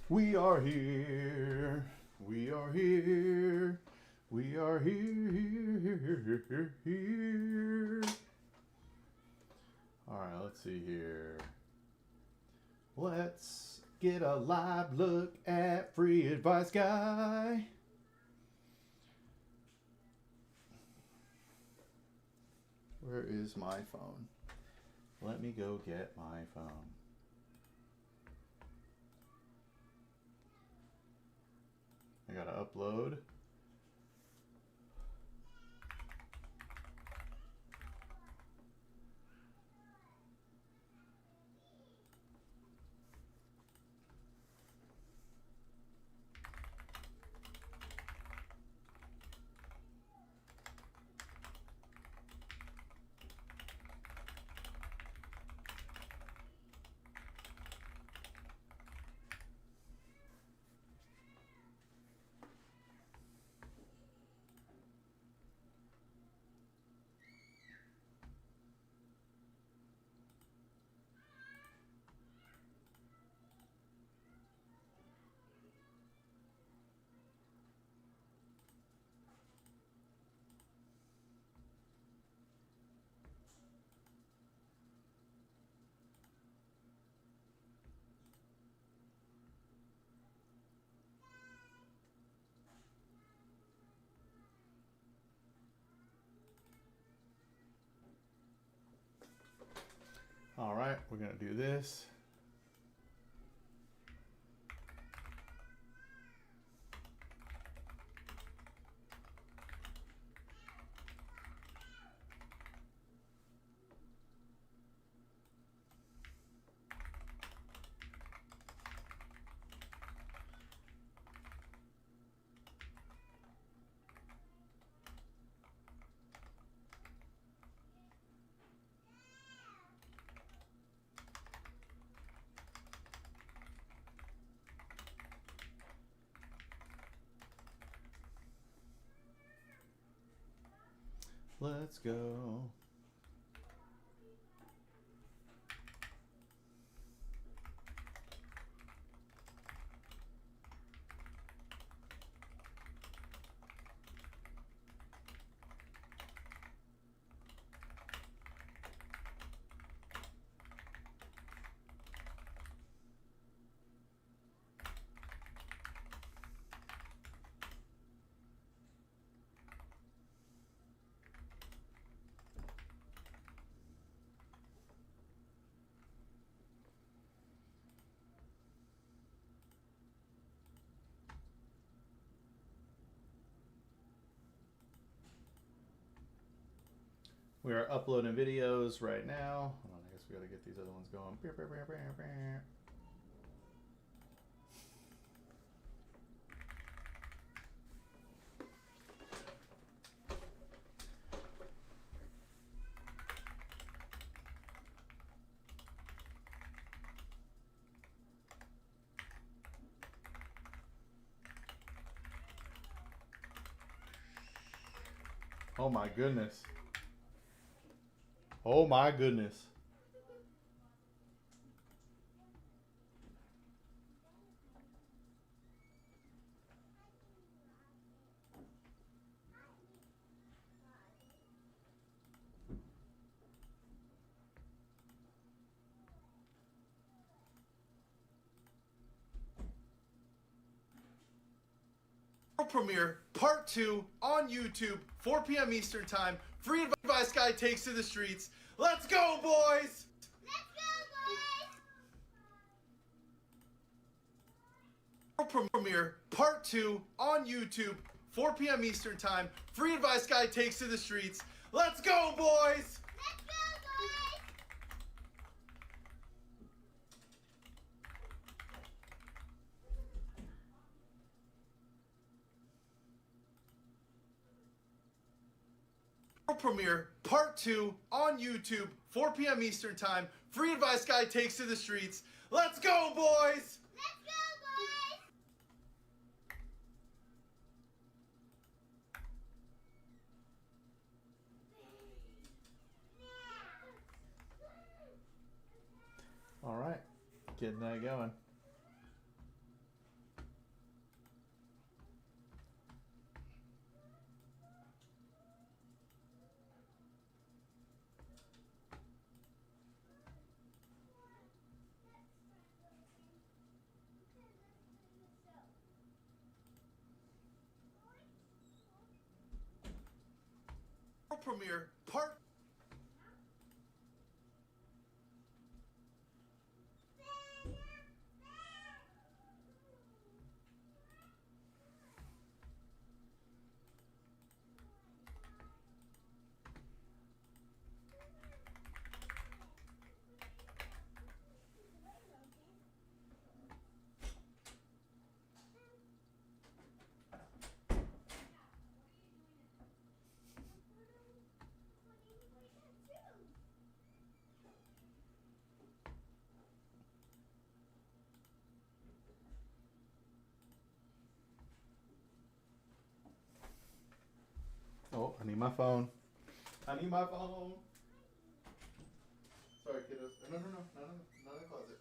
We are here. We are here. We are here. All right, let's see here. Let's get a live look at Free Advice Guy. Where is my phone? Let me go get my phone. I gotta upload. All right, we're gonna do this. Let's go. We are uploading videos right now. Hold on, I guess we gotta get these other ones going. Oh my goodness. Oh my goodness. Premiere Part 2 on YouTube, 4 p.m. Eastern Time. Free Advice Guy takes to the streets. Let's go, boys! Premiere Part 2 on YouTube, 4 p.m. Eastern Time. Free Advice Guy takes to the streets. Let's go, boys! Premiere Part 2 on YouTube, 4 p.m. Eastern Time. Free Advice Guy takes to the streets. Let's go, boys! All right, getting that going. Premiere Part. Oh, I need my phone. I need my phone. Sorry, kiddos. No, not in the closet.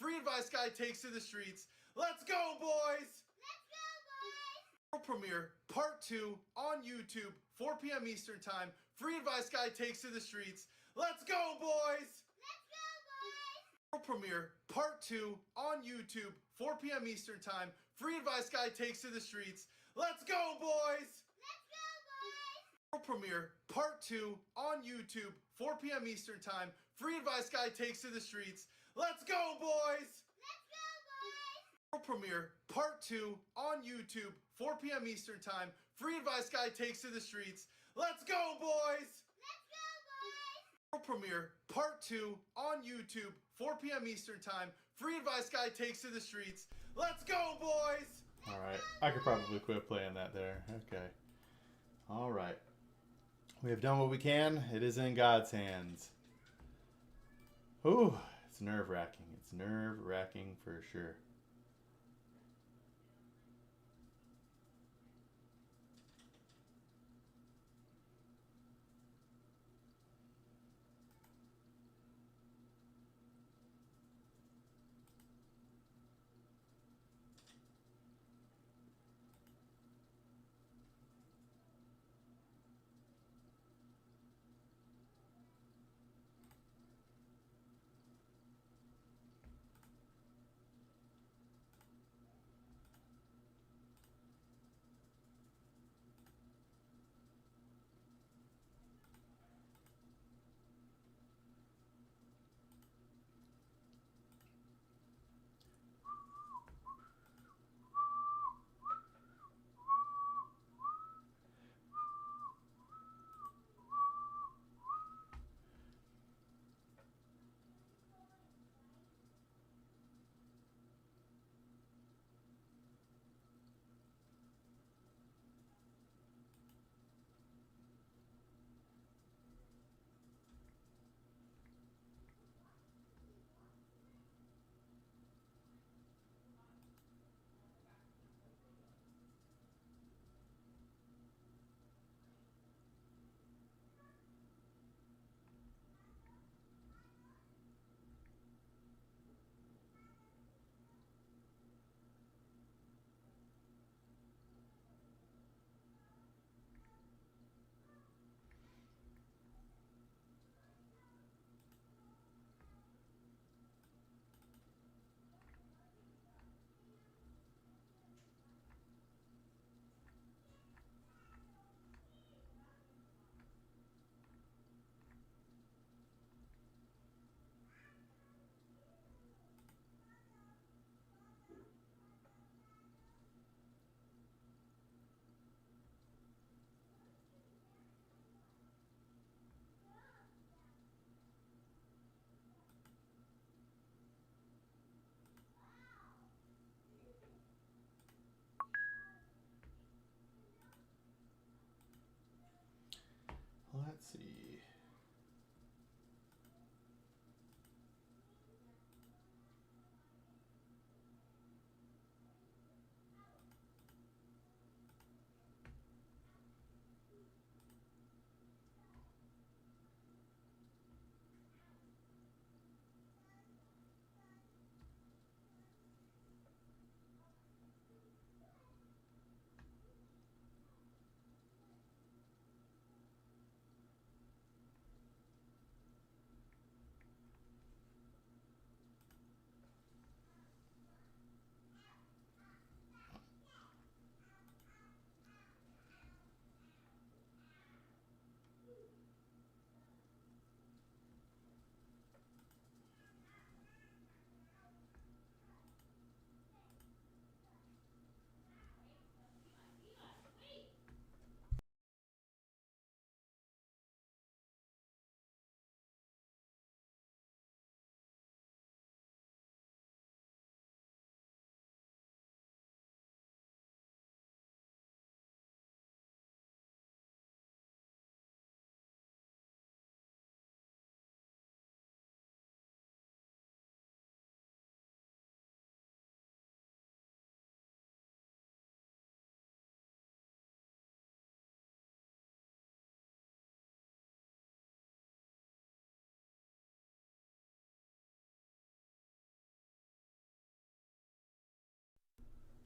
Free advice guy takes to the streets. Let's go, boys! Let's go, boys! World premiere Part 2 on YouTube, 4 p.m. Eastern Time. Free advice guy takes to the streets. Let's go, boys! Let's go, boys! World premiere Part 2 on YouTube, 4 p.m. Eastern Time. Free advice guy takes to the streets. Let's go, boys! Let's go, boys! World premiere Part 2 on YouTube, 4 p.m. Eastern Time. Free advice guy takes to the streets. Let's go, boys! Let's go, boys! World premiere Part 2 on YouTube, 4 p.m. Eastern Time. Free advice guy takes to the streets. Let's go, boys! Let's go, boys! World premiere Part 2 on YouTube, 4 p.m. Eastern Time. Free advice guy takes to the streets. Let's go, boys! All right, I could probably quit playing that there. Okay. All right. We have done what we can. It is in God's hands. Ooh, it's nerve-wracking. It's nerve-wracking for sure. see.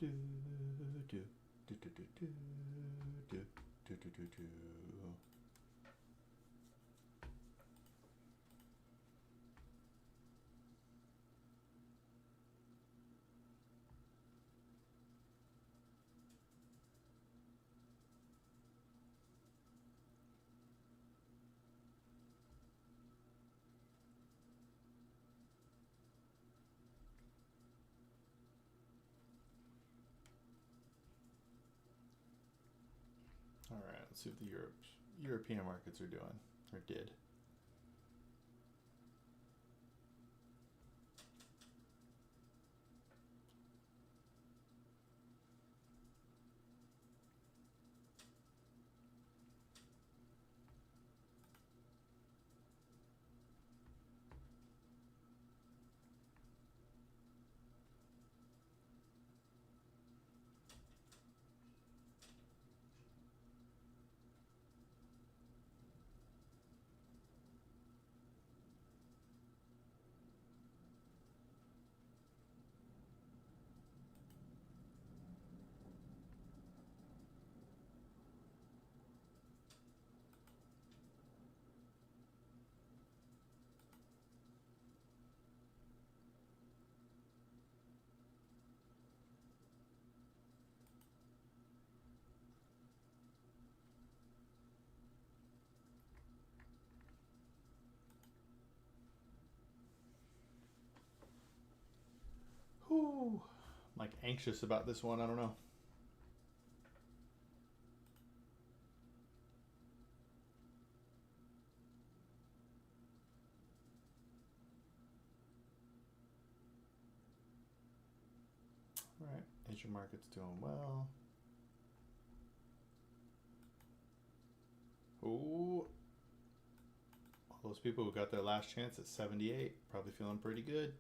Do do do do do do do do do do do. All right, let's see what the European markets are doing, or did. Whew. I'm like anxious about this one. I don't know. All right, Asian market's doing well. Ooh. All those people who got their last chance at 78 probably feeling pretty good.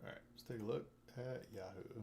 All right, let's take a look at Yahoo.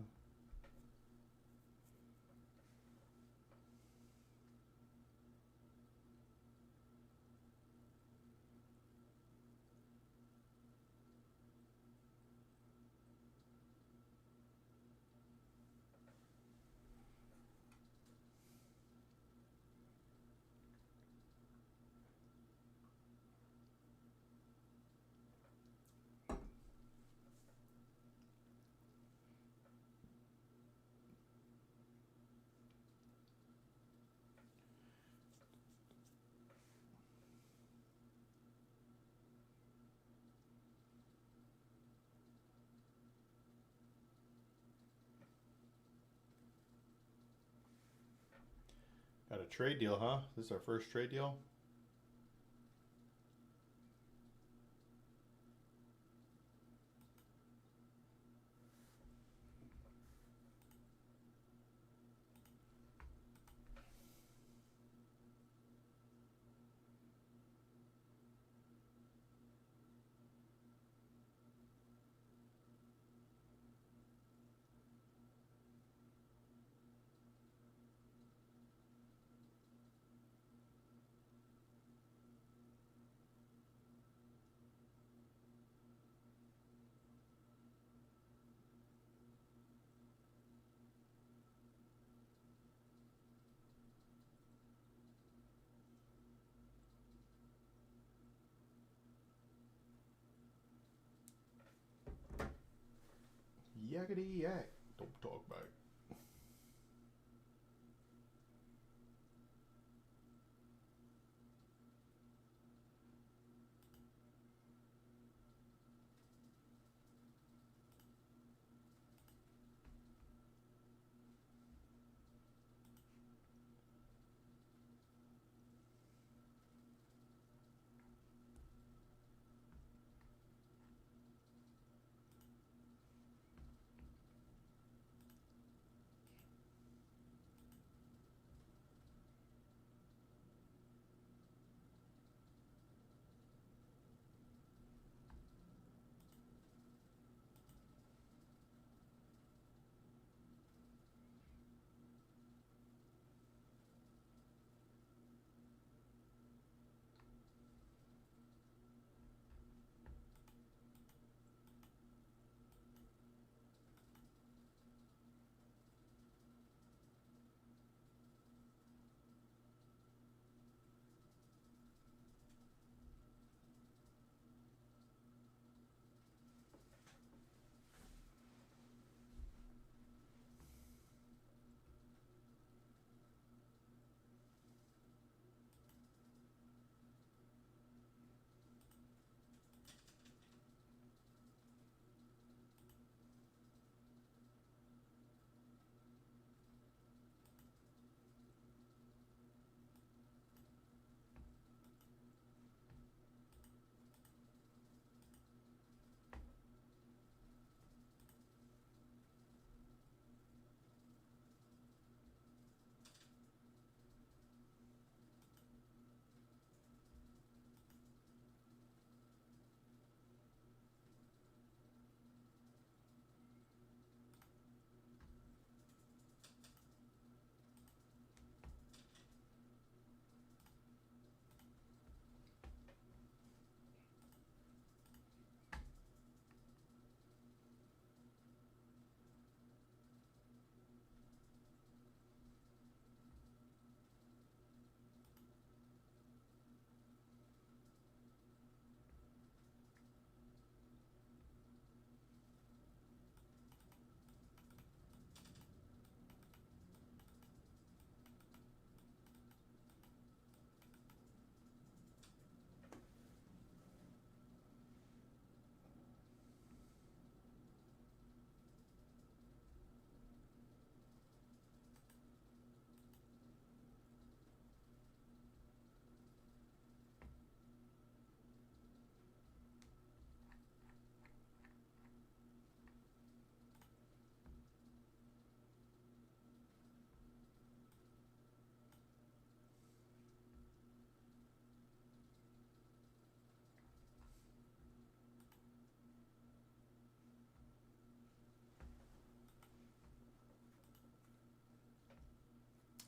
Got a trade deal, huh? This is our first trade deal. Yakety yak. Don't talk back.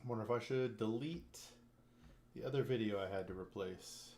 I wonder if I should delete the other video I had to replace.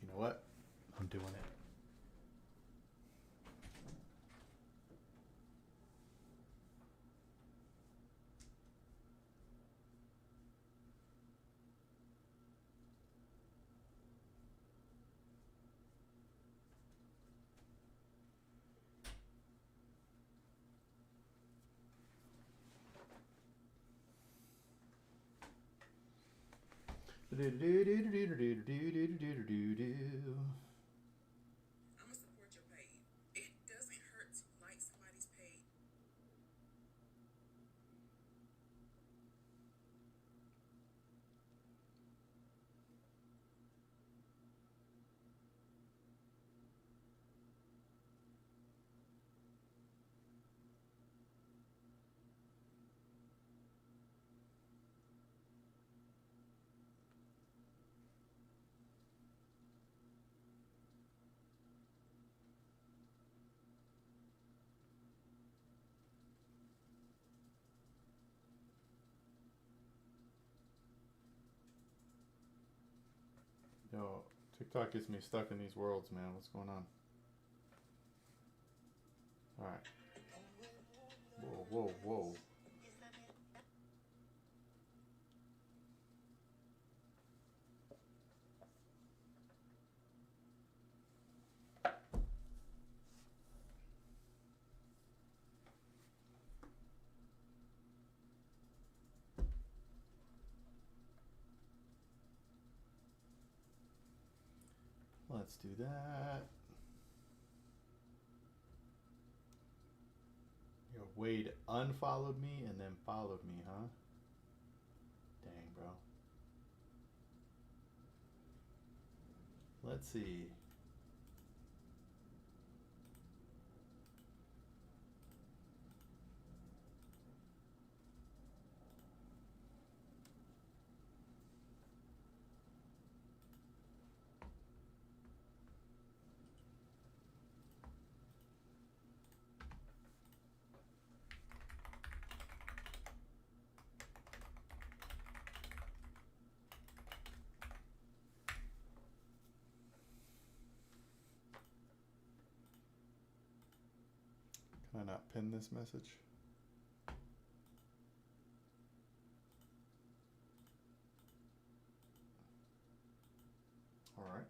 You know what? I'm doing it. I'ma support your page. It doesn't hurt to like somebody's page. Yo, TikTok gets me stuck in these worlds, man. What's going on? Alright. Whoa, whoa, whoa. Let's do that. Yo, Wade unfollowed me and then followed me, huh? Dang, bro. Let's see. Can I not pin this message? All right.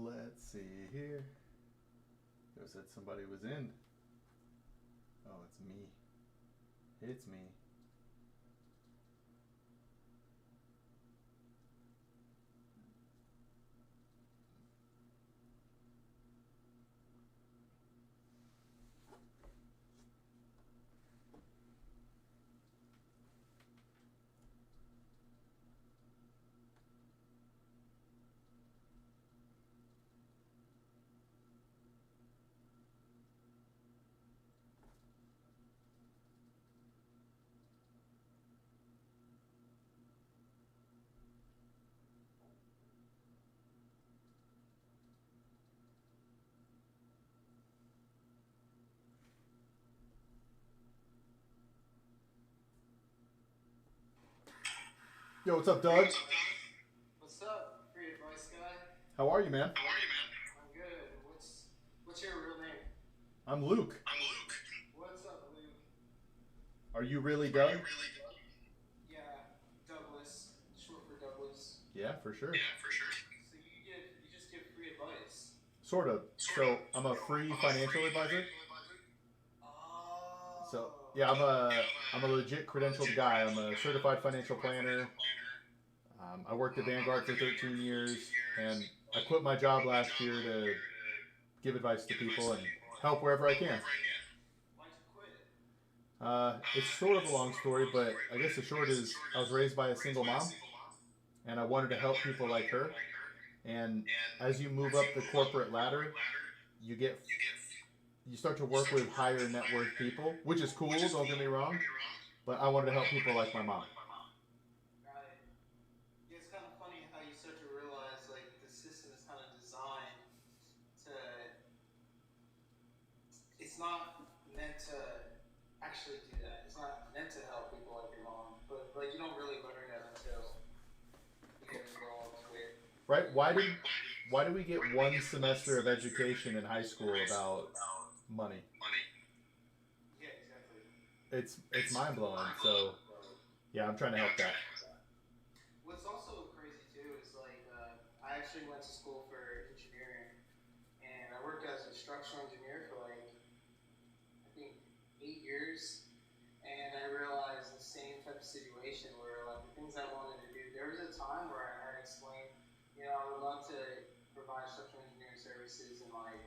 Let's see here. Yo, said somebody was in. Oh, it's me. It's me. Yo, what's up, Doug? What's up, free advice guy? How are you, man? I'm good. What's your real name? I'm Luke. What's up, Luke? Are you really Doug? Yeah, Douglas, short for Douglas. Yeah, for sure. So you just give free advice. Sort of. So I'm a free financial advisor. Oh. So yeah, I'm a legit credentialed guy. I'm a certified financial planner. I worked at Vanguard for 13 years, and I quit my job last year to give advice to people and help wherever I can. Why'd you quit? It's sort of a long story, but I guess the short is I was raised by a single mom, and I wanted to help people like her. And as you move up the corporate ladder, you start to work with higher net worth people, which is cool. Don't get me wrong, but I wanted to help people like my mom. Right. Yeah, it's kind of funny how you start to realize like the system is kind of designed to. It's not meant to actually do that. It's not meant to help people like your mom, but like you don't really learn that until you grow up to it. Right? Why do we get one semester of education in high school about money? Yeah, exactly. It's mind blowing. So yeah, I'm trying to help that. What's also crazy too is like I actually went to school for engineering, and I worked as a structural engineer for like I think 8 years, and I realized the same type of situation where like the things I wanted to do. There was a time where I had explained, I would love to provide structural engineering services in like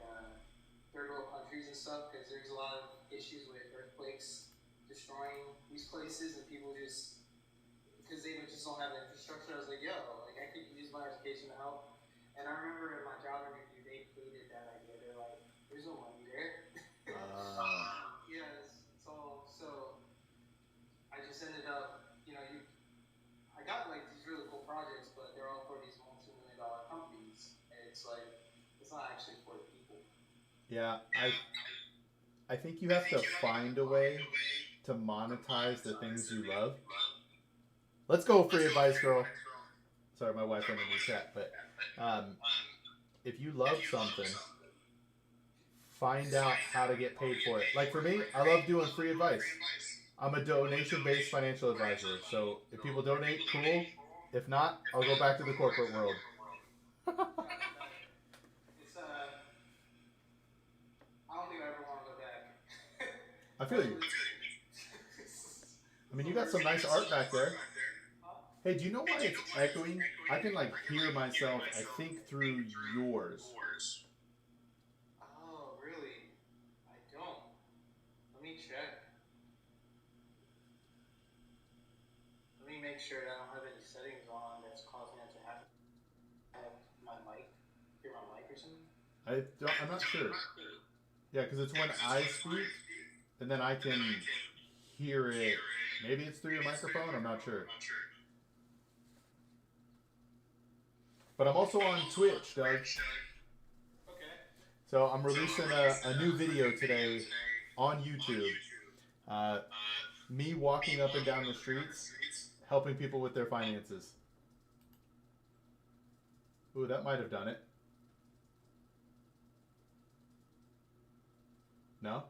third world countries and stuff because there's a lot of issues with earthquakes destroying these places and people just my education to help. And I remember in my job interview, they hated that idea. They're like, "There's no money there." Yeah, it's all. So I just ended up, I got like these really cool projects, but they're all for these multi-million-dollar companies. And it's like, it's not actually for the people. Yeah, I think you have to find a way to monetize the things you love. Let's go, free advice girl. Sorry, my wife went in the chat, but if you love something, find out how to get paid for it. Like for me, I love doing free advice. I'm a donation-based financial advisor, so if people donate, cool. If not, I'll go back to the corporate world. It's I don't think I ever want to go back. I feel you. I mean, you got some nice art back there. Hey, do you know why it's echoing? I can like hear myself, I think, through yours. Oh, really? I don't. Let me check. Let me make sure that I don't have any settings on that's causing that to happen. Have my mic, hear my mic or something? I'm not sure. Yeah, because it's when I speak, and then I can hear it. Maybe it's through your microphone, I'm not sure. But I'm also on Twitch, Doug. Okay. So I'm releasing a new video today on YouTube. Me walking up and down the streets, helping people with their finances. Ooh, that might have done it. No?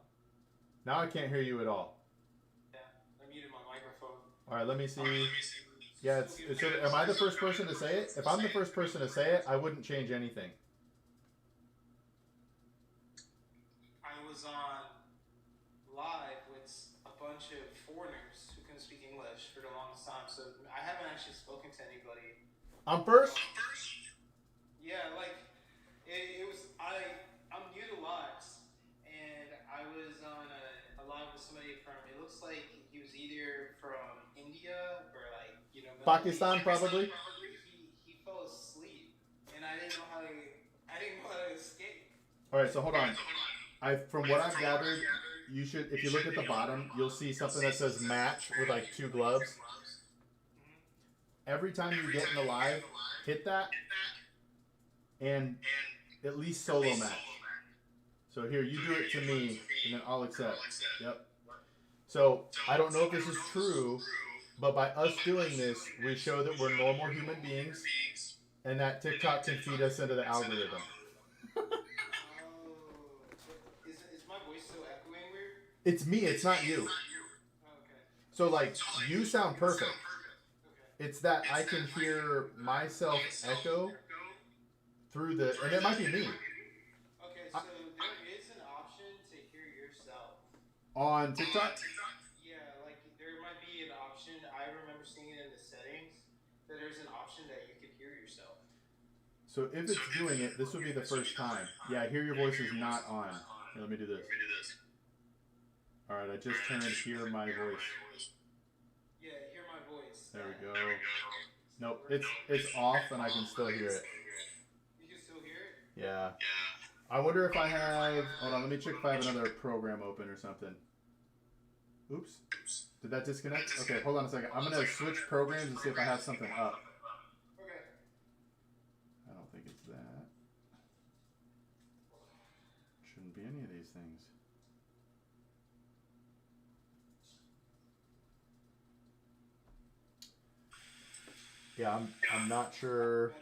Now I can't hear you at all. Yeah, I muted my microphone. All right, let me see. Yeah, am I the first person to say it? If I'm the first person to say it, I wouldn't change anything. I was on live with a bunch of foreigners who couldn't speak English for the longest time, so I haven't actually spoken to anybody. I'm first? Yeah, like, I'm new to lives, and I was on a live with somebody from, it looks like he was either from India or like, Pakistan, probably. He fell asleep, and I didn't know how to escape. All right, so hold on. From what I've gathered, you should, if you look at the bottom, you'll see something that says match with like 2 gloves. Every time you get in the live, hit that, and at least solo match. So here, you do it to me, and then I'll accept. Yep. So I don't know if this is true, but by us doing this, we show that we're normal human beings, and that TikTok can feed us into the algorithm. Is my voice still echoing weird? It's me, it's not you. Oh, okay. So like, you sound perfect. It's that I can hear myself echo through the, and it might be me. Okay, so there is an option to hear yourself. On TikTok? Yeah, like there might be an option. I remember seeing it in the settings that there's an option that you could hear yourself. So if it's doing it, this would be the first time. Yeah, hear your voice is not on. Here, let me do this. Alright, I just turned hear my voice. Yeah, hear my voice. There we go. Nope, it's off and I can still hear it. You can still hear it? Yeah. I wonder if I have, hold on, let me check if I have another program open or something. Oops. Did that disconnect? Okay, hold on a second. I'm going to switch programs and see if I have something up. Okay. I don't think it's that. Shouldn't be any of these things. Yeah, I'm not sure.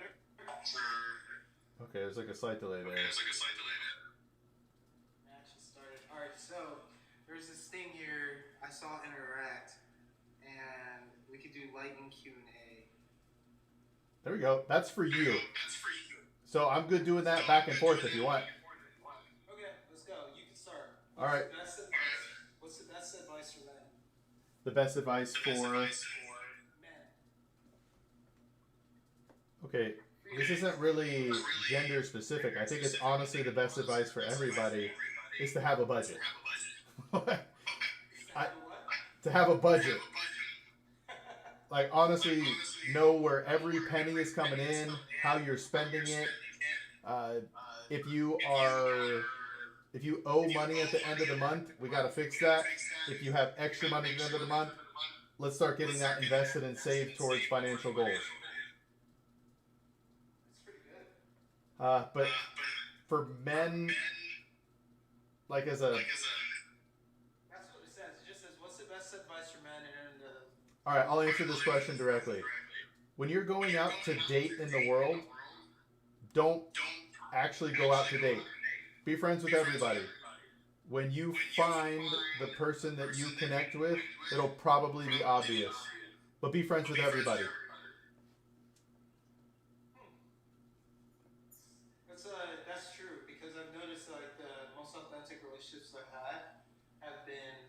Okay, there's like a slight delay there. Match has started. Alright, so there's this thing here. I saw interact, and we could do lightning Q&A. There we go. That's for you. So I'm good doing that back and forth if you want. Okay, let's go. You can start. All right. What's the best advice for men? The best advice for... Men. Okay, this isn't really gender specific. I think it's honestly the best advice for everybody is to have a budget. To have a budget. like honestly, know where every penny is coming in, how you're spending it. Uh, if you are if you owe money at the end of the month, we got to fix that. If you have extra money at the end of the month, let's start getting that invested and saved towards financial goals. That's pretty good. But for men, like as a That's what it says. It just says, "What's the best advice for men?" And all right, I'll answer this question directly. When you're going out to date in the world, don't actually go out to date. Be friends with everybody. When you find the person that you connect with, it'll probably be obvious. But be friends with everybody. That's true because I've noticed like the most authentic relationships I've had have been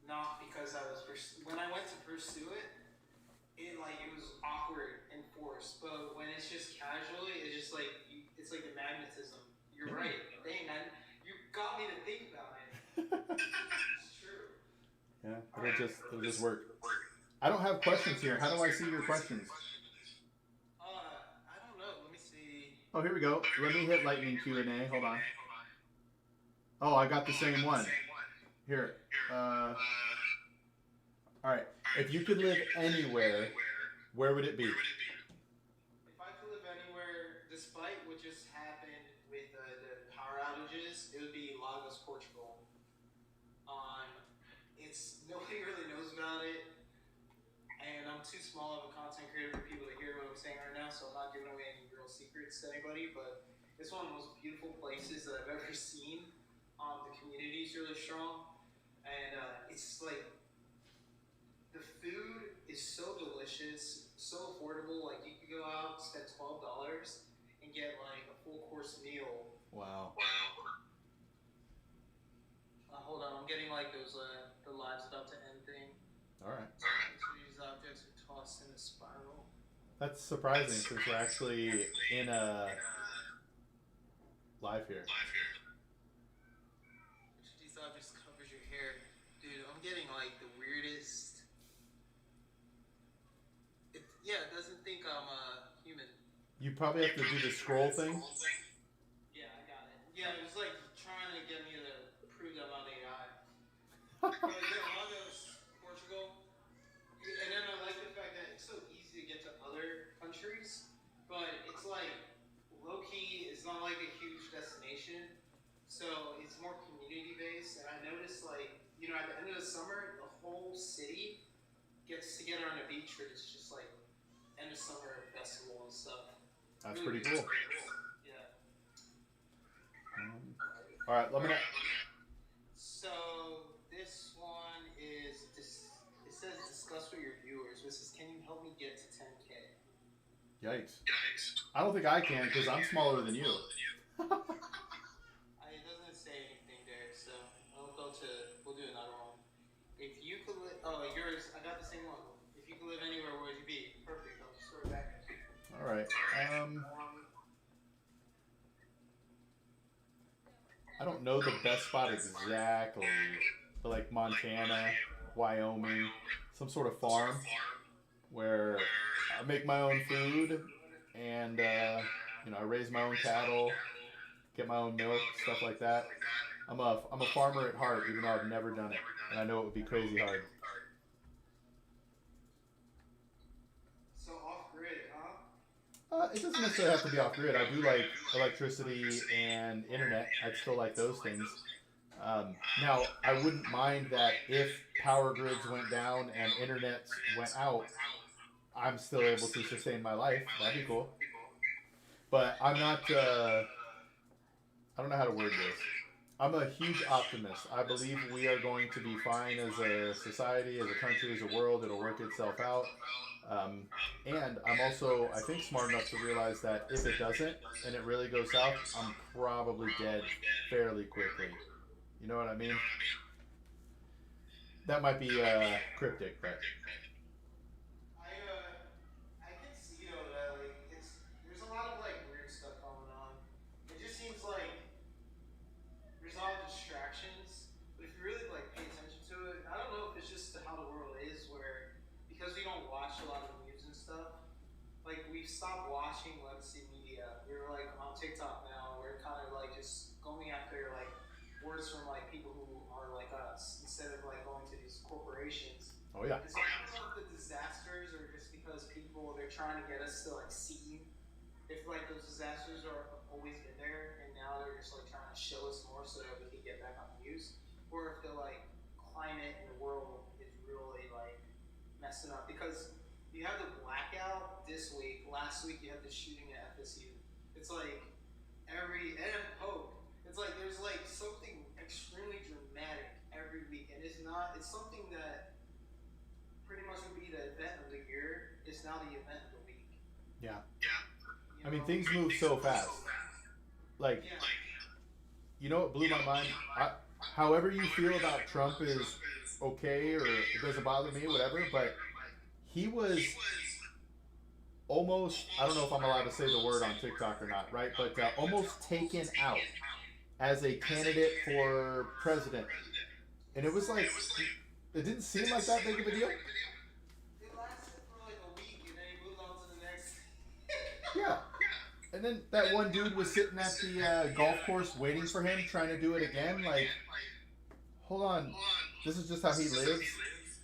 not because I was when I went to pursue it, it was awkward and forced. But when it's just casually, it's just like it's like the magnetism. You're right. Dang, you got me to think about it. It's true. Yeah, it'll just work. I don't have questions here. How do I see your questions? I don't know. Let me see. Oh, here we go. Let me hit lightning Q&A. Hold on. Oh, I got the same one. Here. All right. If you could live anywhere, where would it be? If I could live anywhere, despite what just happened with the power outages, it would be Lagos, Portugal. It's nobody really knows about it, and I'm too small of a content creator for people to hear what I'm saying right now, so I'm not giving away any real secrets to anybody. But it's one of the most beautiful places that I've ever seen. The community is really strong, and it's like the food is so delicious, so affordable. Like you could go out, spend $12, and get like a full course meal. Wow. Hold on, I'm getting like those the lives about to end thing. All right. So these objects are tossed in a spiral. That's surprising since we're actually in a live here. Which of these objects covers your hair? Dude, I'm getting like the weirdest. It doesn't think I'm human. You probably have to do the scroll thing. Yeah, I got it. Yeah, it was like trying to get me to prove that I'm not AI. But yeah, Lagos, Portugal. And then I like the fact that it's so easy to get to other countries, but it's like low key, it's not like a huge destination. So it's more community based. And I noticed like, at the end of the summer, the whole city gets together on a beach where it's just like end of summer festival and stuff. That's pretty cool. Yeah. All right, let me know. So this one is it says discuss with your viewers. This is, can you help me get to 10K? Yikes. I don't think I can because I'm smaller than you. It doesn't say anything there, so we'll do another one. If you could yours, I got the same one. If you could live anywhere, where would you be? Perfect, I'll just throw it back. All right. I don't know the best spot exactly, but like Montana, Wyoming, some sort of farm where I make my own food and I raise my own cattle, get my own milk, stuff like that. I'm a farmer at heart, even though I've never done it, and I know it would be crazy hard. So off grid, huh? It doesn't necessarily have to be off grid. I do like electricity and internet. I'd still like those things. Now, I wouldn't mind that if power grids went down and internet went out, I'm still able to sustain my life. That'd be cool. But I'm not, I don't know how to word this. I'm a huge optimist. I believe we are going to be fine as a society, as a country, as a world. It'll work itself out. And I'm also, I think, smart enough to realize that if it doesn't and it really goes south, I'm probably dead fairly quickly. You know what I mean? That might be cryptic, but I can see though that like there's a lot of like weird stuff going on. It just seems like there's a lot of distractions, but if you really like pay attention to it, I don't know if it's just how the world is, where because we don't watch a lot we've stopped watching legacy media. We're like on TikTok now. We're kind of like just going after like words from like people who are like us instead of like going to these corporations. Oh yeah. Because I don't know if the disasters are just because people they're trying to get us to like see if like those disasters are always been there and now they're just like trying to show us more so that we can get back on the news, or if the like climate in the world is really like messing up because you have the blackout this week. Last week you had the shooting at FSU. It's like and Pope. It's like there's like something extremely dramatic every week, and it's something that pretty much would be the event of the year. It's now the event of the week. Yeah. You I mean, know? things move so fast. Like, Yeah. you know what blew my mind? However you feel about Trump is okay, or it doesn't bother me, whatever, but he was almost, I don't know if I'm allowed to say the word on TikTok or not, right? But almost taken out as a candidate for president. And it was like, it didn't seem like that big of a deal. It lasted for like a week, and then he moved on to the next. Yeah. And then that one dude was sitting at the golf course waiting for him, trying to do it again. Like, hold on, this is just how he lives.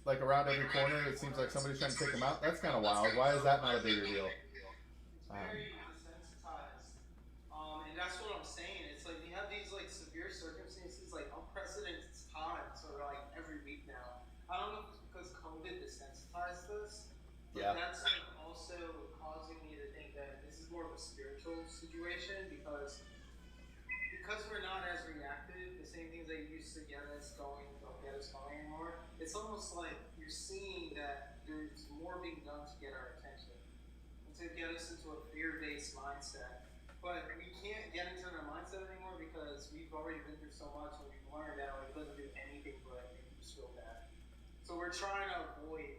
Like around every corner, it seems like somebody's trying to take him out. That's kind of wild. Why is that not a bigger deal? It's very desensitized, and that's what I'm saying. It's like we have these like severe circumstances, like unprecedented times, or like every week now. I don't know if it's because COVID desensitized us, but Yeah. that's like also causing me to think that this is more of a spiritual situation because we're not as reactive. The same things that used to get us going don't get us going anymore. It's almost like you're seeing that there's more being done to get our attention and to get us into a fear-based mindset. But we can't get into that mindset anymore because we've already been through so much and we've learned that like, it doesn't do anything but make you feel bad. So we're trying to avoid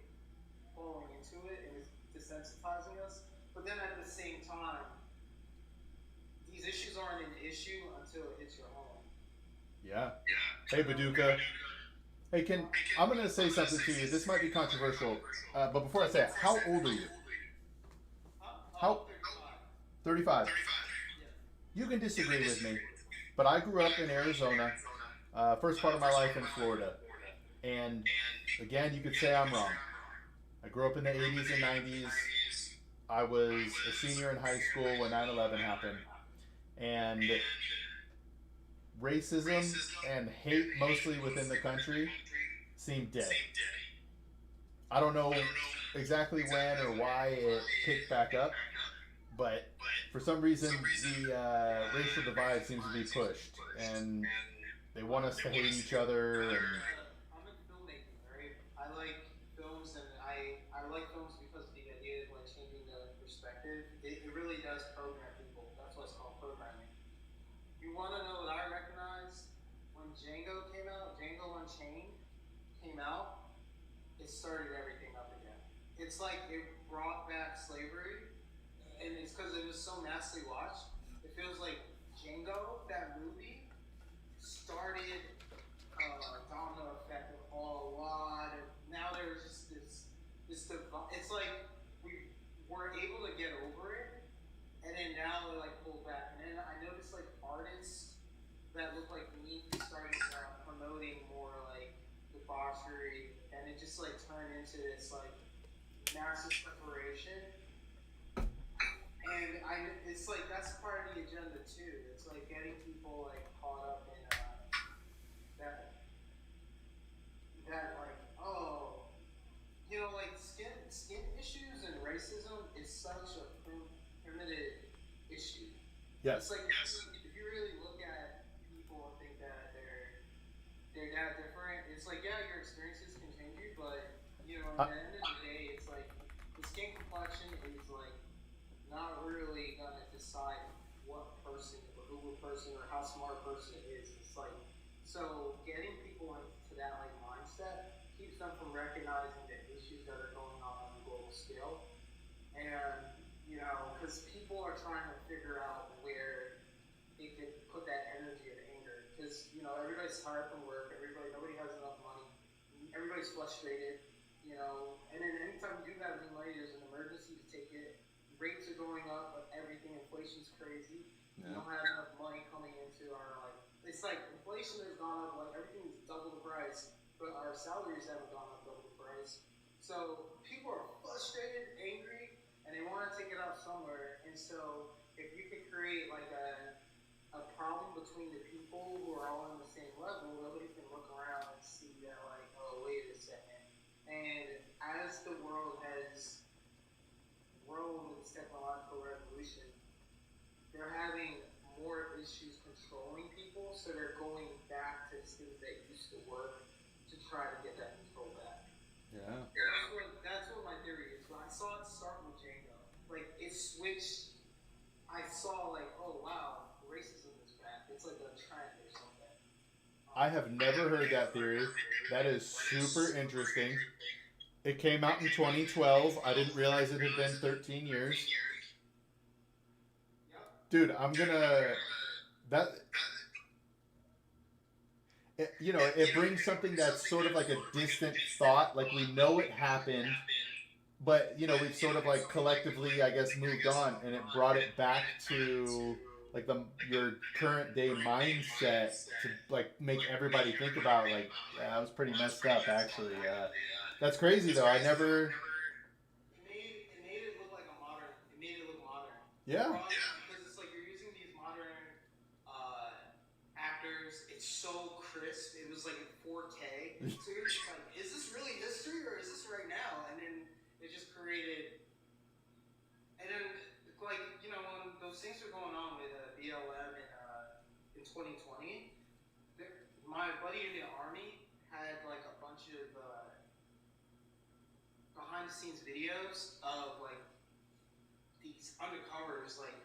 falling into it, and it's desensitizing us. But then at the same time, these issues aren't an issue until it hits your home. Yeah. Hey, Baduka. Hey, I'm going to say something to you. This might be controversial, but before I say it, how old are you? How? 35. You can disagree with me, but I grew up in Arizona, first part of my life in Florida. And again, you could say I'm wrong. I grew up in the 80s and 90s. I was a senior in high school when 9/11 happened. And racism and hate mostly within the country seemed dead. I don't know exactly when or why it picked back up, but for some reason the racial divide seems to be pushed, and they want us to hate each other. And I'm in filmmaking, right? I like films, and I like films because of the idea of like changing the perspective. It really does program people. That's what's called programming. You want to know what I recognized when Django Unchained came out? It started everything up again. It's like it brought back slavery, and it's because it was so massively watched. It feels like Django, that movie, started domino effect of a lot of. Now there's just this it's like we were able to get over it, and then now they're like pulled back. And then I noticed like artists that look like me started promoting more like debauchery, and it just like turned into this like massive separation. And it's like that's part of the agenda too. It's like getting people like caught up in that like like skin issues and racism is such a primitive issue. yes, It's like if you really look at people and think that they're that different, it's like yeah, your experiences can change you, but at the end of the day, it's like the skin complexion is like not really gonna decide what person or who a person or how smart a person is. It's like so getting people into that like mindset keeps them from recognizing the issues that are going on a global scale, and because people are trying to figure out where they could put that energy of anger, because everybody's tired from work, nobody has enough money, everybody's frustrated, and then anytime you do have any money, there's an emergency to take it, you rates are going up, but everything, inflation's crazy. We Yeah. don't have enough money coming into our, like, it's like inflation has gone up, like everything's double the price, but our salaries haven't gone up double the price. So people are frustrated, angry, and they want to take it out somewhere. And so if you could create like a problem between the people who are all on the same level, nobody can look around and see that, like, oh, wait a second. And as the world has grown with this technological revolution, they're having more issues controlling people, so they're going back to things that used to work to try to get that control back. Yeah. That's what my theory is. When I saw it start with Django, like it switched. I saw like, oh wow, racism is back. It's like a trend or something. I have never heard that theory. That is super interesting. It came out in 2012. I didn't realize it had been 13 years. Yep. Dude, I'm gonna that you know, it brings something that's sort of like a distant thought, like we know it happened, but you know, we've sort of like collectively, I guess, moved on, and it brought it back to like your current day mindset to like make everybody think about like, yeah, that was pretty messed up actually. That's crazy though. I never. It made it look like a modern. It made it look modern. Yeah. Because it's like you're using these modern actors. It's so crisp. It was like in 4K. So you're just like, is this really history or is this right now? And then it just created. And then like, you know, when those things were going on with BLM in 2020, my buddy in the army had like a bunch of behind the scenes videos of like these undercovers, like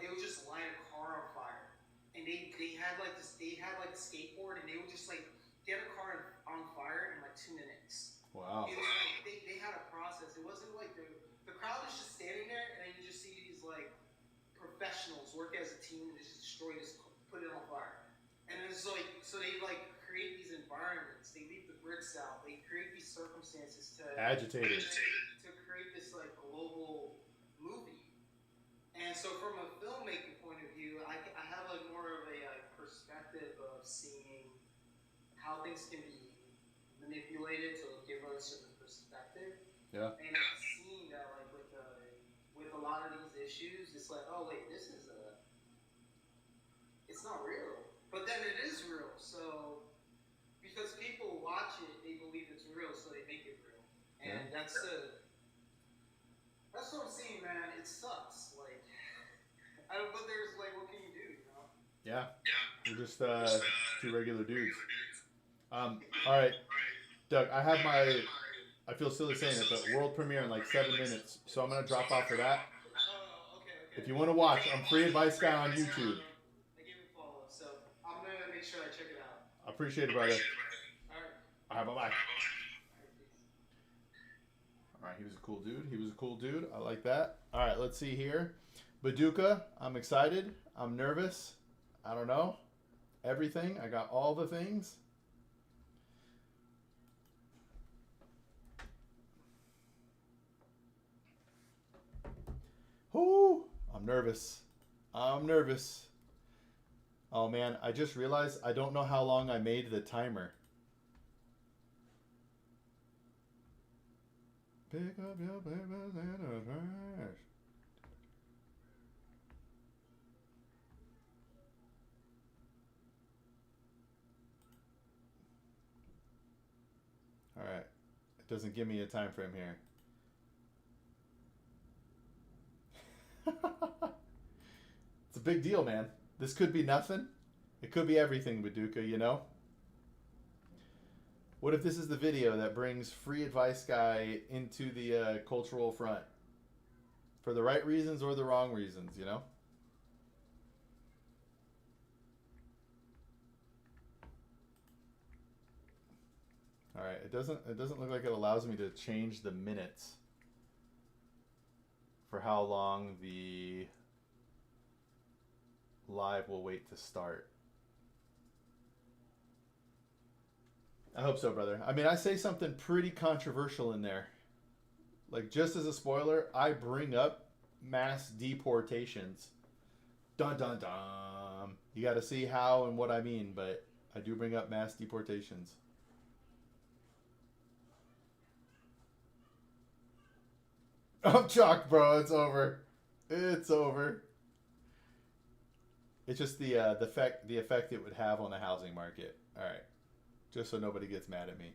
they would just light a car on fire, and they had like this, they had like a skateboard, and they would just like get a car on fire in like 2 minutes. Wow. It was like they had a process. It wasn't like the crowd was just standing there, and then you just see these like professionals work as a team and just destroy this, put it on fire. And it's like, so they like create these environments. They leave the bricks out. They create these circumstances to Agitated. to create this like global movie. And so from a filmmaking point of view, I have like more of a perspective of seeing how things can be manipulated to give us a certain perspective. Yeah. And I've seen that like with a lot of these issues, it's like, oh wait, this is it's not real. But then it is real. So because people watch it, they believe it's real, so they make it real. And Yeah. that's what I'm seeing, man. It sucks. Like, but there's like, what can you do? You know? Yeah. We're just two regular dudes. All right, Doug. I have my. I feel silly saying it, but world premiere in like 7 minutes, so I'm gonna drop off for that. Oh, okay. If you want to watch, I'm Free Advice Guy on YouTube. I gave it a follow, so I'm gonna make sure I check it out. I appreciate it, brother. All right. All right, bye bye. All right, peace. All right, he was a cool dude. He was a cool dude. I like that. All right, let's see here. Baduka, I'm excited. I'm nervous. I don't know. Everything. I got all the things. Whoo! I'm nervous. I'm nervous. Oh man, I just realized I don't know how long I made the timer. Pick up your papers and a trash. All right. It doesn't give me a time frame here. It's a big deal, man. This could be nothing. It could be everything, Baduka, you know? What if this is the video that brings Free Advice Guy into the cultural front? For the right reasons or the wrong reasons, you know? All right, it doesn't look like it allows me to change the minutes for how long the live will wait to start. I hope so, brother. I mean, I say something pretty controversial in there. Like, just as a spoiler, I bring up mass deportations. Dun dun dun. You got to see how and what I mean, but I do bring up mass deportations. I'm shocked, bro. It's over. It's over. It's just the effect it would have on the housing market. All right, just so nobody gets mad at me.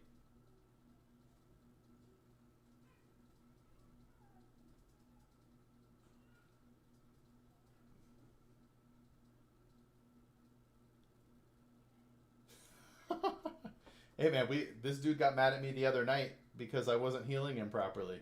Hey man, this dude got mad at me the other night because I wasn't healing him properly.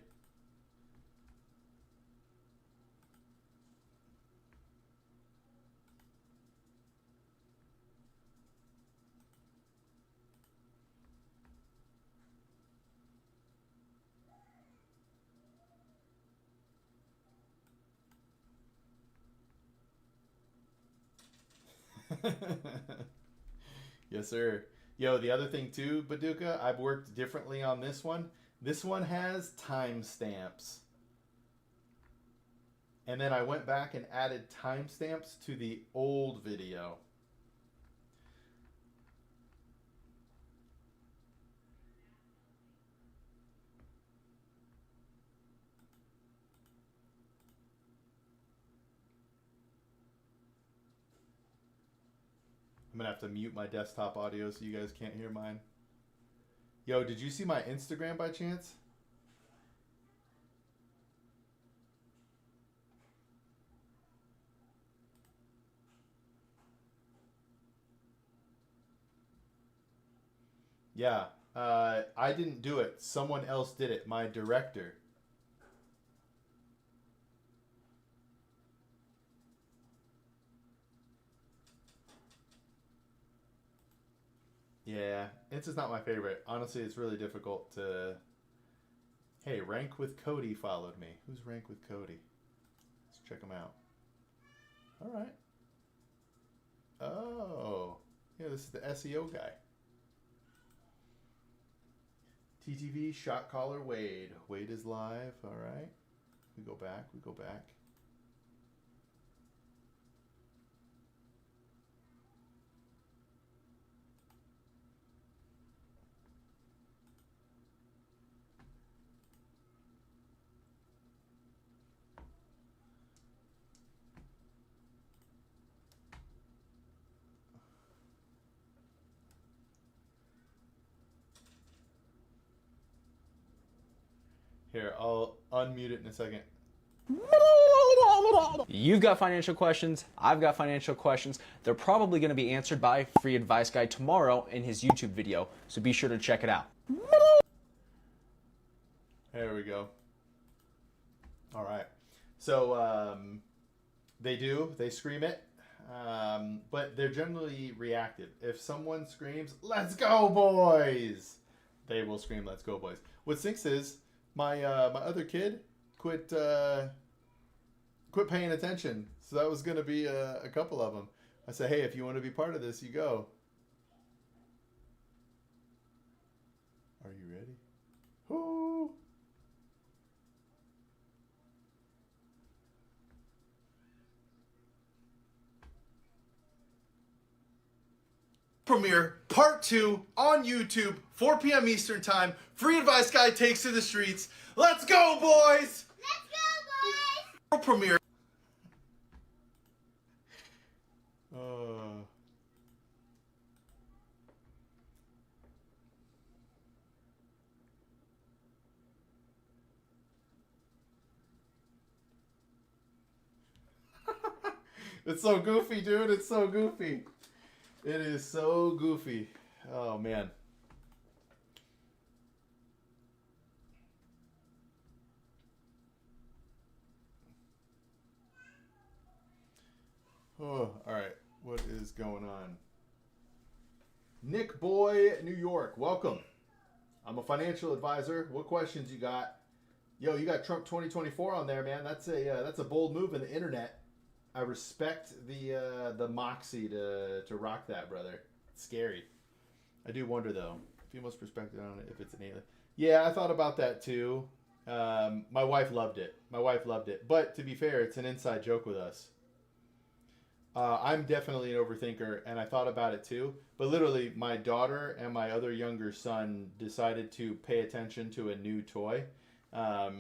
Yes, sir. Yo, the other thing too, Baduka, I've worked differently on this one. This one has timestamps. And then I went back and added timestamps to the old video. I'm gonna have to mute my desktop audio so you guys can't hear mine. Yo, did you see my Instagram by chance? Yeah, I didn't do it. Someone else did it. My director. Yeah, it's just not my favorite. Honestly, it's really difficult to... Hey, Rank with Cody followed me. Who's Rank with Cody? Let's check him out. All right. Oh. Yeah, this is the SEO guy. TTV, shot caller, Wade. Wade is live. All right. We go back. We go back. Here, I'll unmute it in a second. You've got financial questions, I've got financial questions. They're probably going to be answered by Free Advice Guy tomorrow in his YouTube video, so be sure to check it out. There we go. All right. So they scream it, but they're generally reactive. If someone screams, "Let's go, boys," they will scream, "Let's go, boys." What stinks is my other kid quit paying attention. So that was going to be a couple of them. I said, hey, if you want to be part of this, you go. Are you ready? Woo! Premiere Part 2 on YouTube, 4 p.m. Eastern Time. Free Advice Guy takes to the streets. Let's go, boys! Let's go, boys! Premiere. It's so goofy, dude. It's so goofy. It is so goofy. Oh, man. Oh, all right. What is going on? Nick Boy, New York. Welcome. I'm a financial advisor. What questions you got? Yo, you got Trump 2024 on there, man. That's a bold move in the internet. I respect the moxie to rock that, brother. It's scary. I do wonder though. Female's perspective on it, if it's an alien. Yeah, I thought about that too. My wife loved it. My wife loved it. But to be fair, it's an inside joke with us. I'm definitely an overthinker, and I thought about it too. But literally, my daughter and my other younger son decided to pay attention to a new toy. I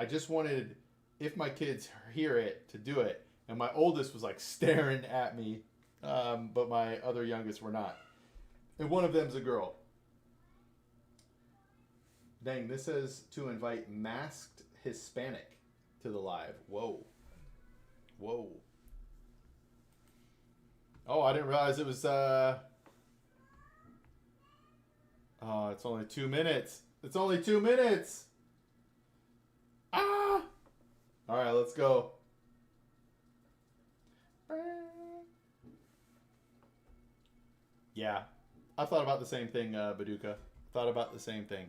just wanted, if my kids hear it, to do it. And my oldest was like staring at me, but my other youngest were not. And one of them's a girl. Dang, this says to invite masked Hispanic to the live. Whoa. Whoa. Oh, I didn't realize it was, oh, it's only 2 minutes. It's only 2 minutes. Ah! All right, let's go. Yeah. I thought about the same thing, Baduka. Thought about the same thing.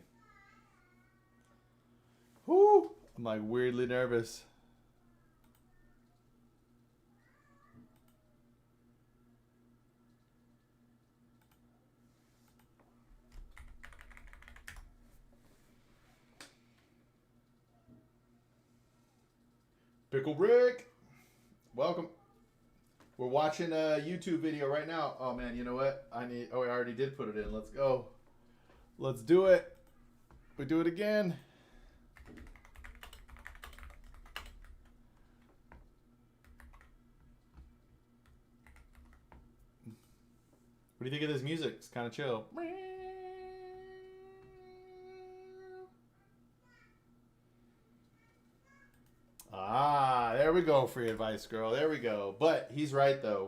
Whoo! I'm like weirdly nervous. Pickle Brick, welcome. We're watching a YouTube video right now. Oh man, you know what? I already did put it in. Let's go. Let's do it. We do it again. What do you think of this music? It's kind of chill. Ah, there we go, free advice, girl. There we go. But he's right, though.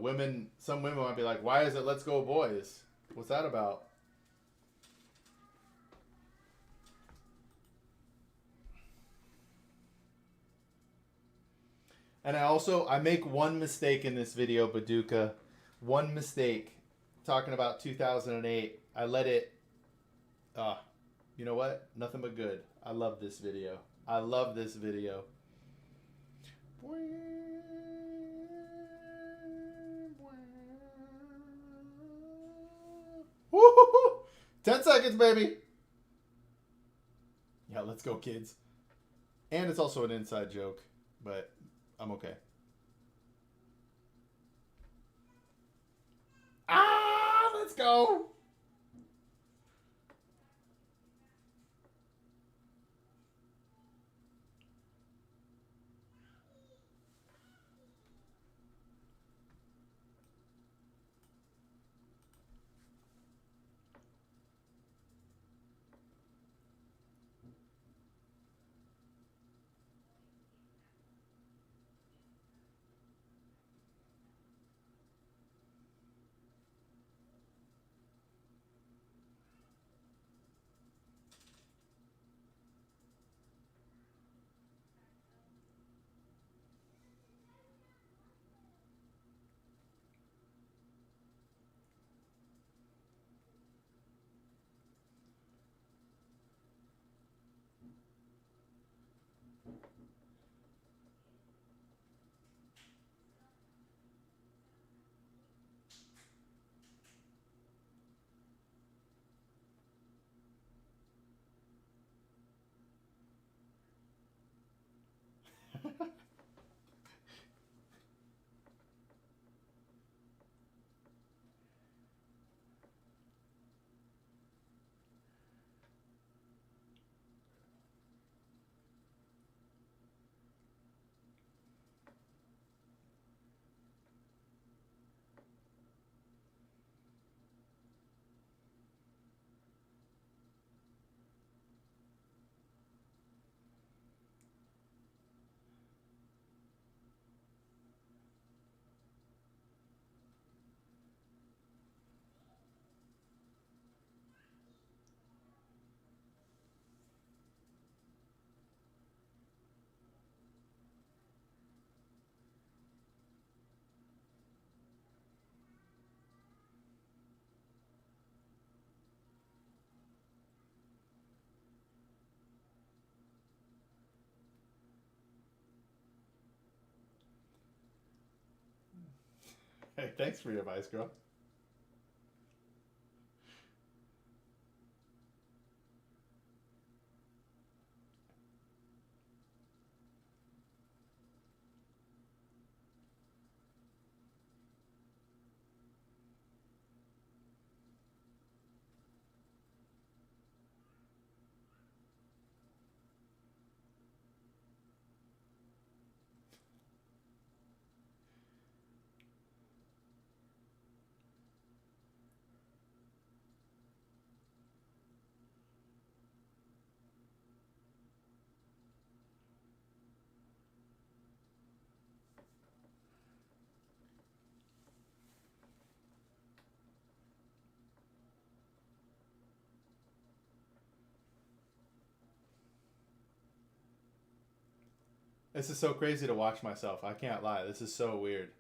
Some women might be like, why is it Let's Go Boys? What's that about? And I make one mistake in this video, Baduka. One mistake. Talking about 2008. I let it, you know what? Nothing but good. I love this video. I love this video. 10 seconds, baby. Yeah, let's go, kids. And it's also an inside joke, but I'm okay. Ah, let's go. Hey, thanks for your advice, girl. This is so crazy to watch myself. I can't lie. This is so weird.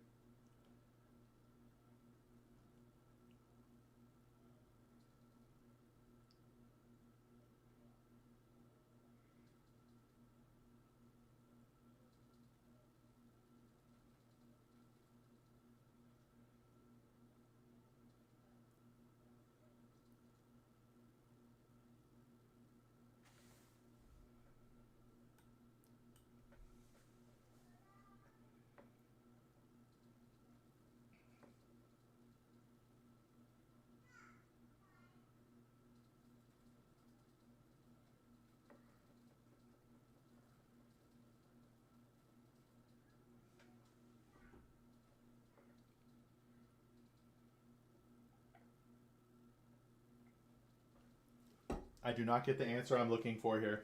I do not get the answer I'm looking for here.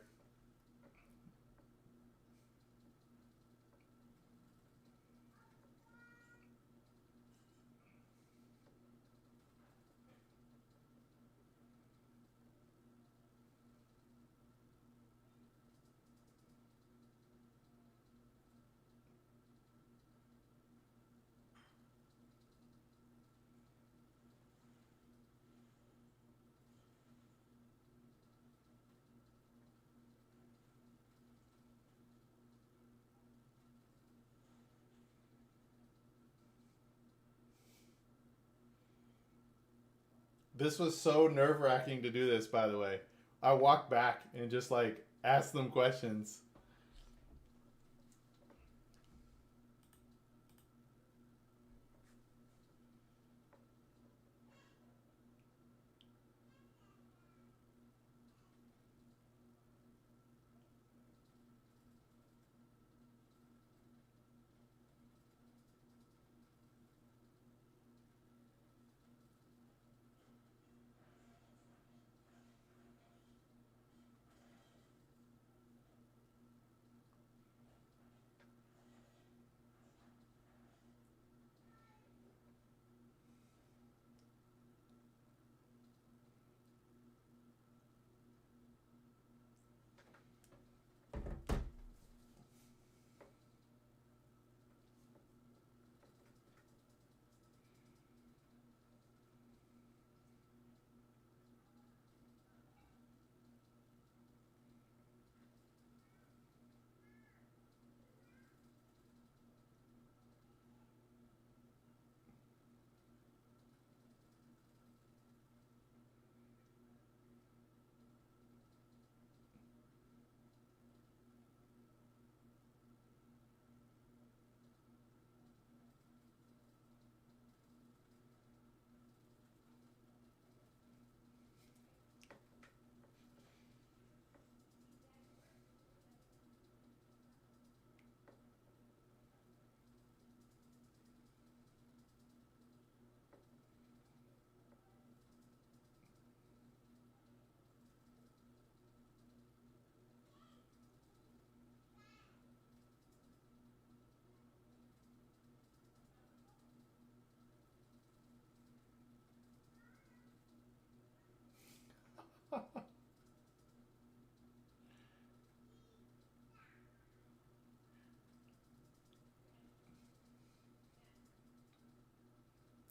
This was so nerve-wracking to do this, by the way. I walked back and just like asked them questions.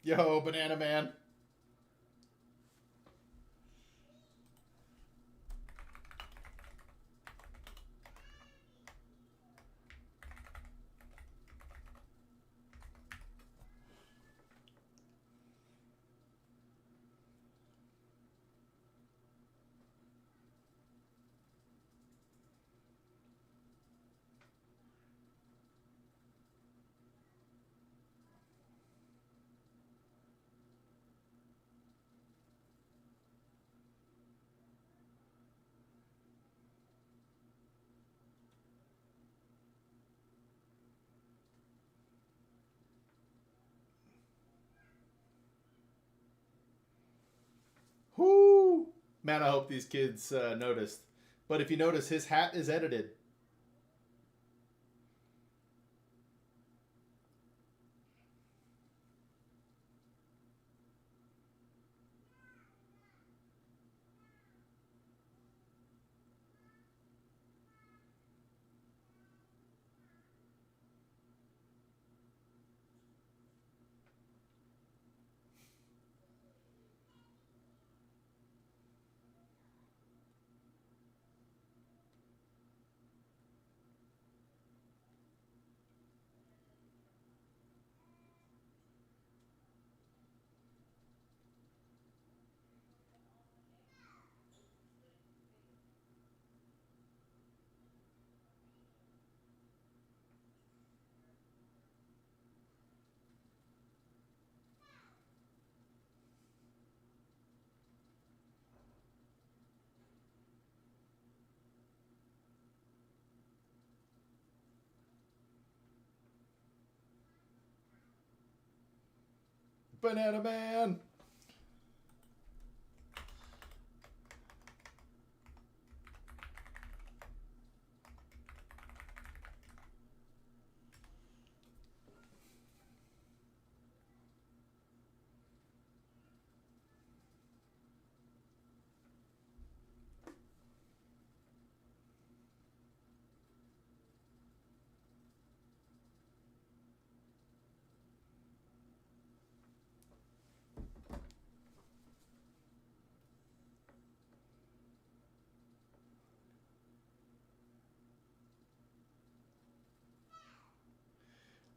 Yo, Banana Man. Whoo! Man, I hope these kids noticed. But if you notice, his hat is edited. Banana Man.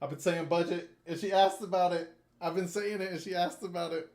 I've been saying budget, and she asked about it. I've been saying it, and she asked about it.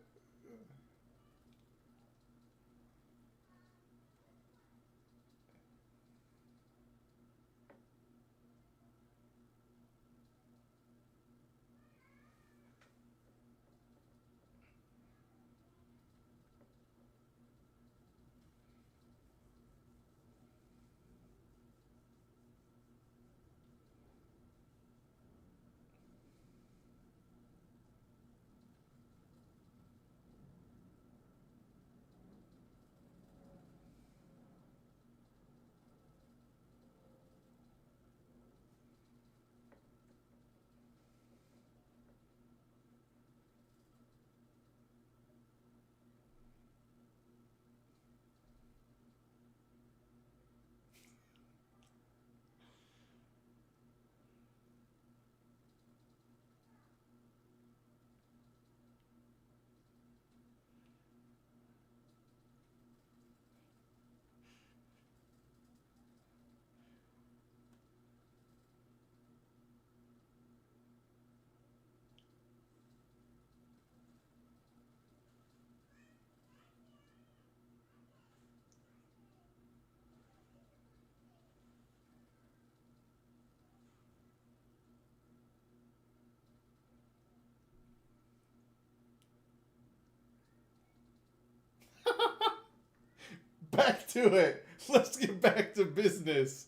Back to it. Let's get back to business.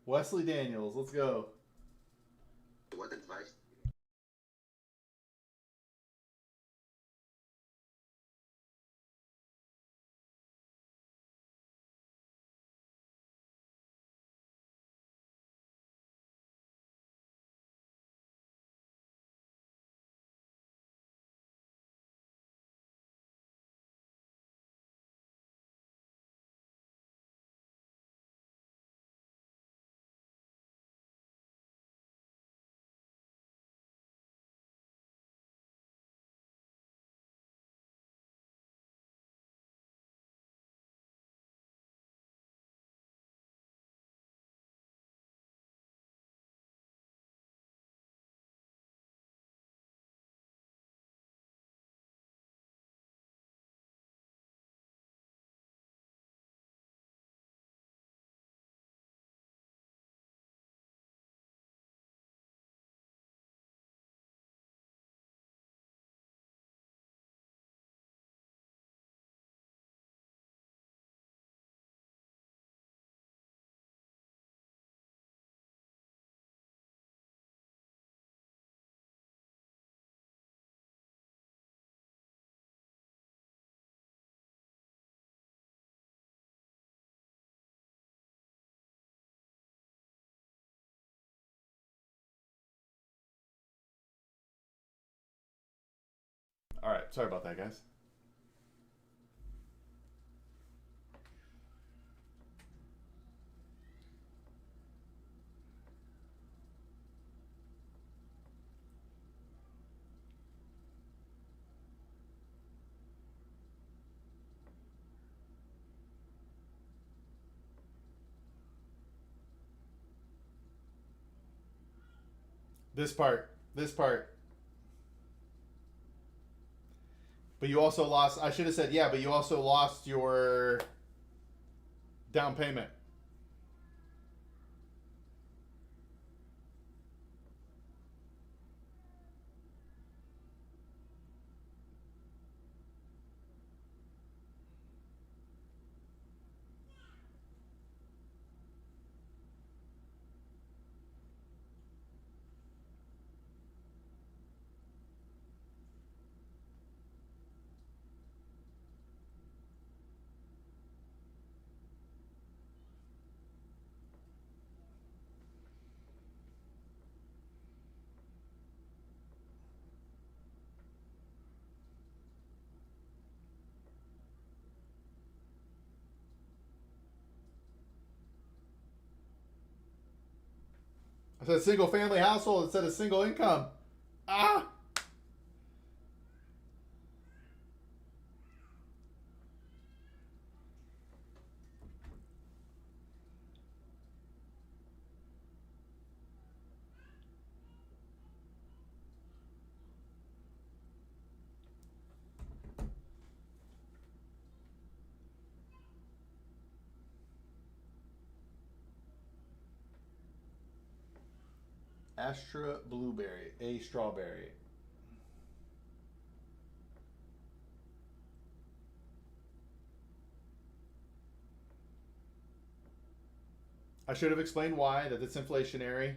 Wesley Daniels, let's go. What advice? All right, sorry about that, guys. This part. This part. But you also lost. I should have said, yeah, but you also lost your down payment. I said single family household instead of single income. Ah! Astra blueberry, a strawberry. I should have explained why, that it's inflationary.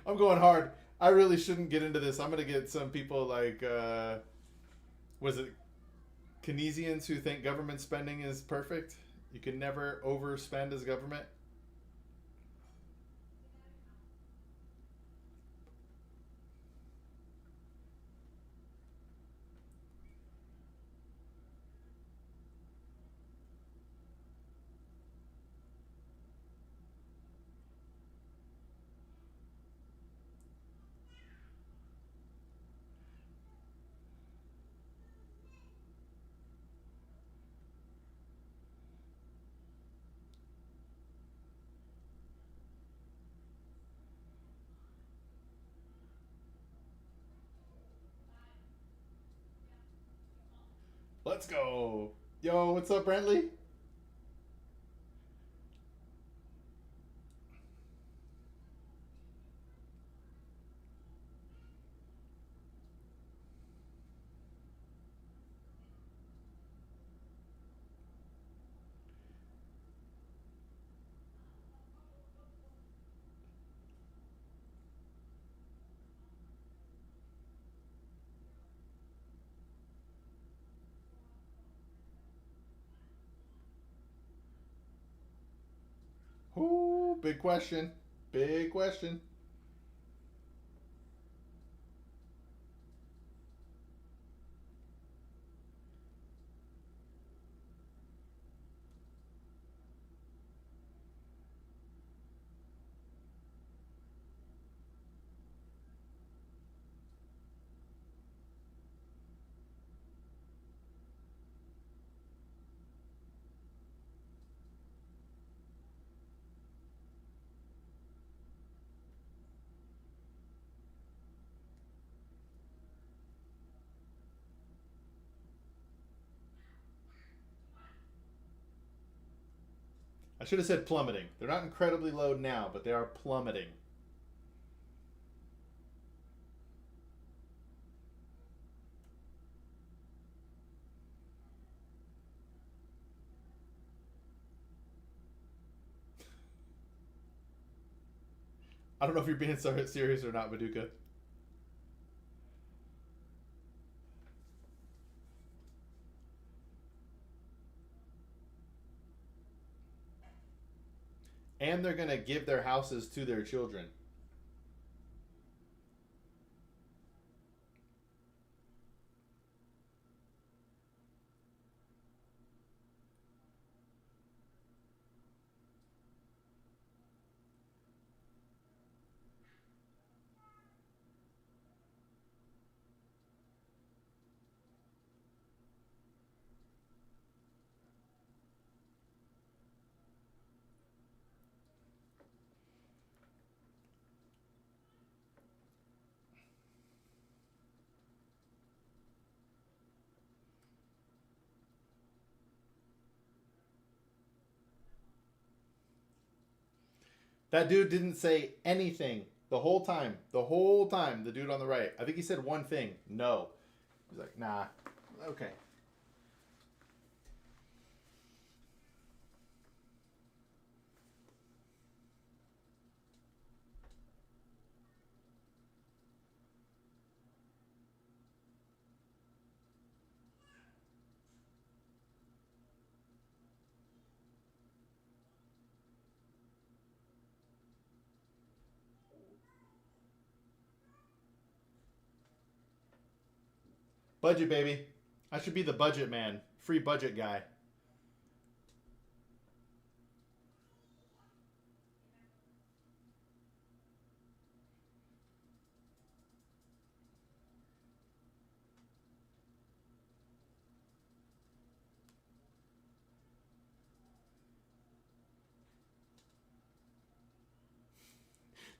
I'm going hard. I really shouldn't get into this. I'm gonna get some people like, was it Keynesians who think government spending is perfect? You can never overspend as government. Let's go. Yo, what's up, Brentley? Ooh, big question. Big question. I should have said plummeting. They're not incredibly low now, but they are plummeting. I don't know if you're being serious or not, Baduka. And they're going to give their houses to their children. That dude didn't say anything the whole time. The whole time, the dude on the right. I think he said one thing. No. He's like, nah. Okay. Budget, baby. I should be the budget man. Free budget guy.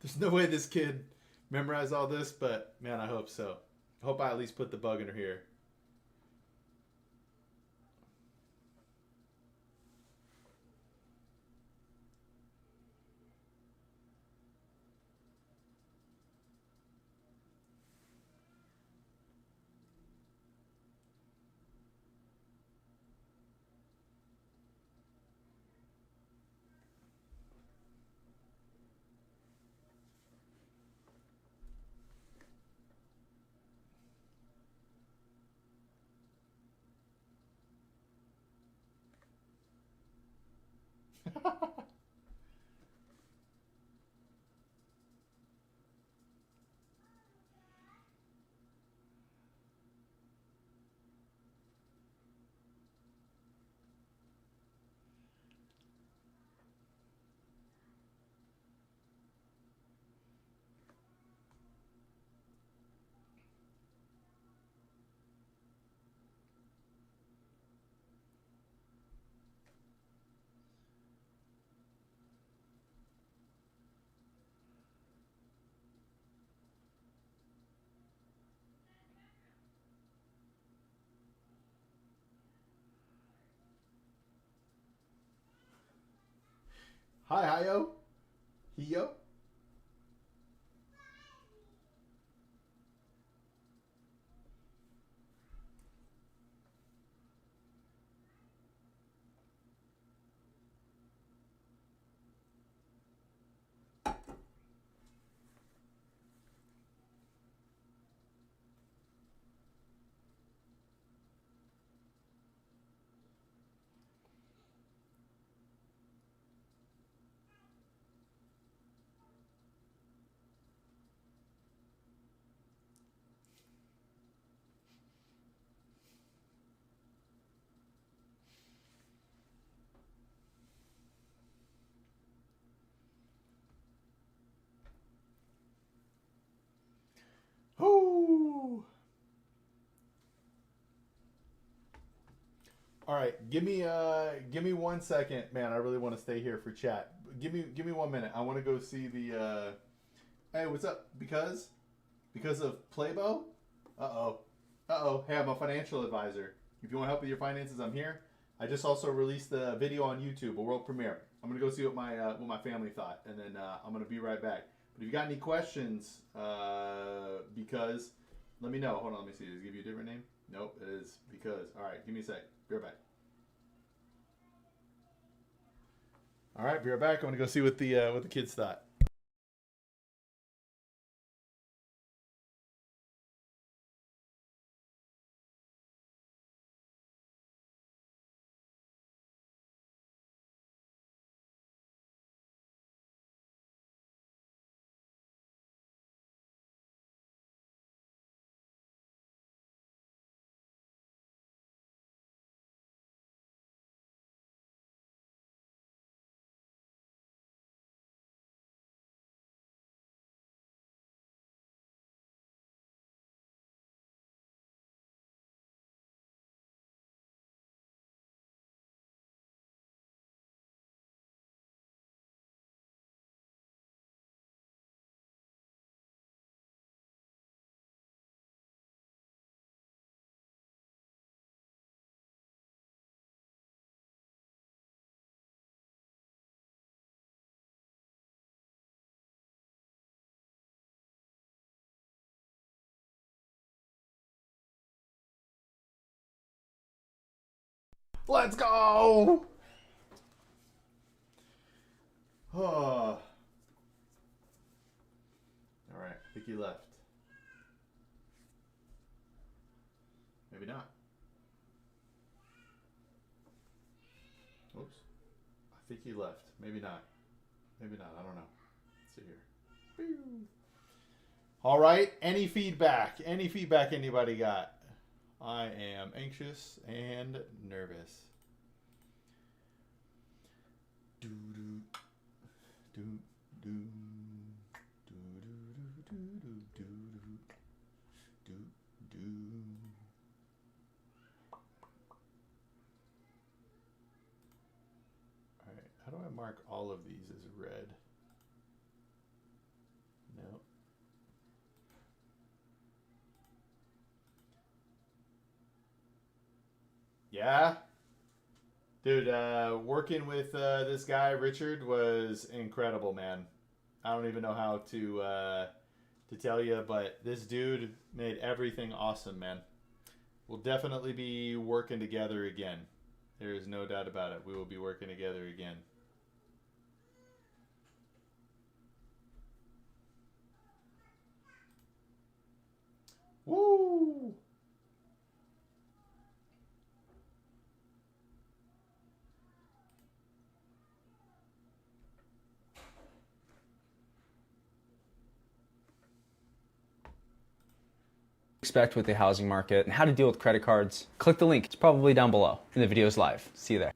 There's no way this kid memorized all this, but man, I hope so. I hope I at least put the bug in her ear. Hi, Hiyo. Hiyo. Whoo! All right, give me 1 second, man. I really want to stay here for chat. Give me 1 minute. I want to go see the. Hey, what's up? Because of Playbo? Uh oh. Hey, I'm a financial advisor. If you want help with your finances, I'm here. I just also released a video on YouTube, a world premiere. I'm gonna go see what my family thought, and then I'm gonna be right back. But if you got any questions, because let me know. Hold on, let me see. Does it give you a different name? Nope, it is because. All right, give me a sec. Be right back. All right, be right back. I'm gonna go see what the kids thought. Let's go! Oh. All right, I think he left. Maybe not. Oops. I think he left. Maybe not. Maybe not. I don't know. Let's see here. All right. Any feedback? Any feedback anybody got? I am anxious and nervous. Do do do do do do do do do. All right. How do I mark all of these as red? No. Yeah. Dude, working with this guy, Richard, was incredible, man. I don't even know how to tell you, but this dude made everything awesome, man. We'll definitely be working together again. There is no doubt about it. We will be working together again. Woo! Expect with the housing market and how to deal with credit cards, click the link. It's probably down below and the video's live. See you there.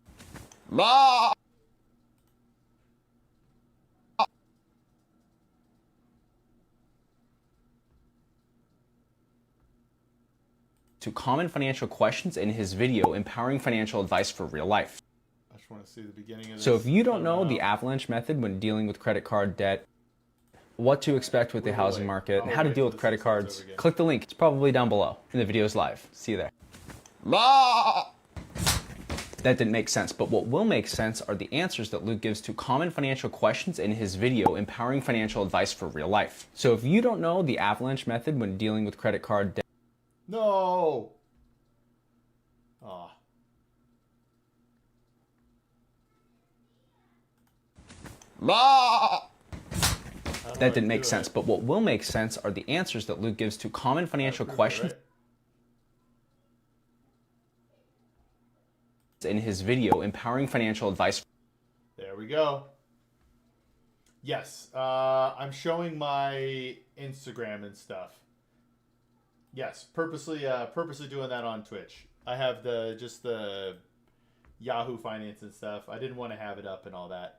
To common financial questions in his video, Empowering Financial Advice for Real Life. I just want to see the beginning of this. So if you don't know the avalanche method when dealing with credit card debt, what to expect with the housing market, and how to deal with credit cards, click the link. It's probably down below and the video's live. See you there. That didn't make sense, but what will make sense are the answers that Luke gives to common financial questions in his video, Empowering Financial Advice for Real Life. So if you don't know the avalanche method when dealing with credit card debt, No. Ah. that didn't make sense, but what will make sense are the answers that Luke gives to common financial questions in his video, Empowering Financial Advice. There we go. Yes, I'm showing my Instagram and stuff. Yes, purposely doing that on Twitch. I have just the Yahoo Finance and stuff. I didn't want to have it up and all that.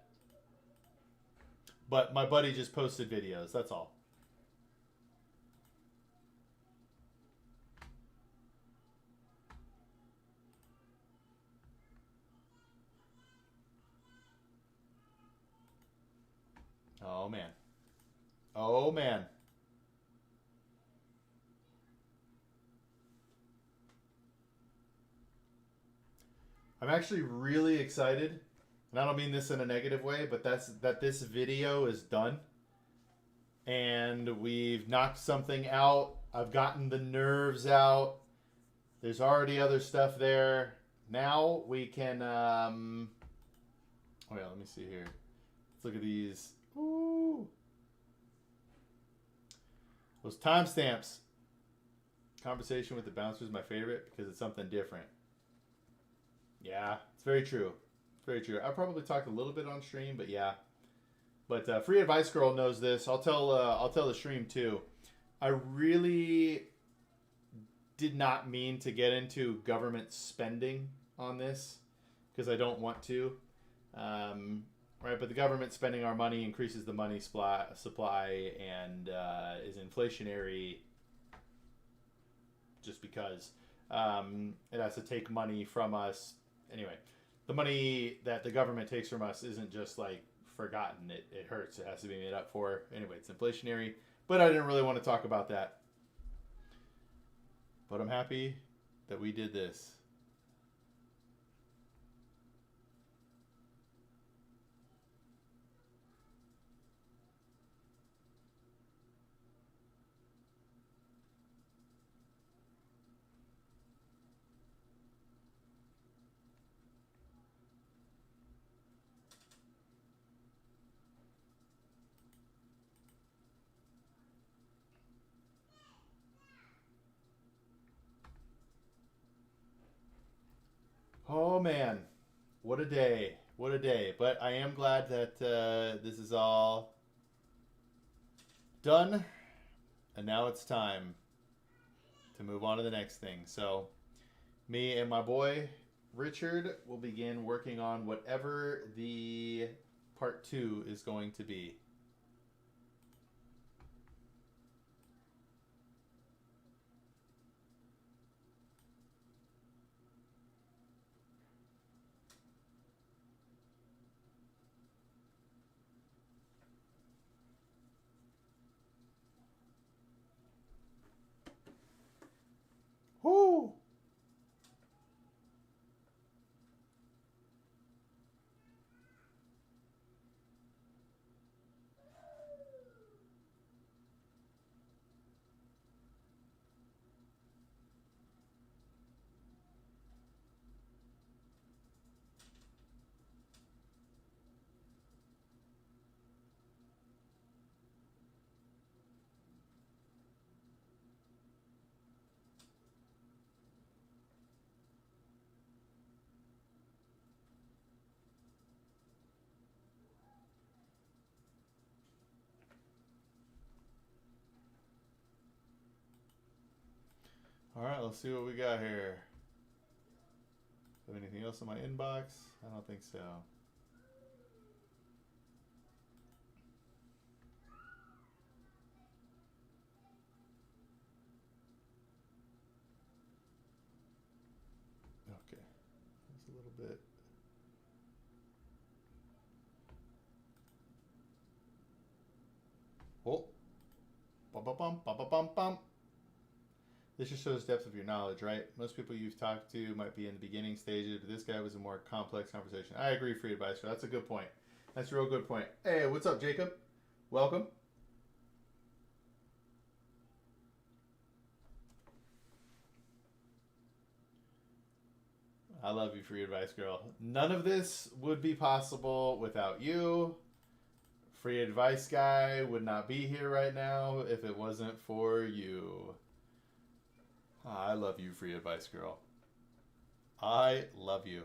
But my buddy just posted videos, that's all. Oh man. Oh man. I'm actually really excited. And I don't mean this in a negative way, but that this video is done. And we've knocked something out. I've gotten the nerves out. There's already other stuff there. Now we can, oh yeah, let me see here. Let's look at these. Ooh. Those timestamps. Conversation with the bouncer is my favorite because it's something different. Yeah, it's very true. Very true. I probably talked a little bit on stream, but yeah. But Free Advice Girl knows this. I'll tell the stream too. I really did not mean to get into government spending on this because I don't want to. Right, but the government spending our money increases the money supply and is inflationary just because it has to take money from us. Anyway, the money that the government takes from us isn't just like forgotten. It hurts. It has to be made up for. Anyway, it's inflationary. But I didn't really want to talk about that. But I'm happy that we did this. Oh man, what a day. What a day. But I am glad that this is all done. And now it's time to move on to the next thing. So me and my boy Richard will begin working on whatever the part 2 is going to be. Whoo! All right, let's see what we got here. Have anything else in my inbox? I don't think so. Okay, that's a little bit. Oh, bum bum bum bum bum bum bum. This just shows depth of your knowledge, right? Most people you've talked to might be in the beginning stages, but this guy was a more complex conversation. I agree, free advisor. That's a good point. That's a real good point. Hey, what's up, Jacob? Welcome. I love you, free advice girl. None of this would be possible without you. Free advice guy would not be here right now if it wasn't for you. I love you, free advice girl. I love you.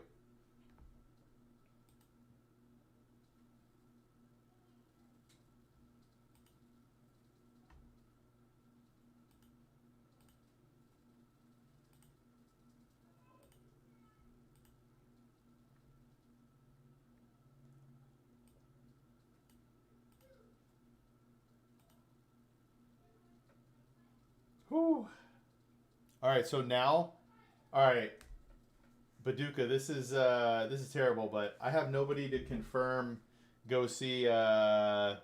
Whew. All right, so now, all right, Baduka, this is terrible, but I have nobody to confirm. Go see. Hold on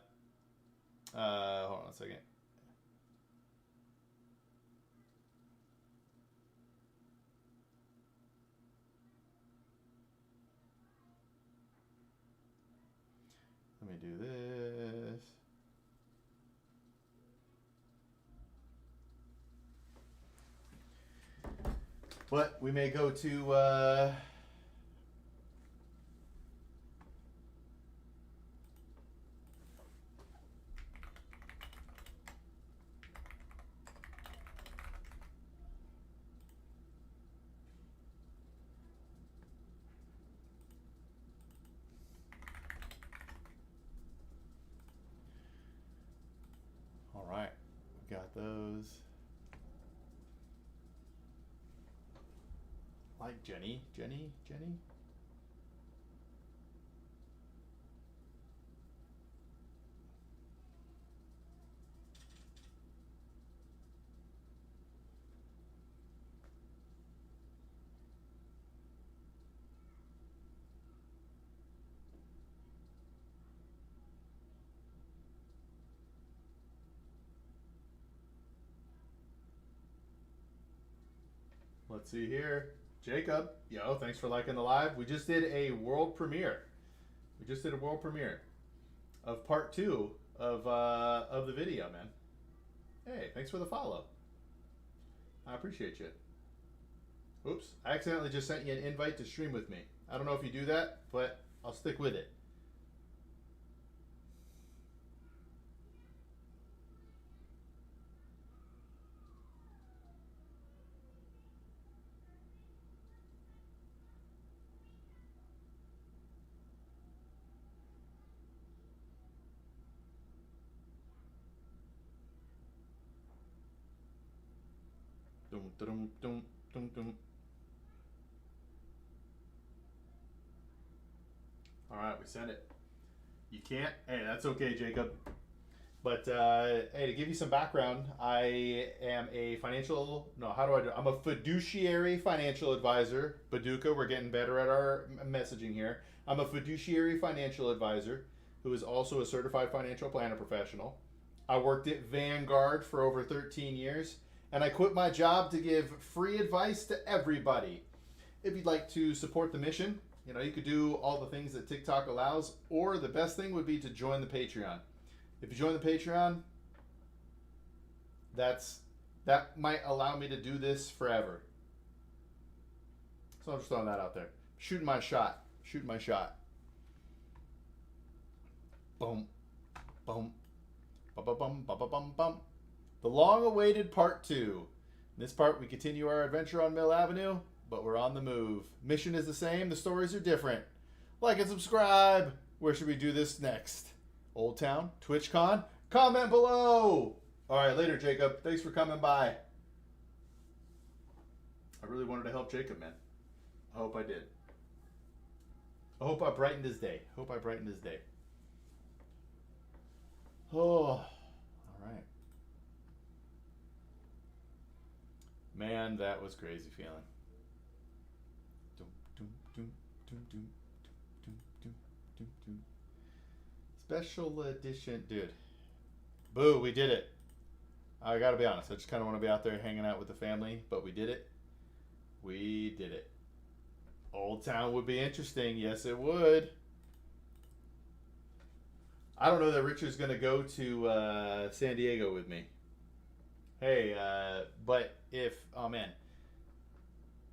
a second. Let me do this. But we may go to all right, we got those. Like Jenny. Let's see here. Jacob, yo, thanks for liking the live. We just did a world premiere. Of part 2 of the video, man. Hey, thanks for the follow. I appreciate you. Oops, I accidentally just sent you an invite to stream with me. I don't know if you do that, but I'll stick with it. Dum, dum, dum, dum, dum. All right, we sent it. You can't? Hey, that's okay, Jacob. But hey, to give you some background, I am a I'm a fiduciary financial advisor. Baduka, we're getting better at our messaging here. I'm a fiduciary financial advisor who is also a certified financial planner professional. I worked at Vanguard for over 13 years, and I quit my job to give free advice to everybody. If you'd like to support the mission, you could do all the things that TikTok allows, or the best thing would be to join the Patreon. If you join the Patreon, that might allow me to do this forever. So I'm just throwing that out there. Shooting my shot. Boom. Boom. Ba-ba-bum, ba-ba-bum-bum. The long-awaited part 2. In this part, we continue our adventure on Mill Avenue, but we're on the move. Mission is the same. The stories are different. Like and subscribe. Where should we do this next? Old Town? TwitchCon? Comment below! Alright, later, Jacob. Thanks for coming by. I really wanted to help Jacob, man. I hope I did. I hope I brightened his day. Oh, alright. Man, that was crazy feeling. Dum, dum, dum, dum, dum, dum, dum, dum, dum. Special edition, dude. Boo, we did it. I gotta be honest, I just kind of want to be out there hanging out with the family, but we did it. We did it. Old Town would be interesting. Yes, it would. I don't know that Richard's gonna go to San Diego with me. Hey, but if, oh man,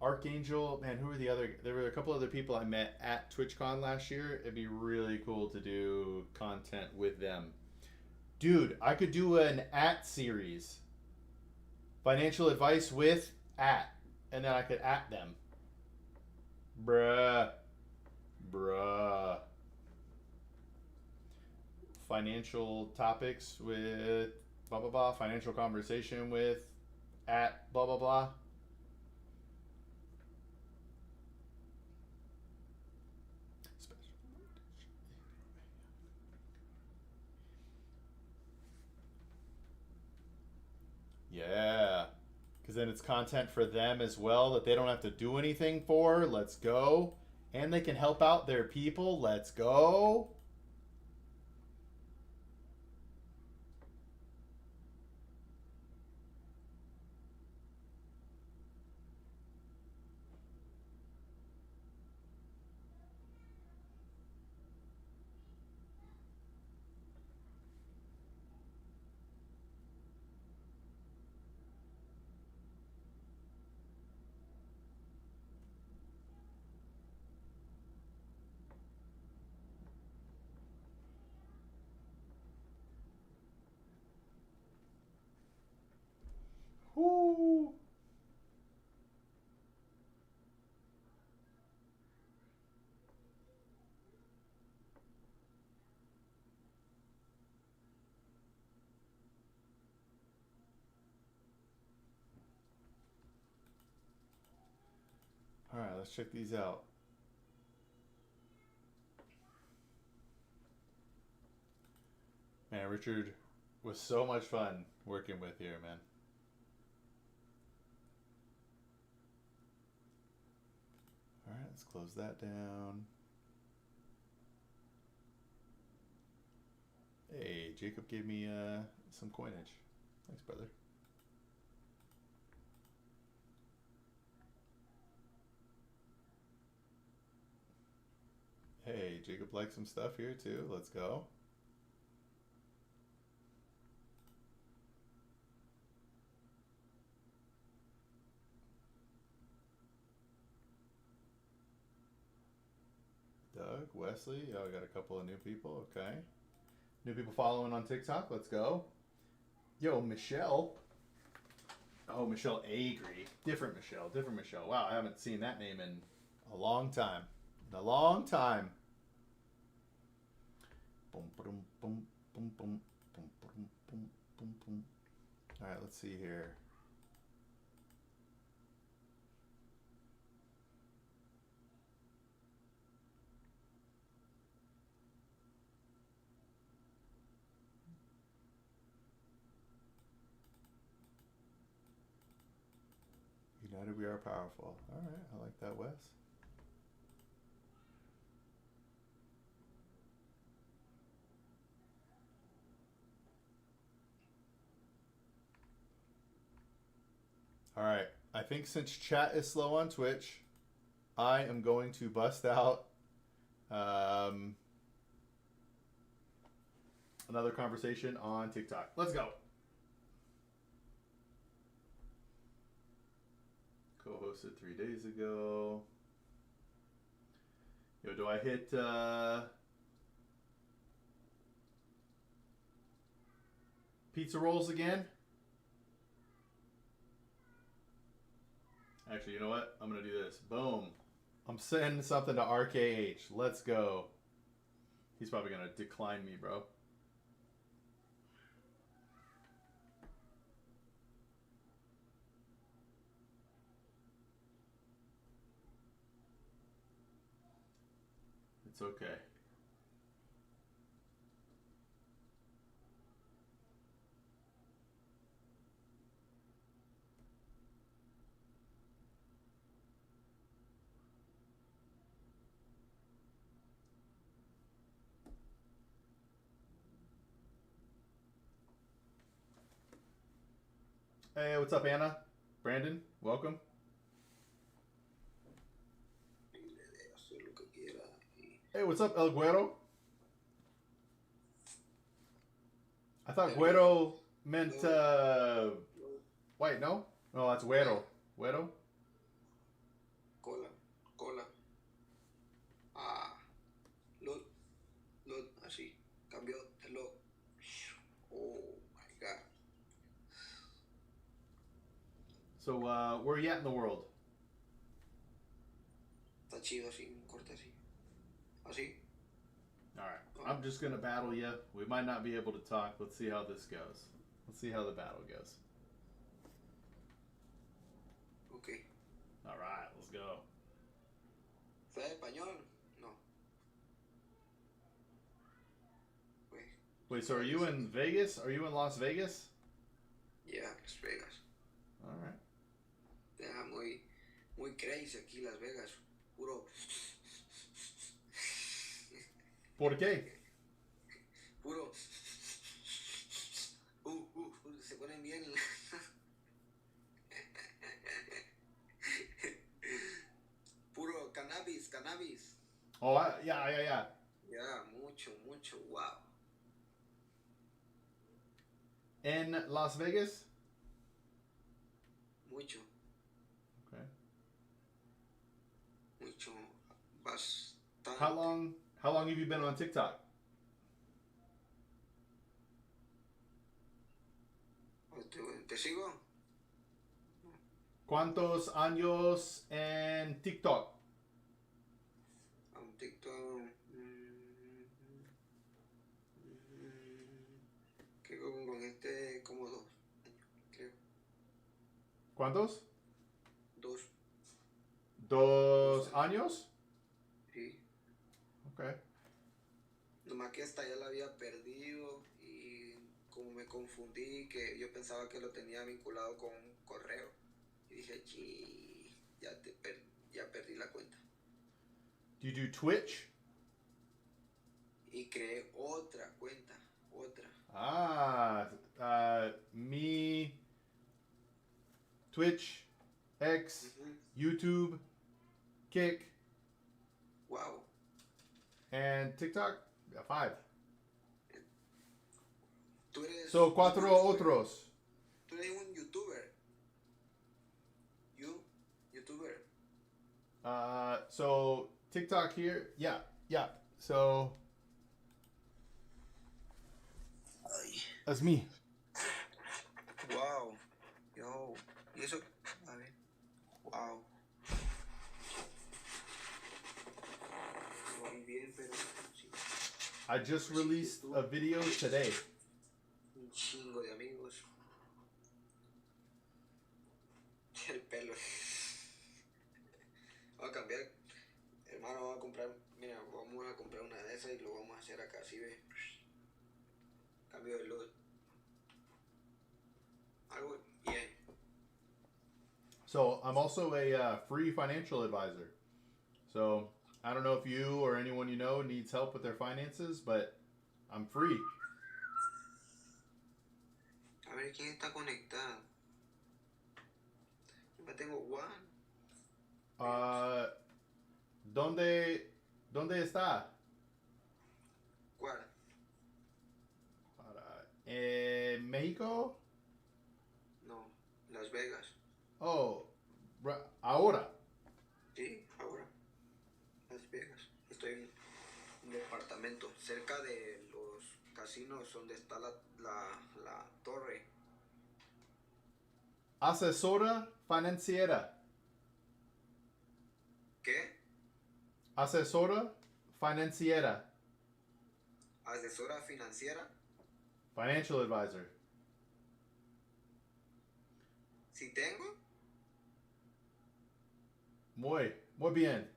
Archangel, man, who were the other? There were a couple other people I met at TwitchCon last year. It'd be really cool to do content with them. Dude, I could do an @ series. Financial advice with @. And then I could @ them. Bruh. Financial topics with blah, blah, blah. Financial conversation with @ blah, blah, blah. Yeah, because then it's content for them as well that they don't have to do anything for. Let's go. And they can help out their people. Let's go. Woo. All right, let's check these out. Man, Richard was so much fun working with here, man. All right, let's close that down. Hey, Jacob gave me some coinage. Thanks, brother. Hey, Jacob likes some stuff here too. Let's go. Doug, Wesley. Oh, I got a couple of new people. Okay. New people following on TikTok. Let's go. Yo, Michelle. Oh, Michelle Agri. Different Michelle. Wow, I haven't seen that name in a long time. Boom, boom, boom, boom, boom, boom, boom, boom, boom, boom. All right, let's see here. United we are powerful. All right, I like that, Wes. All right, I think since chat is slow on Twitch, I am going to bust out another conversation on TikTok. Let's go. Co-hosted 3 days ago. Yo, do I hit pizza rolls again? Actually, you know what? I'm going to do this. Boom. I'm sending something to RKH. Let's go. He's probably going to decline me, bro. It's okay. Hey, what's up, Anna? Brandon, welcome. Hey, what's up, El Güero? I thought Güero meant white, no? No, that's Güero. Güero? Cola. Lot, así. Cambió el lot. Oh my god. So, where are you at in the world? Está chido así, un corte así. Así. Alright, I'm just gonna battle you. We might not be able to talk. Let's see how this goes. Let's see how the battle goes. Ok. Alright, let's go. ¿Sabes español? No. Wait, so are you in Vegas? Are you in Las Vegas? Yeah, Las Vegas. Alright. Deja muy crazy aquí Las Vegas. Puro. ¿Por qué? Puro. Se ponen bien. Puro cannabis. Oh, yeah. Ya, mucho, wow. In Las Vegas? Mucho, Okay. bastante. How long have you been on TikTok? ¿Te sigo? ¿Cuántos años en TikTok? A un TikTok. Creo que con este como 2 años, creo. ¿Cuántos? 2, 2 años? sí. Okay. Nomás que esta ya la había perdido y como me confundí, que yo pensaba que lo tenía vinculado con un correo. Y dije, ya perdí la cuenta. Do you do Twitch? Y creé otra cuenta, Me, Twitch, X, YouTube, Kick, Wow. and TikTok? Yeah, 5. Tú eres So, 4 otros. Tú eres un YouTuber. YouTuber. So, TikTok here. Yeah. So, that's me. Wow. Yo. Y eso. A ver. Wow. Muy bien, pero sí. I just released a video today. Un chingo de amigos. El pelo. Voy a cambiar. Hermano, vamos a comprar. Mira, vamos a comprar una de esas y lo vamos a hacer acá. ¿Sí ve? Cambio de look. Algo bien. So I'm also a free financial advisor. So I don't know if you or anyone you know needs help with their finances, but I'm free. A ver quién está conectado. Yo tengo Juan. ¿Dónde está? ¿Cuál? México? No, Las Vegas. Oh, ahora. Sí, ahora. Las Vegas. Estoy en un departamento cerca de los casinos donde está la torre. Asesora financiera. ¿Qué? Asesora financiera. Asesora financiera. Financial advisor. ¿Sí tengo? Muy bien.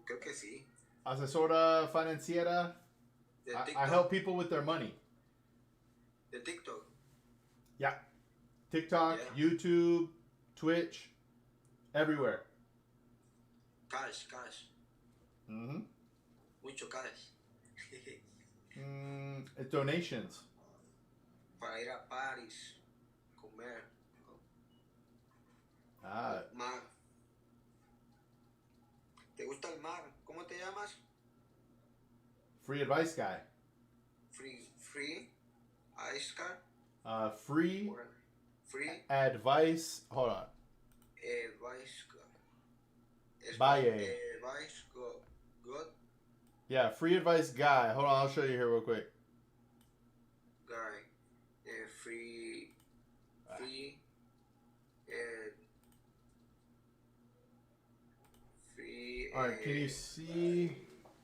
Creo que sí. Asesora financiera. ¿De I TikTok? help people with their money. ¿De TikTok? Yeah. TikTok, Yeah. YouTube, Twitch, everywhere. Cash. Mm-hmm. Mucho cash. Donations. Para ir a París, comer. Ah, Mar. ¿Te gusta el mar? ¿Cómo te llamas? free advice guy. Free Ice Car. Free Free advice. Hold on. Advice Valle. Advice God Yeah, free advice guy. Hold on, I'll show you here real quick. guy. Free free All right, can you see?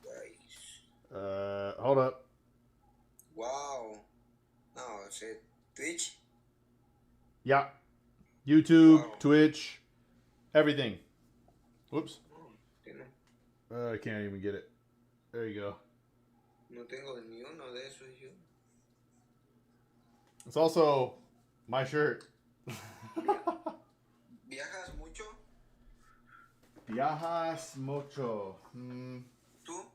Guys. Hold up. Wow. No, it's a Twitch. Yeah, YouTube, Wow. Twitch, everything. Whoops. No, I can't even get it. There you go. no tengo ni uno de esos yo. It's also my shirt. ¿Viajas mucho? Viajas mucho. ¿Tú?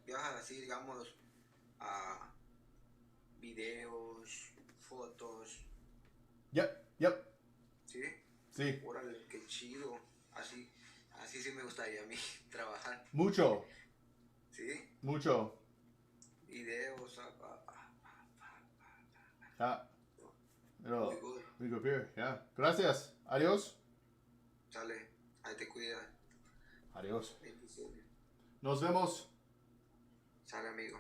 ¿Viajas así, digamos, a videos, fotos? Yep. ¿Sí? Sí. Órale, qué chido. Así sí me gustaría a mí trabajar. Mucho. ¿Sí? Mucho. Videos. Pero, Muy good. we go here. Yeah. Gracias. Adios. Sale, ahí te cuida. Adios. Bendiciones. Nos vemos. Sale, amigo.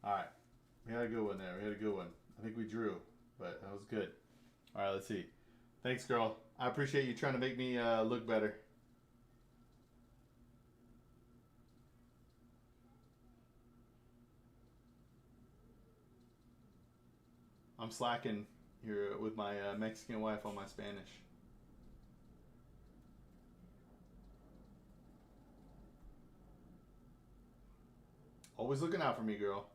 All right. We had a good one there. We had a good one. I think we drew, but that was good. All right, let's see. Thanks, girl. I appreciate you trying to make me look better. I'm slacking here with my Mexican wife on my Spanish. Always looking out for me, girl.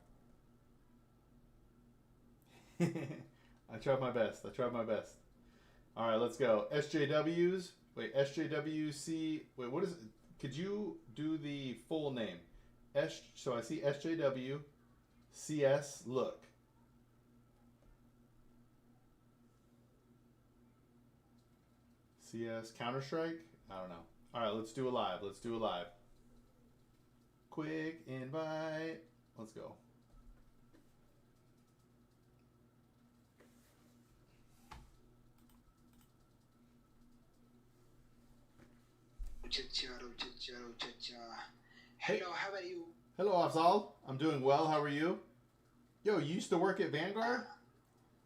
I tried my best. All right, let's go. SJWs. Wait, SJWC. Wait, what is it? Could you do the full name? So I see SJW, CS, look. CS, Counter-Strike? I don't know. All right, let's do a live. Quick invite. Let's go. Hello, how are you? Hello, Afzal. I'm doing well. How are you? Yo, you used to work at Vanguard?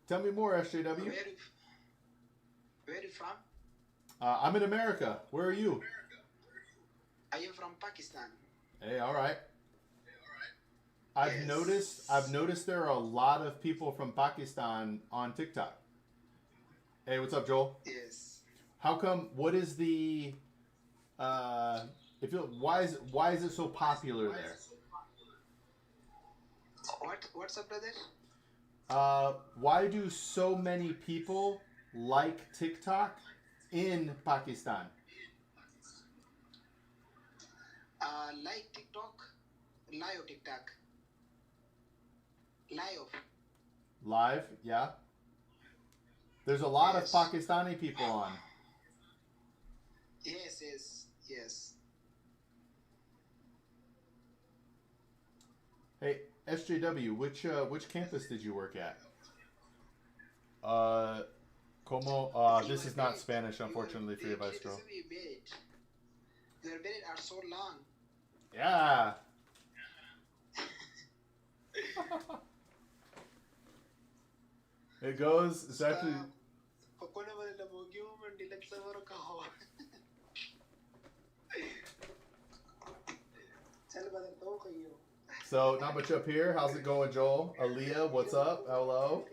Tell me more, SJW. Where you from? I'm in America. Where are you? I am from Pakistan. Hey, all right. I've Yes. noticed there are a lot of people from Pakistan on TikTok. Hey, what's up, Joel? Yes. How come? What is the? Why is it so popular there? What's up, brother? Why do so many people like TikTok in Pakistan? Like TikTok, live TikTok, live. Live, yeah. There's a lot Yes. of Pakistani people on. Yes, yes, yes. Hey, SJW, which campus did you work at? Como? You This are is not bad. Spanish, unfortunately, for your advice, girl. Your bed are so long. Yeah. It goes. It's actually. So not much up here. How's it going, Joel? Aaliyah, what's up? Hello.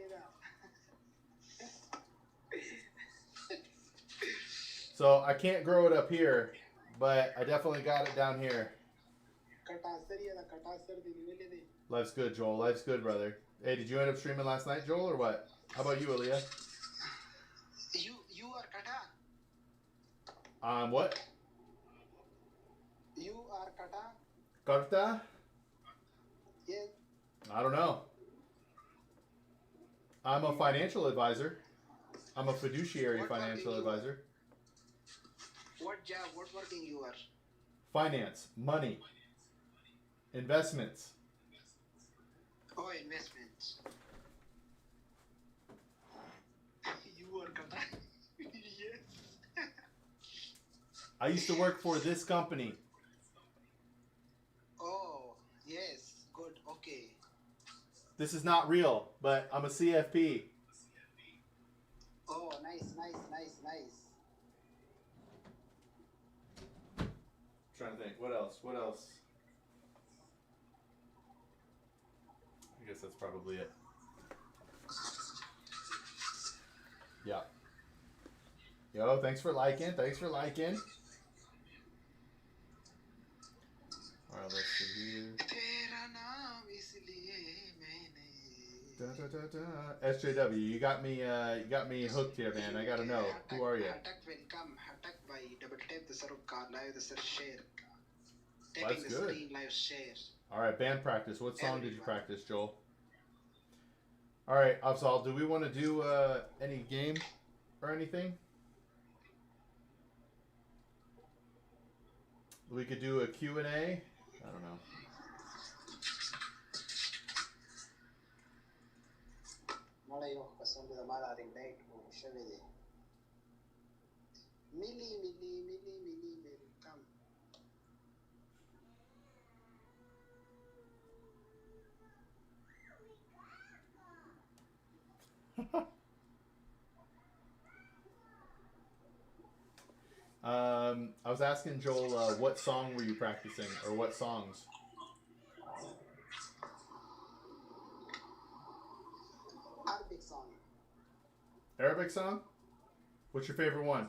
So I can't grow it up here, but I definitely got it down here. Life's good, Joel. Life's good, brother. Hey, did you end up streaming last night, Joel, or what? How about you, Aaliyah? You are Kata. What? You are Kata. Carta? Yes. I don't know. I'm a financial advisor. I'm a fiduciary What financial working you advisor. What job? What working you are? Finance, money, investments. Oh, investments. You are Kata. Yes. I used to work for this company. Oh, yes. Good. Okay. This is not real, but I'm a CFP. Oh, nice. Trying to think. What else? I guess that's probably it. Yeah. Yo, thanks for liking. All right, let's see here. SJW, you got me hooked here, man. I gotta know. Who are you? Welcome. Hatak by double tap the serve card live the serve share. That's Tapping the good. screen live share. All right, band practice. What song did you practice, Joel? All right, Afzal, do we want to do any game or anything? We could do a Q&A. I don't know. Malayo kasong kita malaring date ko siya bide. Mili, welcome. I was asking Joel, what song were you practicing, or what songs? Arabic song. Arabic song? What's your favorite one?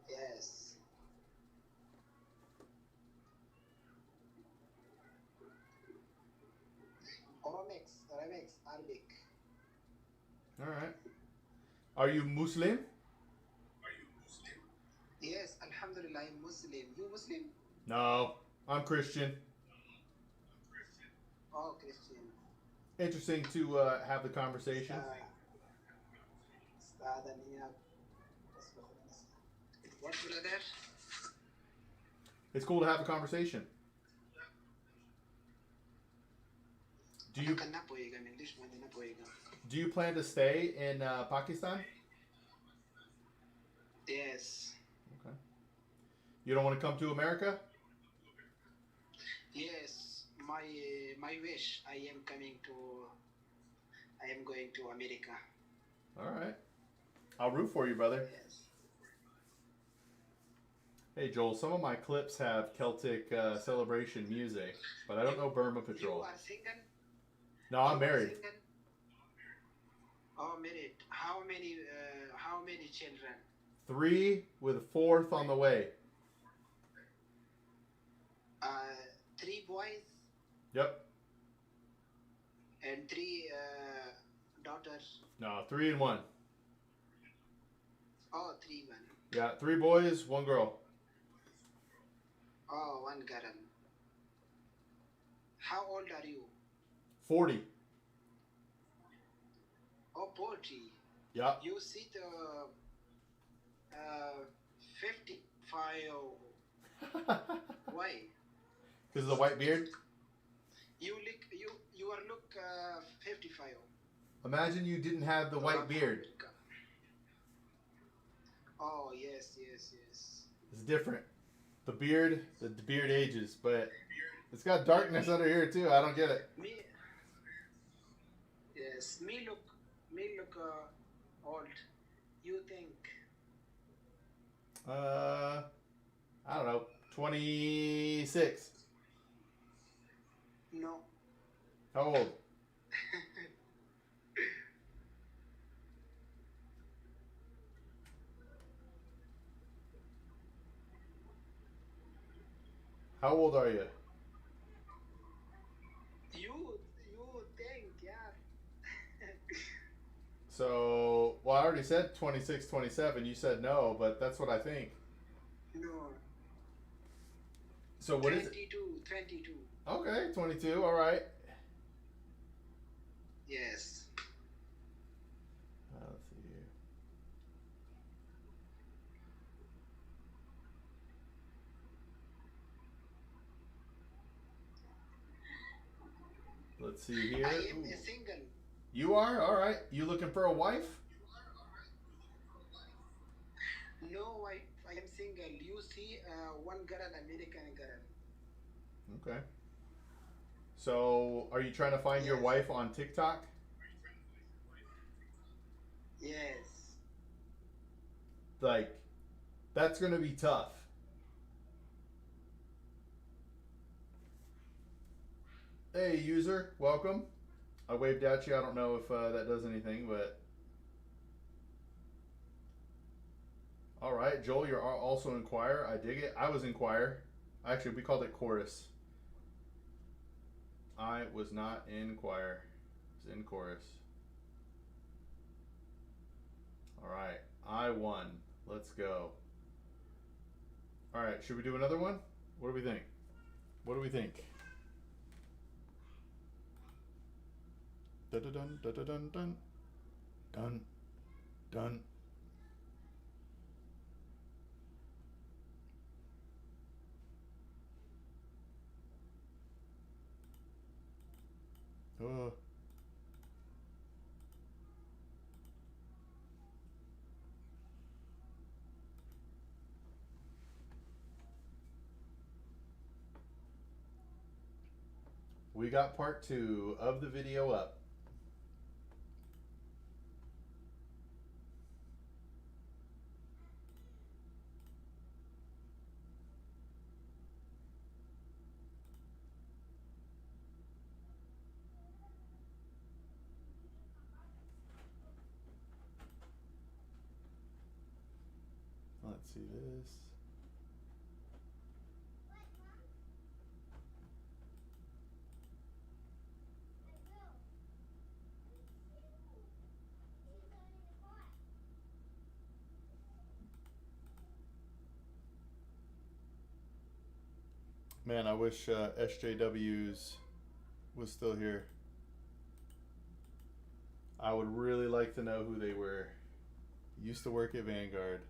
Yes. Remix, Arabic. All right. Are you Muslim? Yes, Alhamdulillah, I'm Muslim. You Muslim? No, I'm Christian. Oh, Christian. Interesting to have the conversation. What, brother? It's cool to have a conversation. Do you plan to stay in Pakistan? Yes. Okay. You don't want to come to America? Yes. My wish. I am going to America. All right. I'll root for you, brother. Yes. Hey, Joel, some of my clips have Celtic celebration music, but I don't know Burma Patrol. You are single? No, I'm married. Oh, married. How many children? 3 with a 4th on the way. 3 boys Yep. and 3 daughter? No, 3 and 1. Oh, 3 man. Yeah, 3 boys, 1 girl. Oh, 1 girl. How old are you? 40. Oh, 40. Yeah. You see the 55. Why? Because of the white beard? You are look 55. Imagine you didn't have the white beard. Oh, yes. It's different. The beard ages, but it's got darkness under here too. I don't get it. Me look old. You think? I don't know. 26. No. How old? How old are you? You think, yeah. So, well, I already said 26, 27. You said no, but that's what I think. No. So what is it? 22. Okay, 22. All right. Yes. Let's see here. Let's see here. I am Ooh. a single. You are? All right. You looking for a wife? No wife. I am single. You see, 1 girl, American girl. Okay. So, are you trying to find your Yes. wife on TikTok? Yes. Like, that's going to be tough. Hey, user, welcome. I waved at you. I don't know if that does anything, but... All right, Joel, you're also Inquire. I dig it. I was Inquire. Actually, we called it Chorus. I was not in Choir. I was in Chorus. All right, I won. Let's go. All right, should we do another one? What do we think? What do we think? Dun dun dun dun dun dun dun dun. Oh. We got part 2 of the video up. Let's see this. Man, I wish SJWs was still here. I would really like to know who they were. Used to work at Vanguard.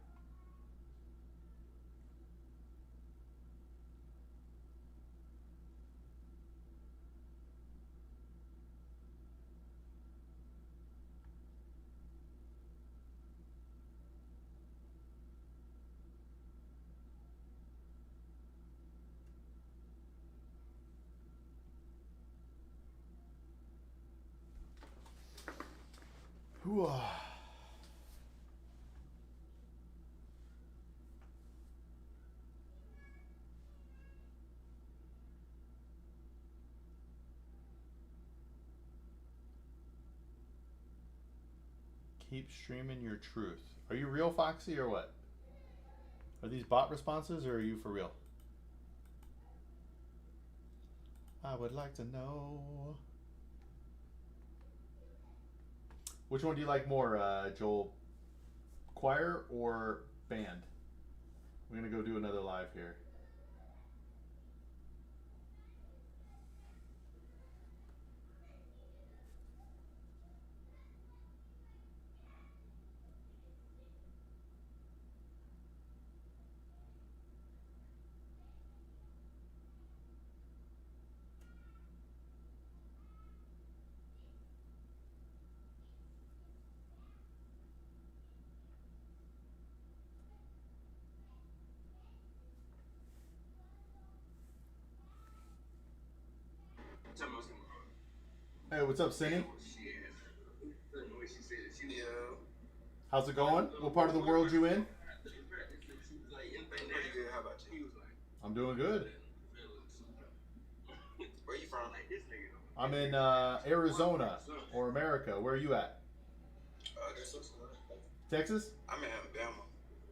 Hooah. Keep streaming your truth. Are you real, Foxy, or what? Are these bot responses, or are you for real? I would like to know. Which one do you like more, Joel? Choir or band? We're gonna go do another live here. Hey, what's up, Cindy? Yeah. How's it going? What part of the world you in? Pretty good. How about you? I'm doing good. Where you from? I'm in Arizona or America. Where are you at? Texas. Texas? I'm in Alabama.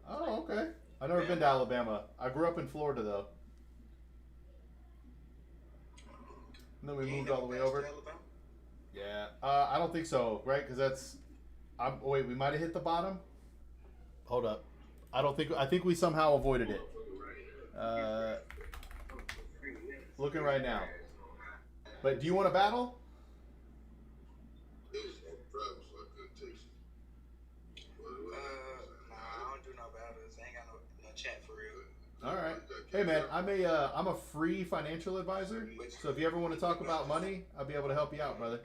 Oh, okay. I've never been to Alabama. I grew up in Florida though. And then we moved all the way over. Alabama? Yeah. I don't think so, right? Because that's. Wait, we might have hit the bottom. Hold up. I think we somehow avoided it. Looking right now. But do you want to battle? Nah, I don't do no battles. I ain't got no chat for real. All right. Hey man, I'm a free financial advisor. So if you ever want to talk about money, I'll be able to help you out, brother.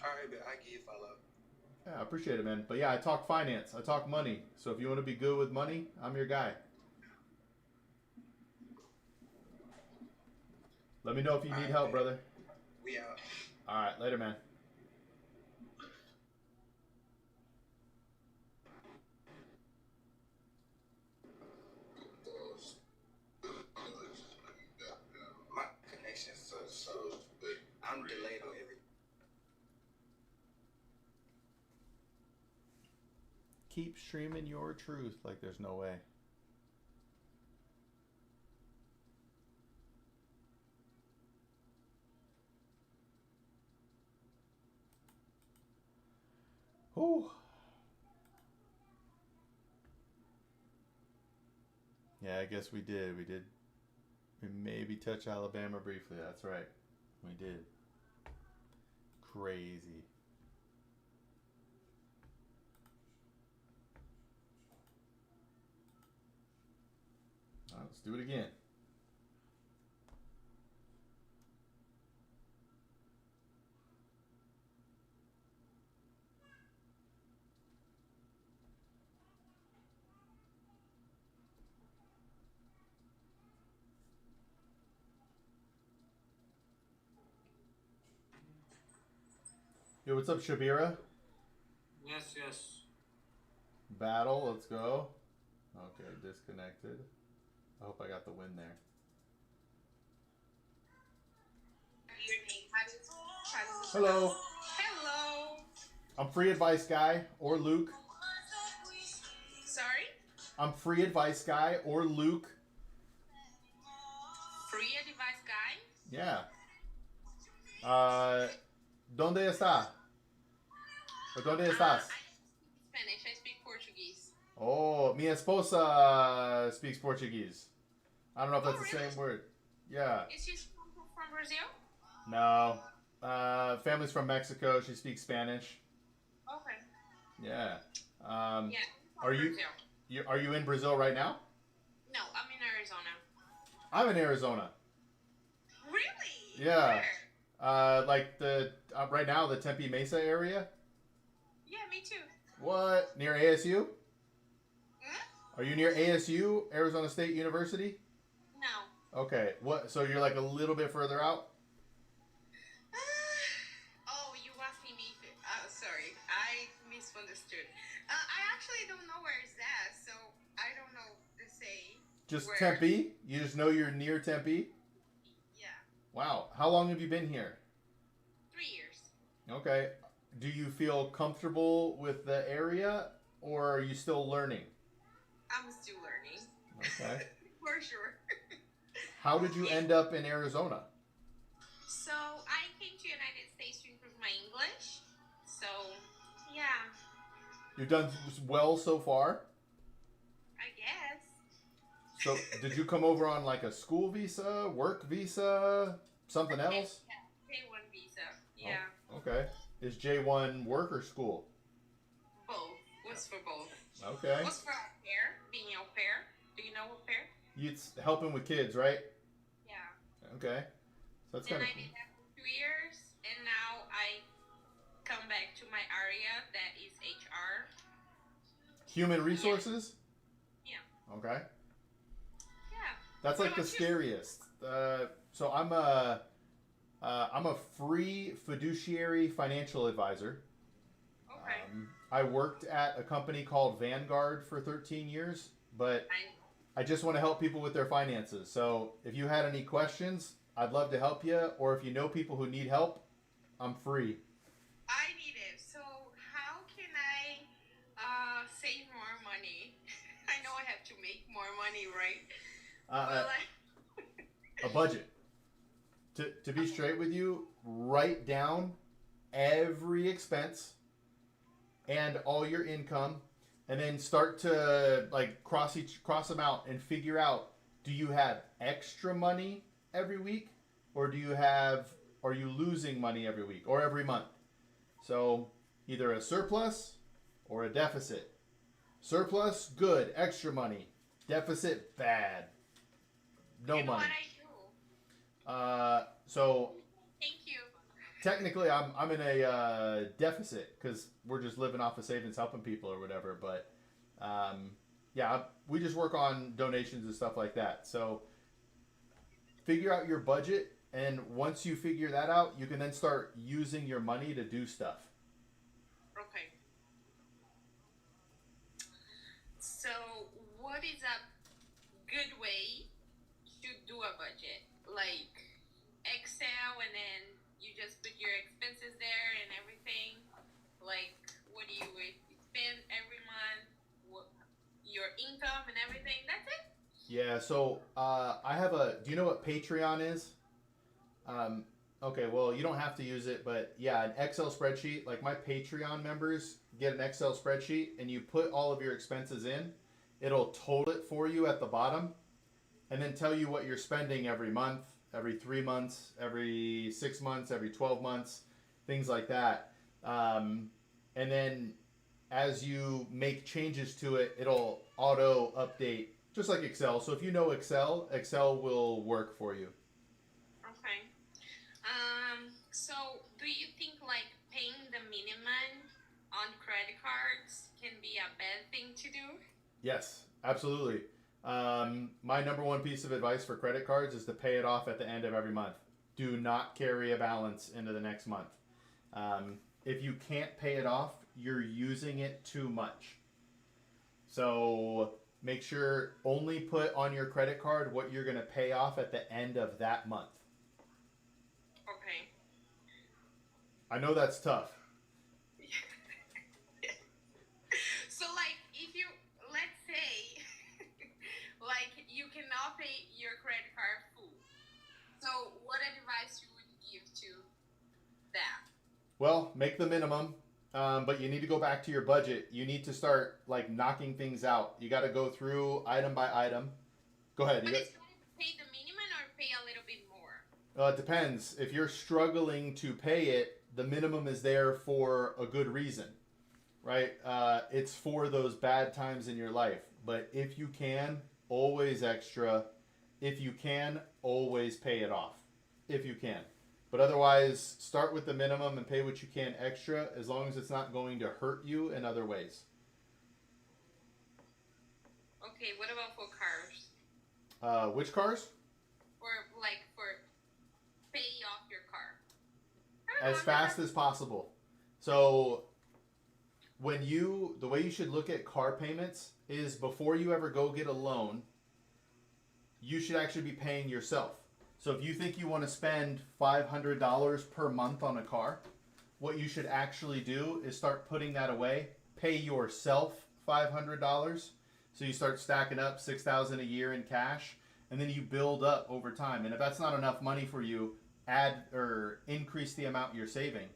All right, but I give you a follow. Yeah, I appreciate it, man. But yeah, I talk finance. I talk money. So if you want to be good with money, I'm your guy. Let me know if you need help, brother. We out. All right, later, man. My connection sucks, so I'm delayed on everything. Keep streaming your truth like there's no way. Whew. Yeah, I guess we did. We maybe touch Alabama briefly. That's right. We did. Crazy. All right, let's do it again. Yo, what's up, Shabira? Yes, yes. Battle, let's go. Okay, disconnected. I hope I got the win there. Hello. Hello. I'm free advice guy or Luke. Sorry? I'm free advice guy or Luke. Free advice guy? Yeah. ¿Dónde está? ¿O dónde estás? I speak Spanish. I speak Portuguese. Oh, mi esposa speaks Portuguese. I don't know if that's the really? same word. Yeah. Is she from Brazil? No. Family's from Mexico. She speaks Spanish. Okay. Yeah. Yeah. Are you in Brazil right now? No, I'm in Arizona. I'm in Arizona. Really? Yeah. Where? Like right now the Tempe Mesa area. Yeah, me too. What? Near ASU? Hmm? Are you near ASU, Arizona State University? No. Okay. What? So you're like a little bit further out? Oh, you asking me? Sorry, I misunderstood. I actually don't know where is that, so I don't know to say. Just where. Tempe? You just know you're near Tempe? Yeah. Wow. How long have you been here? 3 years. Okay. Do you feel comfortable with the area or are you still learning? I'm still learning. Okay. For sure. How did you end up in Arizona? So my English. So, yeah, You've done well so far. I guess. So, did you come over on like a school visa, work visa, something else? Yeah, J1 visa. Yeah, Oh, okay. Is J1 work or school? both. Was for both. Okay. Was for au pair, being au pair. Do you know au pair? It's helping with kids, right? Yeah. Okay. So that's And kind of I did that for 2 years, and now I come back to my area that is HR. human resources. Yeah. Okay. Yeah. That's What like the about you? scariest. So I'm a free fiduciary financial advisor. Okay. I worked at a company called Vanguard for 13 years, but I just want to help people with their finances. So if you had any questions, I'd love to help you. Or if you know people who need help, I'm free. I need it. So how can I save more money? I know I have to make more money, right? But A budget. To be straight with you, write down every expense and all your income, and then start to like cross them out and figure out, do you have extra money every week, or are you losing money every week or every month? So either a surplus or a deficit. Surplus, good, extra money. Deficit, bad, no you know money. what I do? So Thank you. technically I'm in a deficit because we're just living off of savings, helping people or whatever. But yeah, we just work on donations and stuff like that. So figure out your budget, and once you figure that out, you can then start using your money to do stuff. Okay. So what is a good way to do a budget? Like Excel, and then you just put your expenses there and everything. Like, what do you spend every month? What your income and everything? That's it. Yeah. So I have do you know what Patreon is? Okay. Well, you don't have to use it, but yeah, an Excel spreadsheet. Like my Patreon members get an Excel spreadsheet, and you put all of your expenses in. It'll total it for you at the bottom, and then tell you what you're spending every month, every 3 months, every 6 months, every 12 months, things like that. And then as you make changes to it, it'll auto update, just like Excel. So if you know Excel, Excel will work for you. Okay. So do you think like paying the minimum on credit cards can be a bad thing to do? Yes, absolutely. My number one piece of advice for credit cards is to pay it off at the end of every month. Do not carry a balance into the next month. If you can't pay it off, you're using it too much. So make sure only put on your credit card what you're going to pay off at the end of that month. Okay. I know that's tough. So like if you, let's say, like you cannot pay your credit card full. So what advice you would give to that? Well, make the minimum, but you need to go back to your budget. You need to start like knocking things out. You got to go through item by item. Go ahead. But it's better to pay the minimum or pay a little bit more? It depends. If you're struggling to pay it, the minimum is there for a good reason, right? It's for those bad times in your life. But if you can, always extra. If you can, always pay it off. If you can. But otherwise, start with the minimum and pay what you can extra, as long as it's not going to hurt you in other ways. Okay, what about for cars? Which cars? Or like for pay off your car? As fast as possible. So the way you should look at car payments is before you ever go get a loan, you should actually be paying yourself. So if you think you want to spend $500 per month on a car, what you should actually do is start putting that away. Pay yourself $500. So you start stacking up $6,000 a year in cash, and then you build up over time. And if that's not enough money for you, add or increase the amount you're saving.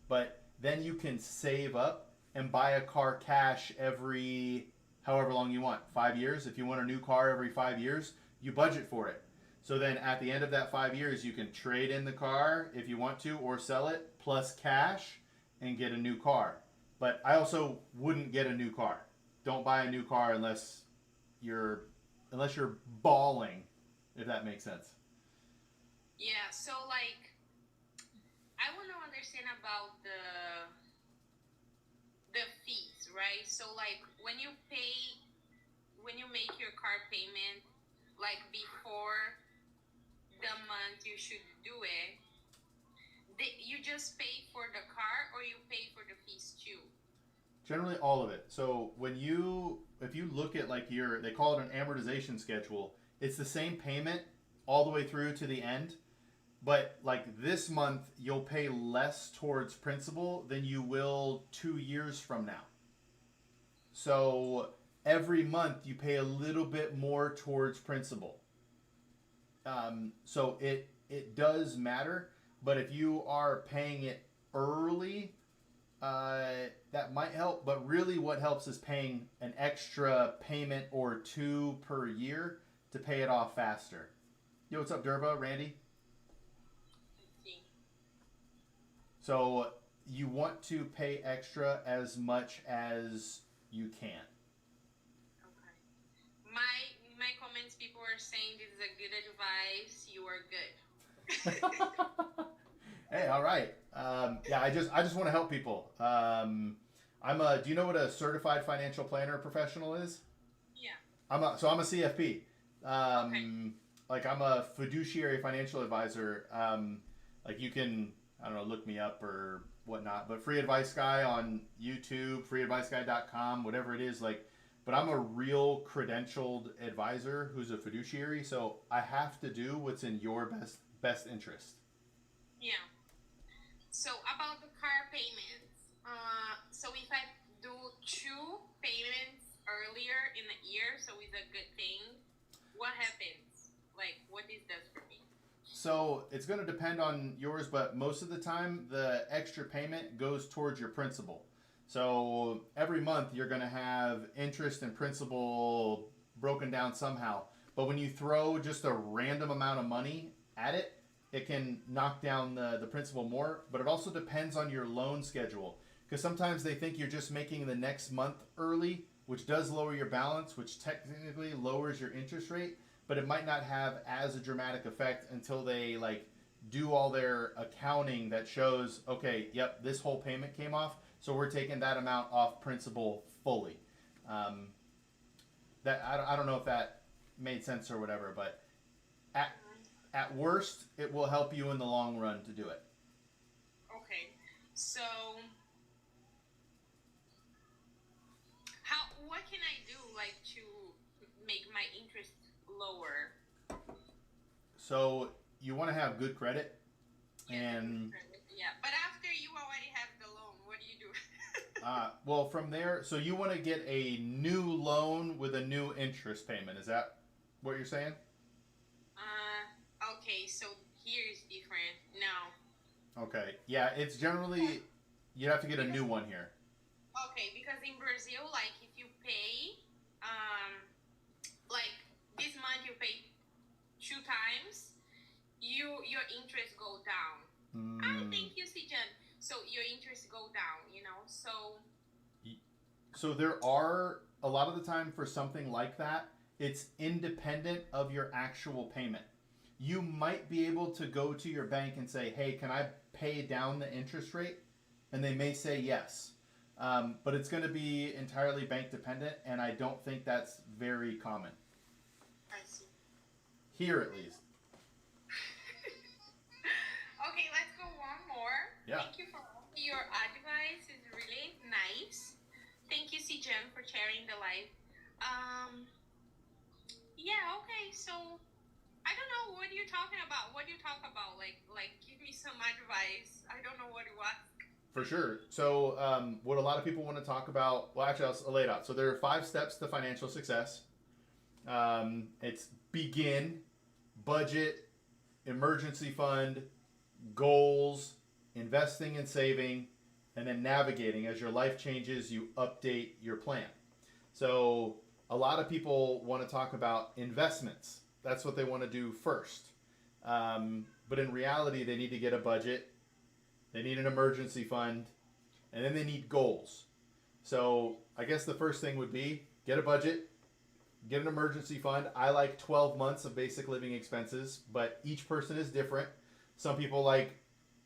but then you can save up and buy a car cash every however long you want. 5 years. If you want a new car every 5 years, you budget for it. So then at the end of that 5 years, you can trade in the car if you want to or sell it plus cash and get a new car. But I also wouldn't get a new car. Don't buy a new car unless you're balling, if that makes sense. Yeah, so like I want to understand about the fees, right? So like when you make your car payment, like before the month you should do it, you just pay for the car or you pay for the fees too? Generally all of it. So if you look at like they call it an amortization schedule, it's the same payment all the way through to the end. But like this month, you'll pay less towards principal than you will 2 years from now. So every month you pay a little bit more towards principal. So it does matter. But if you are paying it early, that might help. But really what helps is paying an extra payment or two per year to pay it off faster. Yo, what's up, Durba? Randy? So you want to pay extra as much as you can. Okay. My comments, people are saying this is a good advice. You are good. Hey, all right. Yeah, I just want to help people. Do you know what a certified financial planner professional is? Yeah. I'm a CFP. Okay. Like I'm a fiduciary financial advisor. Like you can, I don't know, look me up or whatnot, but Free Advice Guy on YouTube, freeadviceguy.com, whatever it is, like, but I'm a real credentialed advisor who's a fiduciary, so I have to do what's in your best interest. Yeah. So about the car payments, so if I do 2 payments earlier in the year, so it's a good thing, what happens? Like, what this does for me? So it's going to depend on yours, but most of the time the extra payment goes towards your principal. So every month you're going to have interest and principal broken down somehow. But when you throw just a random amount of money at it, it can knock down the principal more. But it also depends on your loan schedule. Because sometimes they think you're just making the next month early, which does lower your balance, which technically lowers your interest rate. But it might not have as a dramatic effect until they like do all their accounting that shows, okay, yep, this whole payment came off, so we're taking that amount off principal fully. That I don't know if that made sense or whatever, but at worst, it will help you in the long run to do it. Okay, so what can I do like to make my interest lower? So you want to have good credit, and yeah, but after you already have the loan, what do you do? well, from there, so you want to get a new loan with a new interest payment. Is that what you're saying? Okay, so here is different now. Okay, yeah, it's generally you have to get a new one here. Okay, because in Brazil, like if you pay, like this month you pay 2 times, your interest go down. I think you see, Jen. So your interest go down, you know. So there are a lot of the time for something like that, it's independent of your actual payment. You might be able to go to your bank and say, hey, can I pay down the interest rate? And they may say yes. But it's going to be entirely bank dependent, and I don't think that's very common. I see. Here, at least. Okay, let's go one more. Yeah. Thank you for your advice. It's really nice. Thank you, CJM, for sharing the life. Yeah, okay, so I don't know, what are you talking about? What do you talk about? Like give me some advice. I don't know what to ask. For sure. So what a lot of people want to talk about, well, actually, I'll lay it out. So there are 5 steps to financial success. It's begin, budget, emergency fund, goals, investing and saving, and then navigating. As your life changes, you update your plan. So a lot of people want to talk about investments. That's what they want to do first. But in reality, they need to get a budget, they need an emergency fund, and then they need goals. So I guess the first thing would be get a budget, get an emergency fund. I like 12 months of basic living expenses, but each person is different. Some people like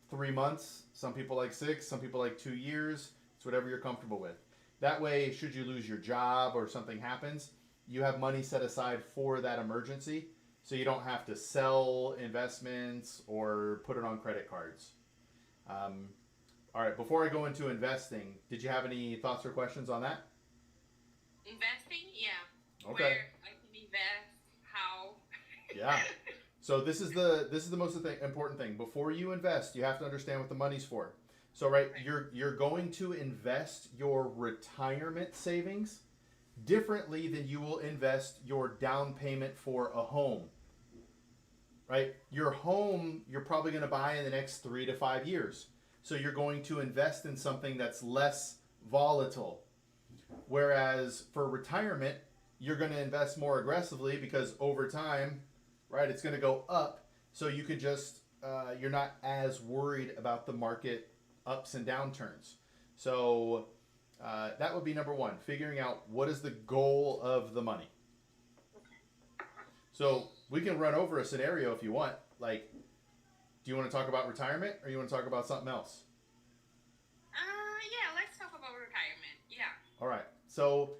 3 months, some people like 6, some people like 2 years. It's whatever you're comfortable with. That way, should you lose your job or something happens, you have money set aside for that emergency, so you don't have to sell investments or put it on credit cards. All right, before I go into investing, did you have any thoughts or questions on that? Investing, yeah. Okay. Where I can invest, how. Yeah. So this is the most important thing. Before you invest, you have to understand what the money's for. So you're going to invest your retirement savings differently than you will invest your down payment for a home. Right? Your home you're probably going to buy in the next 3 to 5 years. So you're going to invest in something that's less volatile. Whereas for retirement, you're going to invest more aggressively because over time, right, it's going to go up. So you can just, you're not as worried about the market ups and downturns. So that would be number one, figuring out what is the goal of the money. So we can run over a scenario if you want. Like, do you want to talk about retirement or you want to talk about something else? Yeah, let's talk about retirement. Yeah. All right. So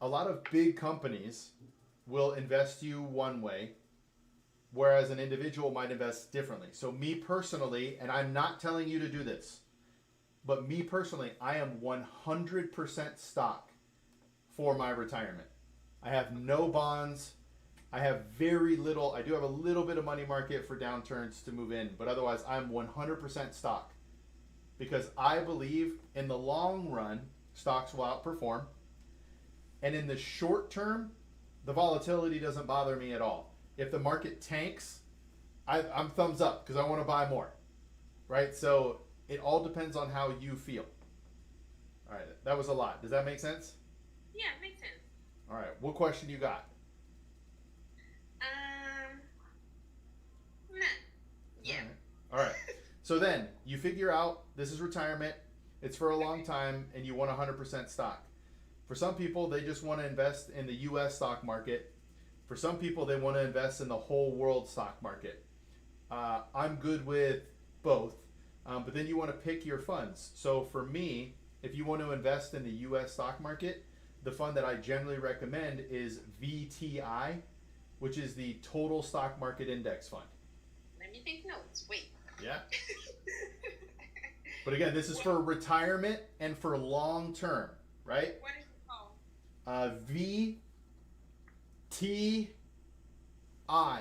a lot of big companies will invest you one way, whereas an individual might invest differently. So me personally, and I'm not telling you to do this, but me personally, I am 100% stock for my retirement. I have no bonds. I have very little. I do have a little bit of money market for downturns to move in, but otherwise I'm 100% stock because I believe in the long run, stocks will outperform. And in the short term, the volatility doesn't bother me at all. If the market tanks, I'm thumbs up because I want to buy more, right? So it all depends on how you feel. All right, that was a lot. Does that make sense? Yeah, it makes sense. All right, what question you got? None. Yeah. All right. So then you figure out this is retirement. It's for a long time, and you want 100% stock. For some people, they just want to invest in the U.S. stock market. For some people, they want to invest in the whole world stock market. I'm good with both, but then you want to pick your funds. So for me, if you want to invest in the U.S. stock market, the fund that I generally recommend is VTI, which is the Total Stock Market Index Fund. Let me take notes. Wait. Yeah. But again, this is for retirement and for long term, right? What is it called? VTI. Oh,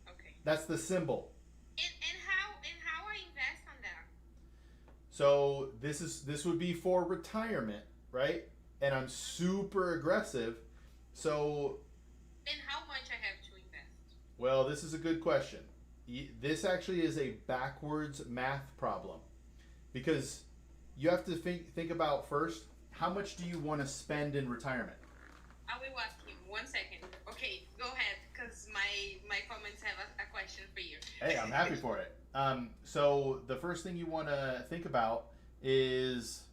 okay. That's the symbol. And how I invest on that? So this would be for retirement, right? And I'm super aggressive. So. And how much I have to invest? Well, this is a good question. This actually is a backwards math problem because you have to think about first, how much do you want to spend in retirement? I will ask him. 1 second. Okay, go ahead, because my comments have a question for you. Hey, I'm happy for it. So the first thing you want to think about is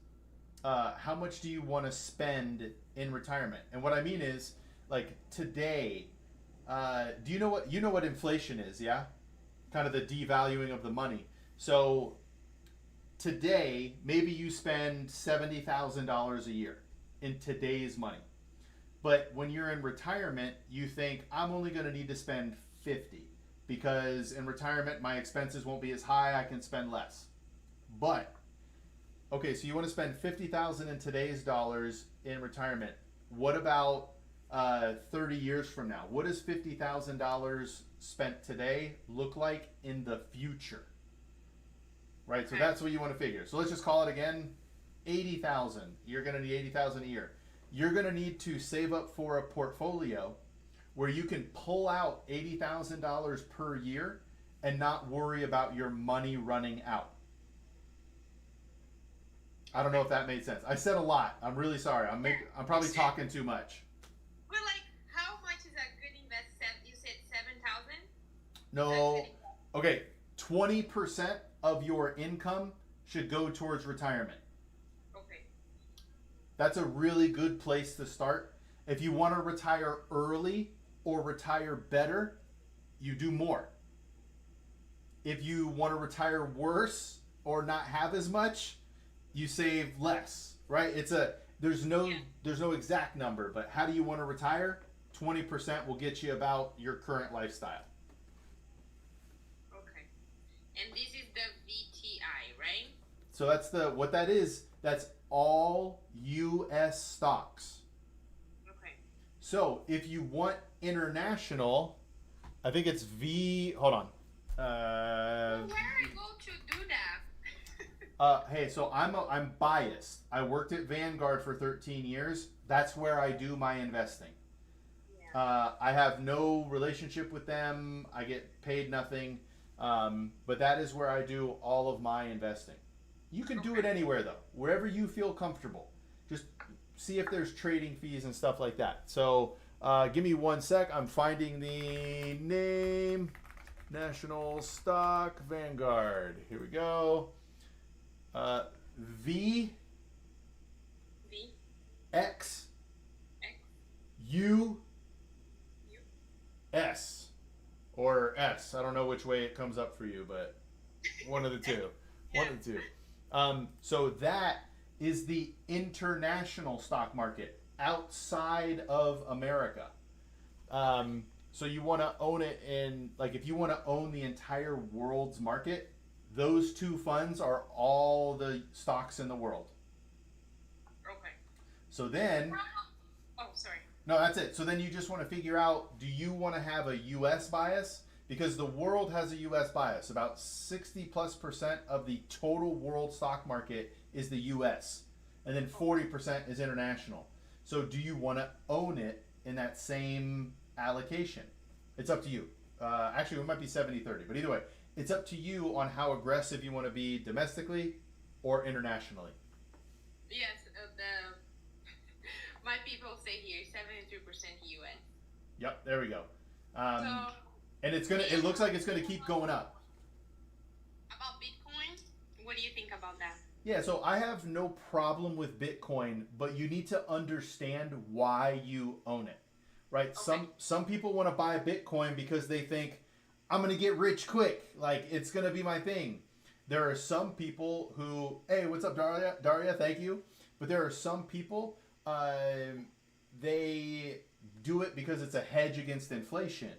how much do you want to spend in retirement? And what I mean is, like today, do you know what inflation is? Yeah, kind of the devaluing of the money. So today, maybe you spend $70,000 a year in today's money. But when you're in retirement, you think, I'm only going to need to spend 50 because in retirement, my expenses won't be as high. I can spend less. But, okay, so you want to spend $50,000 in today's dollars in retirement. What about 30 years from now? What does $50,000 spent today look like in the future? Right, so that's what you want to figure. So let's just call it again, 80,000. You're going to need 80,000 a year. You're going to need to save up for a portfolio where you can pull out $80,000 per year and not worry about your money running out. I don't know if that made sense. I said a lot. I'm really sorry. I'm probably talking too much. But like, how much is a good invest? You said 7,000. No. Okay. 20% of your income should go towards retirement. Okay. That's a really good place to start. If you want to retire early or retire better, you do more. If you want to retire worse or not have as much, you save less, right? There's no exact number, but how do you want to retire? 20% will get you about your current lifestyle. Okay. And this is the VTI, right? So that's all US stocks. Okay. So if you want international, I think it's hold on. Where I go to do that? Hey, so I'm biased. I worked at Vanguard for 13 years. That's where I do my investing. Yeah. I have no relationship with them. I get paid nothing. But that is where I do all of my investing. You can do it anywhere though, wherever you feel comfortable. Just see if there's trading fees and stuff like that. So give me one sec. I'm finding the name. National Stock Vanguard. Here we go. V X U S or S. I don't know which way it comes up for you, but one of the two. One of the two. So that is the international stock market outside of America. So you want to own it in, like, if you want to own the entire world's market, those two funds are all the stocks in the world. Okay. So then, oh, sorry. no, that's it. So then you just want to figure out, do you want to have a U.S. bias? Because the world has a U.S. bias. About 60+% of the total world stock market is the U.S. And then 40% is international. So do you want to own it in that same allocation? It's up to you. Actually, it might be 70-30, but either way, it's up to you on how aggressive you want to be domestically or internationally. Yes, my people say here 73% US. Yep, there we go. So, and it looks like it's gonna keep going up. About Bitcoin, what do you think about that? Yeah, so I have no problem with Bitcoin, but you need to understand why you own it. Right? Okay. Some people want to buy Bitcoin because they think, I'm going to get rich quick. Like, it's going to be my thing. There are some people who, hey, what's up, Daria? Daria, thank you. But there are some people, they do it because it's a hedge against inflation,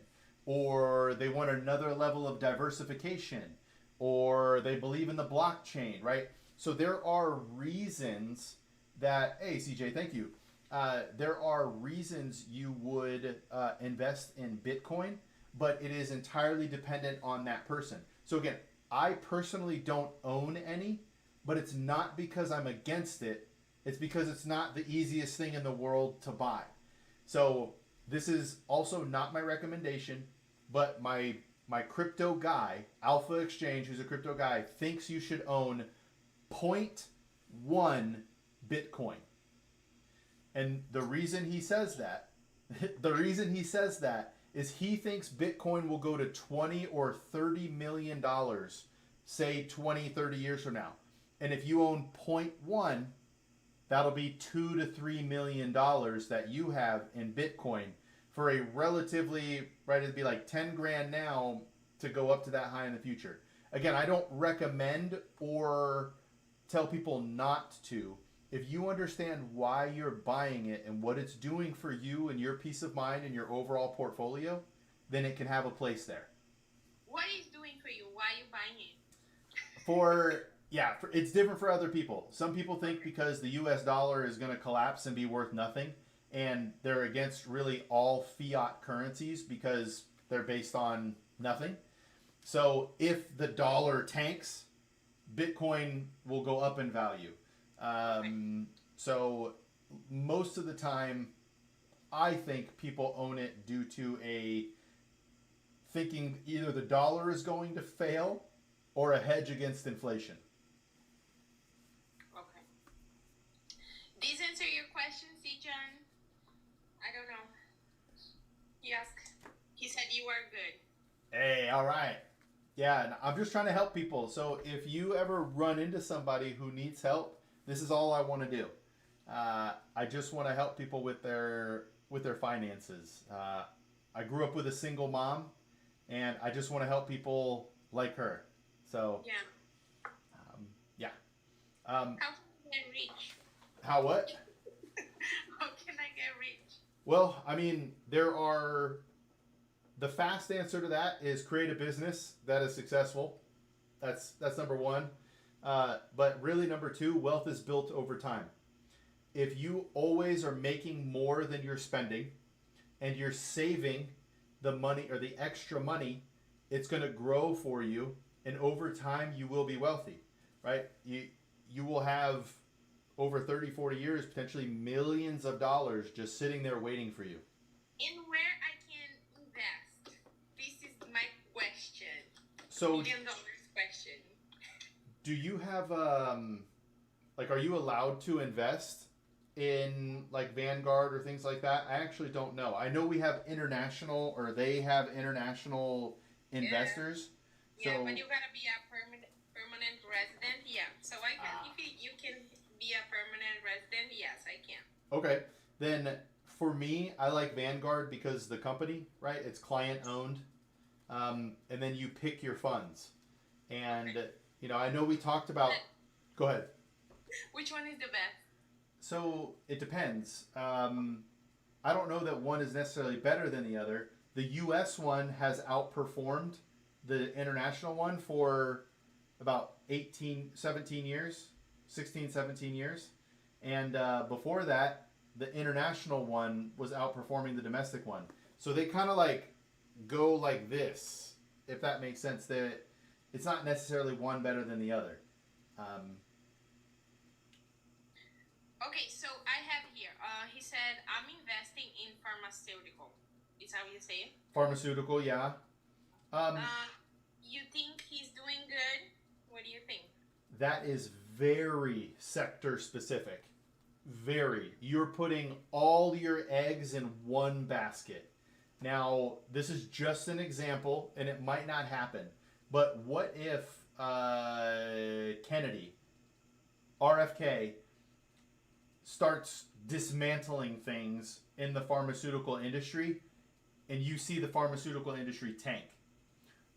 or they want another level of diversification, or they believe in the blockchain, right? So there are reasons that, hey, CJ, thank you. There are reasons you would invest in Bitcoin, but it is entirely dependent on that person. So again, I personally don't own any, but it's not because I'm against it. It's because it's not the easiest thing in the world to buy. So this is also not my recommendation, but my crypto guy, Alpha Exchange, who's a crypto guy, thinks you should own 0.1 Bitcoin. And the reason he says that, is he thinks Bitcoin will go to 20 or 30 million dollars, say 20, 30 years from now. And if you own 0.1, that'll be $2 to $3 million that you have in Bitcoin for a relatively, right, it'd be like 10 grand now to go up to that high in the future. Again, I don't recommend or tell people not to. If you understand why you're buying it and what it's doing for you and your peace of mind and your overall portfolio, then it can have a place there. What is doing for you? Why are you buying it? It's different for other people. Some people think because the US dollar is going to collapse and be worth nothing, and they're against really all fiat currencies because they're based on nothing. So if the dollar tanks, Bitcoin will go up in value. So most of the time, I think people own it due to thinking either the dollar is going to fail or a hedge against inflation. Okay. Hey, all right. Yeah, and I'm just trying to help people. So if you ever run into somebody who needs help, this is all I want to do. I just want to help people with their finances. I grew up with a single mom, and I just want to help people like her. So Yeah. yeah. How can I get rich? How what? How can I get rich? Well, I mean, there are the fast answer to that is create a business that is successful. That's number one. But really, number two, wealth is built over time. If you always are making more than you're spending, and you're saving the money or the extra money, it's going to grow for you, and over time you will be wealthy, right? You will have over 30, 40 years potentially millions of dollars just sitting there waiting for you. And where I can invest? This is my question. So $1,000,000 question. do you have like, are you allowed to invest in like Vanguard or things like that? I actually don't know. I know we have international, or they have international investors. Yeah, So but you gotta be a permanent resident. Yeah, so I can. If you can be a permanent resident, yes, I can. okay, then for me, I like Vanguard because the company, right? It's client owned, and then you pick your funds, and you know, I know we talked about. Go ahead. Which one is the best? So it depends. I don't know that one is necessarily better than the other. The U.S. one has outperformed the international one for about 18, 17 years, 16, 17 years. And before that, the international one was outperforming the domestic one. So they kind of like go like this, if that makes sense. That it's not necessarily one better than the other. Okay, so I have here. He said, I'm investing in pharmaceutical. Is that what you say? Pharmaceutical, yeah. You think he's doing good? What do you think? That is very sector specific. Very. You're putting all your eggs in one basket. Now, this is just an example, and it might not happen. But what if Kennedy, RFK, starts dismantling things in the pharmaceutical industry, and you see the pharmaceutical industry tank?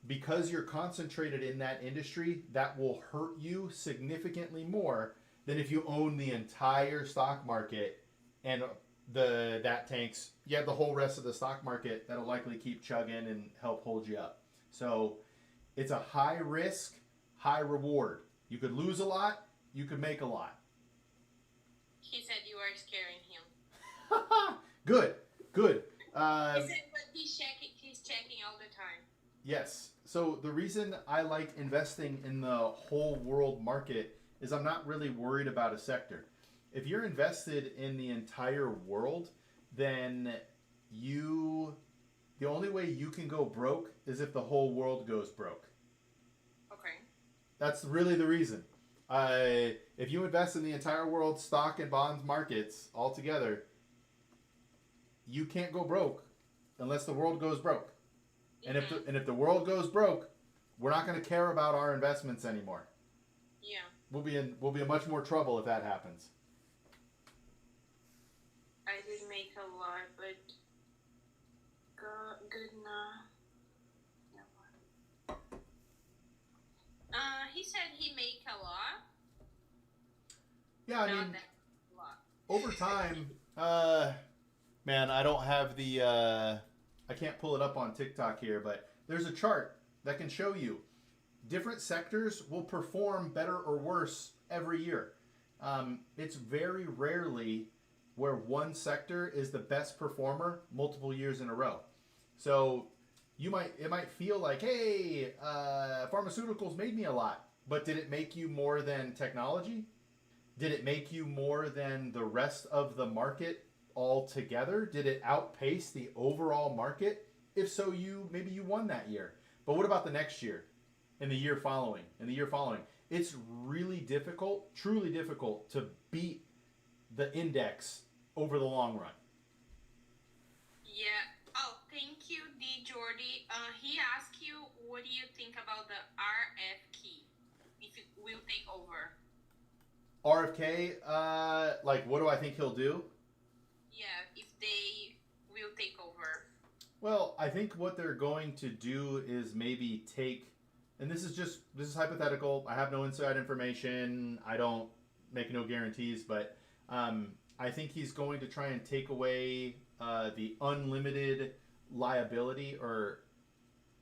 Because you're concentrated in that industry, that will hurt you significantly more than if you own the entire stock market and that tanks. You have the whole rest of the stock market that'll likely keep chugging and help hold you up. So it's a high risk, high reward. You could lose a lot, you could make a lot. He said you are scaring him. Good. He said, but he's checking all the time. Yes. So the reason I like investing in the whole world market is I'm not really worried about a sector. If you're invested in the entire world, then the only way you can go broke is if the whole world goes broke. Okay. That's really the reason. If you invest in the entire world stock and bonds markets all together, you can't go broke unless the world goes broke. And if the world goes broke, we're not going to care about our investments anymore. Yeah. We'll be in much more trouble if that happens. I did make a lot, but good now. He said he make a lot. Yeah, I Not mean, that lot. over time, man, I don't have the, I can't pull it up on TikTok here, but there's a chart that can show you different sectors will perform better or worse every year. It's very rarely where one sector is the best performer multiple years in a row. So it might feel like, hey, pharmaceuticals made me a lot, but did it make you more than technology? Did it make you more than the rest of the market altogether? Did it outpace the overall market? If so, maybe you won that year. But what about the next year, and the year following, and the year following? It's really difficult, truly difficult, to beat the index over the long run. Yeah. Oh, thank you, D. Jordy. He asked you what do you think about the RFK? If it will take over? RFK, like, what do I think he'll do? Yeah, if they will take over. Well, I think what they're going to do is maybe take, and this is hypothetical. I have no inside information. I don't make no guarantees, but I think he's going to try and take away the unlimited liability or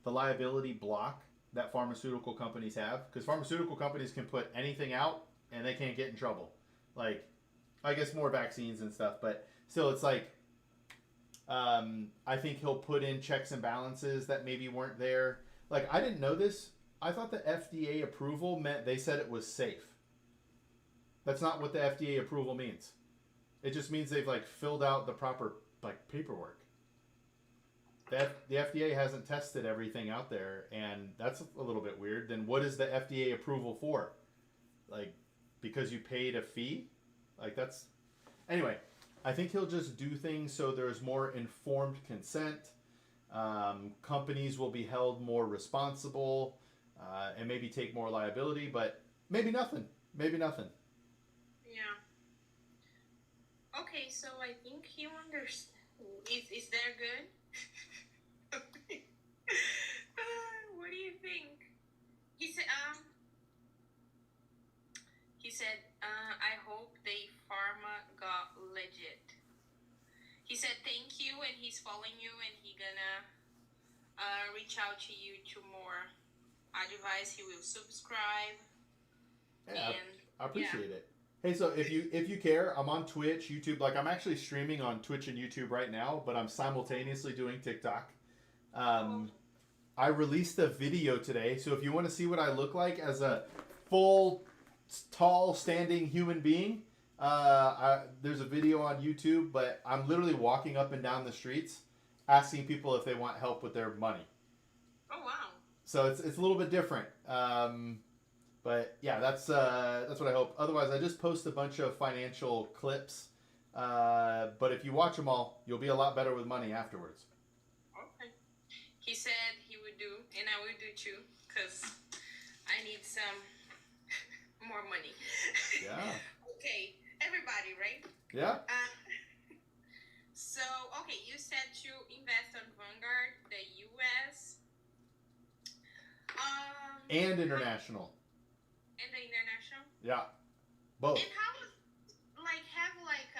the liability block that pharmaceutical companies have, because pharmaceutical companies can put anything out and they can't get in trouble. Like, I guess more vaccines and stuff, but still, it's like, I think he'll put in checks and balances that maybe weren't there. Like, I didn't know this. I thought the FDA approval meant they said it was safe. That's not what the FDA approval means. It just means they've like filled out the proper like paperwork. The FDA hasn't tested everything out there, and that's a little bit weird. Then what is the FDA approval for? Like, because you paid a fee? Like, that's... Anyway, I think he'll just do things so there's more informed consent. Companies will be held more responsible, and maybe take more liability, but maybe nothing. Maybe nothing. Yeah. Okay, so I think he understands. Is that good? What do you think? He said, I hope they pharma got legit. He said thank you, and he's following you, and he gonna reach out to you to more advice. He will subscribe. Yeah, I appreciate it. Hey, so if you care, I'm on Twitch, YouTube. Like, I'm actually streaming on Twitch and YouTube right now, but I'm simultaneously doing TikTok. I released a video today, so if you want to see what I look like as a full, tall, standing human being, there's a video on YouTube, but I'm literally walking up and down the streets asking people if they want help with their money. Oh, wow. So it's a little bit different. But yeah, that's what I hope. Otherwise, I just post a bunch of financial clips. But if you watch them all, you'll be a lot better with money afterwards. Okay. He said he would do, and I will do too, because I need some more money. Yeah. Okay, everybody, right? Yeah. So, okay, you said to invest on Vanguard, the U.S. And international. And the international? Yeah. Both. And how, like, have, like,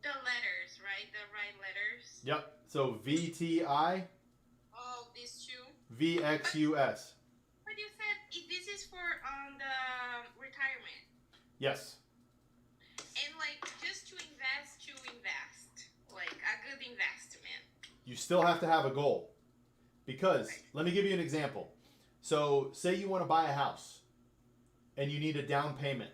the letters, right? The right letters? Yep. So VTI. Oh, these two? VXUS. But you said this is for the retirement. Yes. And, like, just to invest, like, a good investment. You still have to have a goal. Because, let me give you an example. So, say you want to buy a house and you need a down payment.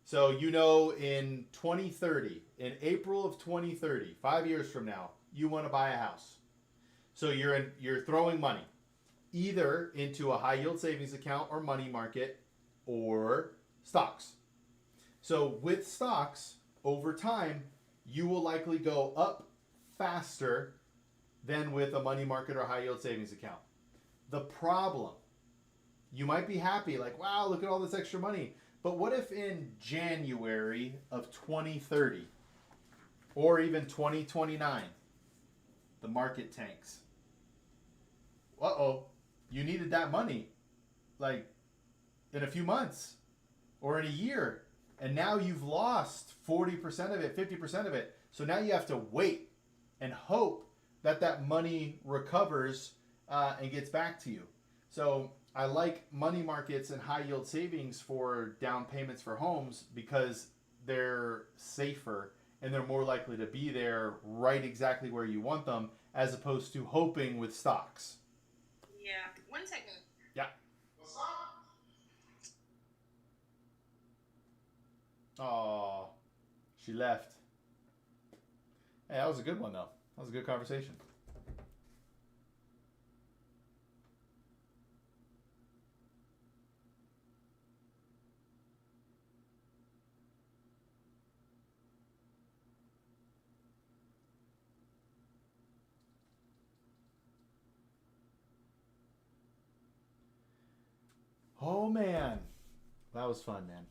So, you know, in 2030, in April of 2030, 5 years from now, you want to buy a house. So, you're throwing money either into a high yield savings account or money market or stocks. So, with stocks, over time, you will likely go up faster than with a money market or high yield savings account. The problem, you might be happy, like, wow, look at all this extra money. But what if in January of 2030 or even 2029, the market tanks? Uh-oh, you needed that money like in a few months or in a year. And now you've lost 40% of it, 50% of it. So now you have to wait and hope that that money recovers and gets back to you. So I like money markets and high yield savings for down payments for homes because they're safer and they're more likely to be there right exactly where you want them as opposed to hoping with stocks. Yeah. 1 second. Yeah. Oh, she left. Hey, that was a good one though. That was a good conversation. Oh man, that was fun, man.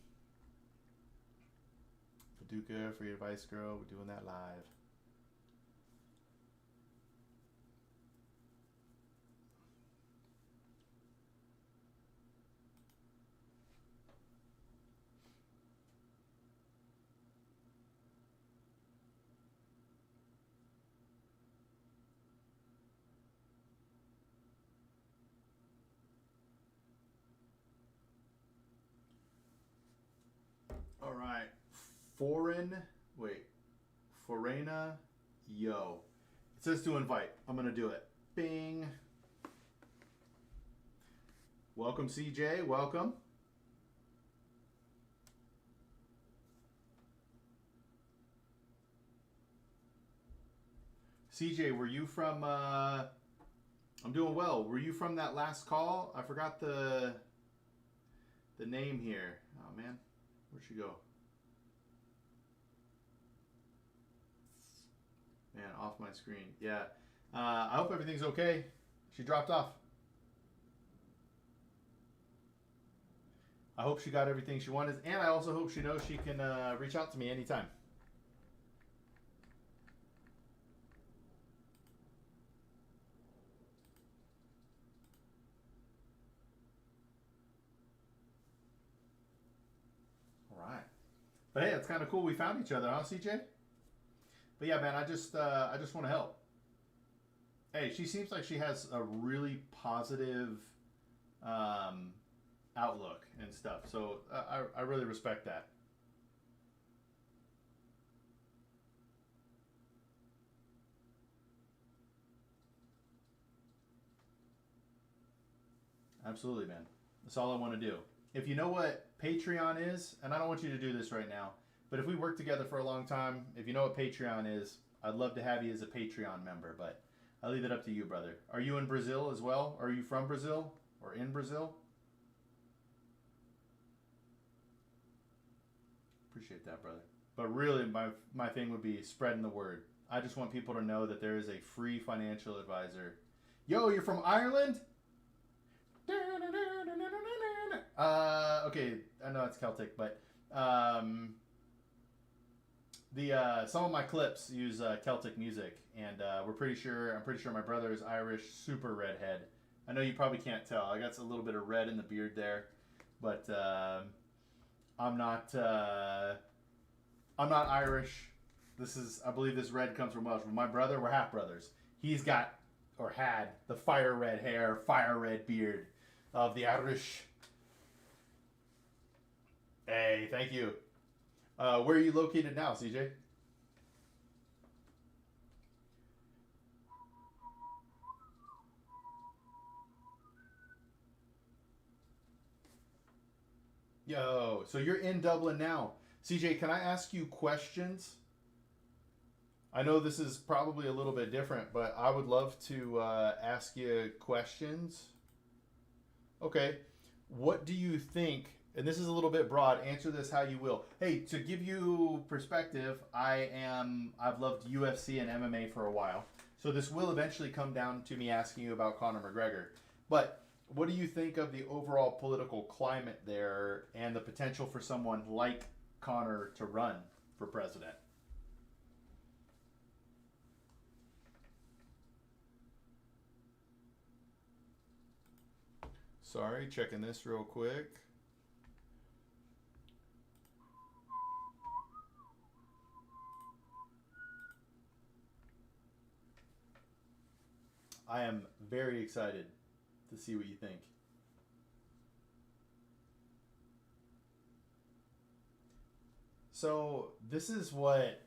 Paducah, Free Advice Girl, we're doing that live. All right, Forena, yo. It says to invite. I'm gonna do it. Bing. Welcome, CJ. Welcome. CJ, were you from? I'm doing well. Were you from that last call? I forgot the name here. Oh man, where'd she go? Man, off my screen. Yeah. I hope everything's okay. She dropped off. I hope she got everything she wanted, and I also hope she knows she can reach out to me anytime. All right. But hey, it's kind of cool we found each other, huh, CJ? But yeah, man, I just want to help. Hey, she seems like she has a really positive outlook and stuff. So I really respect that. Absolutely, man. That's all I want to do. If you know what Patreon is, and I don't want you to do this right now, but if we work together for a long time, if you know what Patreon is, I'd love to have you as a Patreon member, but I'll leave it up to you, brother. Are you in Brazil as well? Are you from Brazil or in Brazil? Appreciate that, brother. But really, my thing would be spreading the word. I just want people to know that there is a free financial advisor. Yo, you're from Ireland? Okay, I know it's Celtic, but some of my clips use Celtic music, and I'm pretty sure my brother is Irish, super redhead. I know you probably can't tell. I got a little bit of red in the beard there, but I'm not Irish. I believe this red comes from Welsh. With my brother, we're half brothers. He's got or had the fire red hair, fire red beard of the Irish. Hey, thank you. Where are you located now, CJ? Yo, so you're in Dublin now. CJ, can I ask you questions? I know this is probably a little bit different, but I would love to ask you questions. Okay, what do you think, and this is a little bit broad, answer this how you will. Hey, to give you perspective, I've loved UFC and MMA for a while, so this will eventually come down to me asking you about Conor McGregor. But what do you think of the overall political climate there and the potential for someone like Conor to run for president? Sorry, checking this real quick. I am very excited to see what you think. So this is what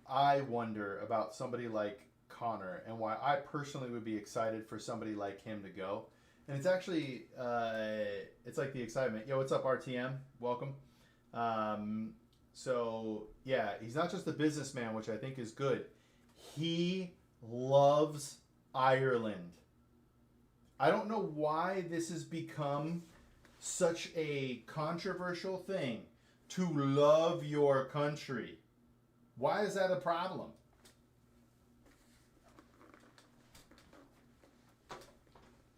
I wonder about somebody like Conor and why I personally would be excited for somebody like him to go. And it's actually, it's like the excitement. Yo, what's up, RTM? Welcome. So, yeah, he's not just a businessman, which I think is good. He loves Ireland. I don't know why this has become such a controversial thing to love your country. Why is that a problem?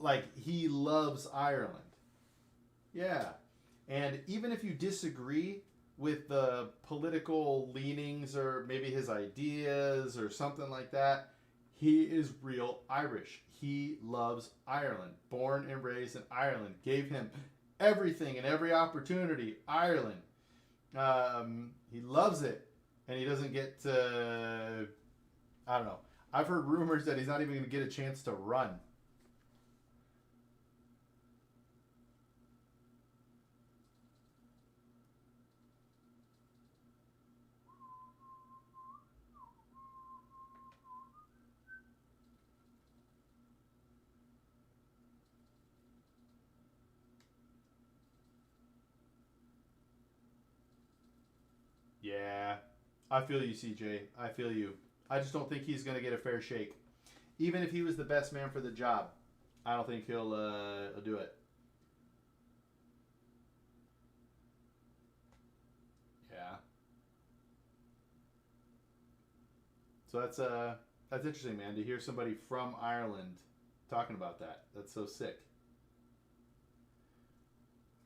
Like, he loves Ireland. Yeah. And even if you disagree with the political leanings or maybe his ideas or something like that, he is real Irish. He loves Ireland. Born and raised in Ireland. Gave him everything and every opportunity. Ireland. He loves it. And he doesn't get to... I don't know. I've heard rumors that he's not even going to get a chance to run. Yeah, I feel you, CJ. I feel you. I just don't think he's going to get a fair shake. Even if he was the best man for the job, I don't think he'll do it. Yeah. So that's interesting, man, to hear somebody from Ireland talking about that. That's so sick.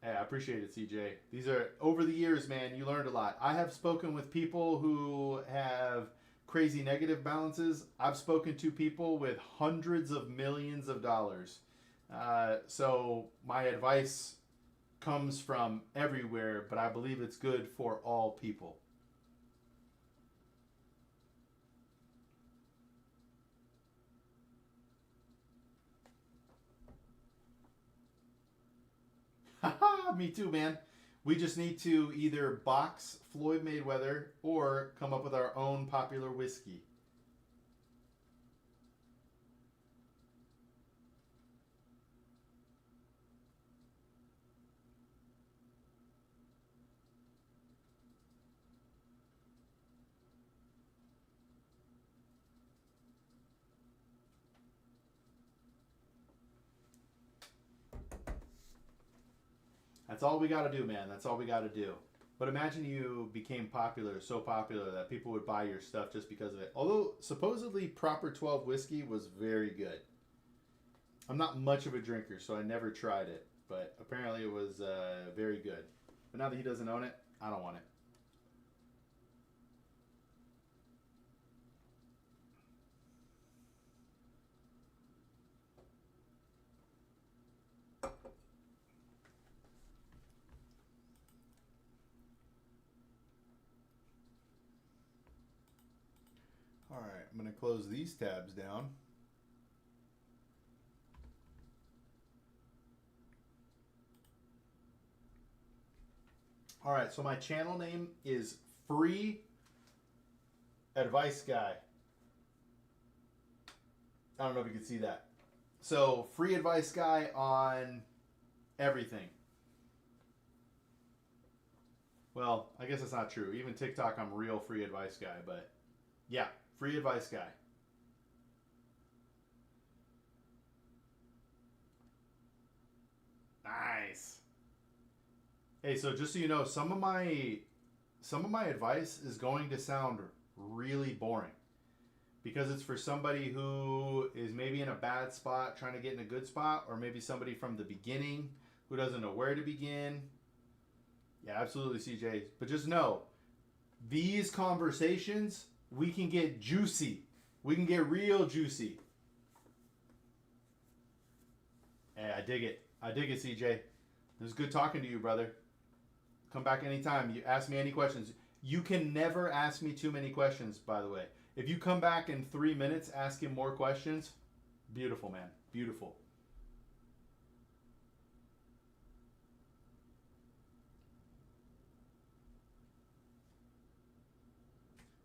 Hey, I appreciate it, CJ. These are, over the years, man, you learned a lot. I have spoken with people who have crazy negative balances. I've spoken to people with hundreds of millions of dollars. So my advice comes from everywhere, but I believe it's good for all people. Haha, me too, man. We just need to either box Floyd Mayweather or come up with our own popular whiskey. That's all we got to do, man. That's all we got to do. But imagine you became popular, so popular that people would buy your stuff just because of it. Although, supposedly, Proper 12 whiskey was very good. I'm not much of a drinker, so I never tried it. But apparently it was very good. But now that he doesn't own it, I don't want it. All right, I'm going to close these tabs down. All right, so my channel name is Free Advice Guy. I don't know if you can see that. So, Free Advice Guy on everything. Well, I guess that's not true. Even TikTok, I'm real Free Advice Guy, but yeah, Free Advice Guy. Nice. Hey, so just so you know, some of my advice is going to sound really boring because it's for somebody who is maybe in a bad spot trying to get in a good spot, or maybe somebody from the beginning who doesn't know where to begin. Yeah, absolutely, CJ. But just know, these conversations, we can get juicy. We can get real juicy. Hey, I dig it. I dig it, CJ. It was good talking to you, brother. Come back anytime. You ask me any questions. You can never ask me too many questions, by the way. If you come back in 3 minutes asking more questions, beautiful, man. Beautiful.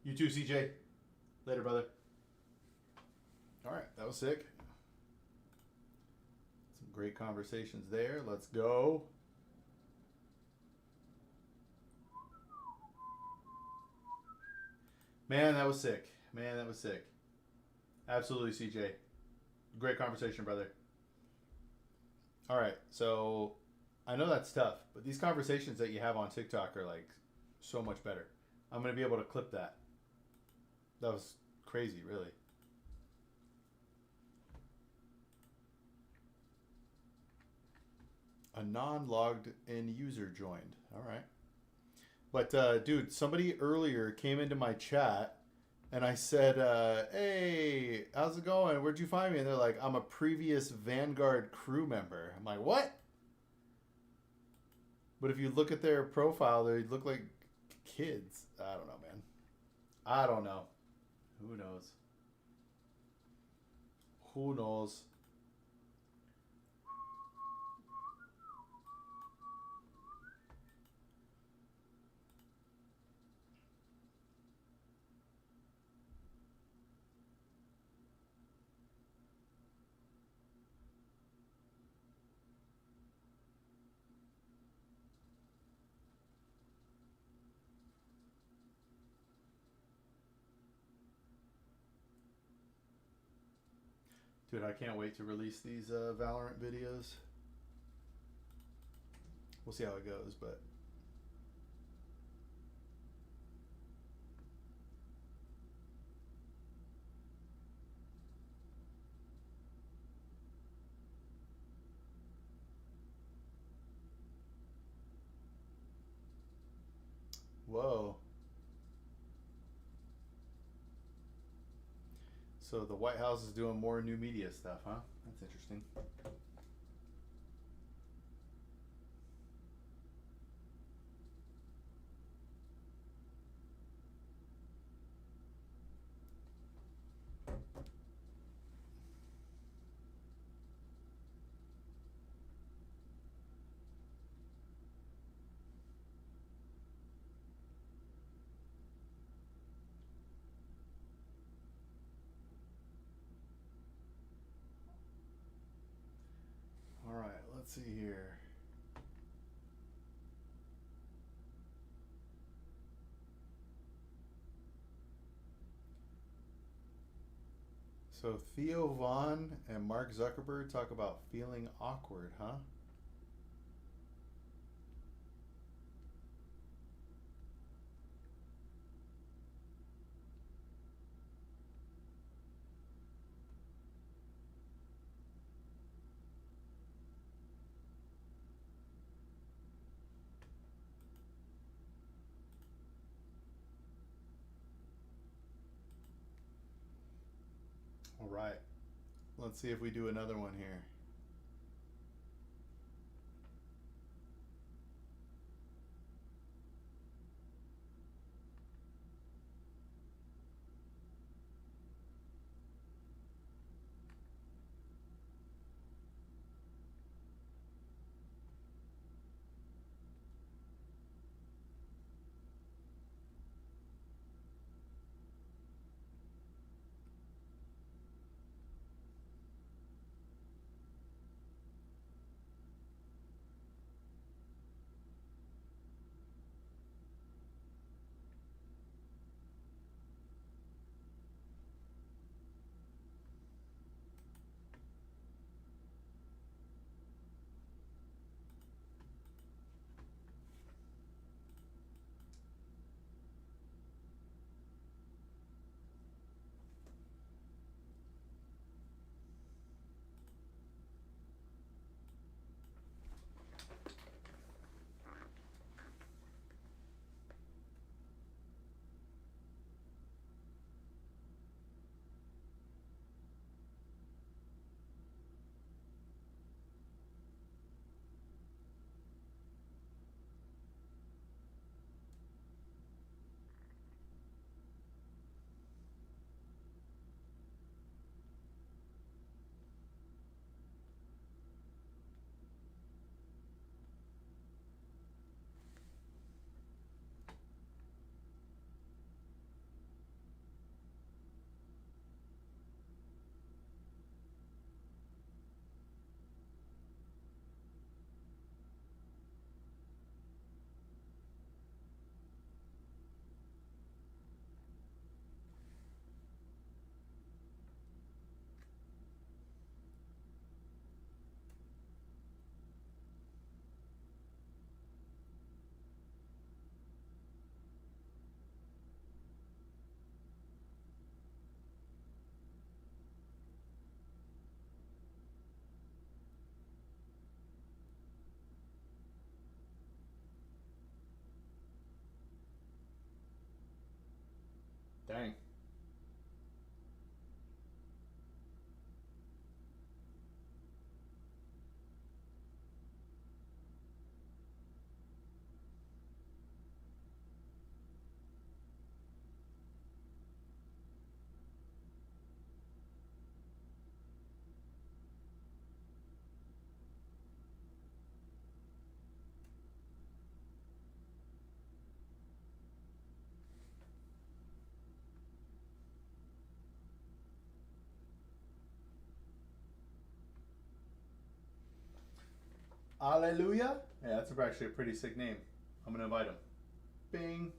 You too, CJ. Later, brother. All right, that was sick. Some great conversations there. Let's go. Man, that was sick. Man, that was sick. Absolutely, CJ. Great conversation, brother. All right, so I know that's tough, but these conversations that you have on TikTok are like so much better. I'm going to be able to clip that. That was crazy, really. A non-logged in user joined. All right. But dude, somebody earlier came into my chat and I said, hey, how's it going? Where'd you find me? And they're like, I'm a previous Vanguard crew member. I'm like, what? But if you look at their profile, they look like kids. I don't know, man. I don't know. Who knows? Who knows? Dude, I can't wait to release these Valorant videos. We'll see how it goes, but... Whoa. So the White House is doing more new media stuff, huh? That's interesting. All right, let's see here. So Theo Vaughn and Mark Zuckerberg talk about feeling awkward, huh? All right. Let's see if we do another one here. Dang. Hallelujah. Yeah, that's actually a pretty sick name. I'm gonna invite him. Bing.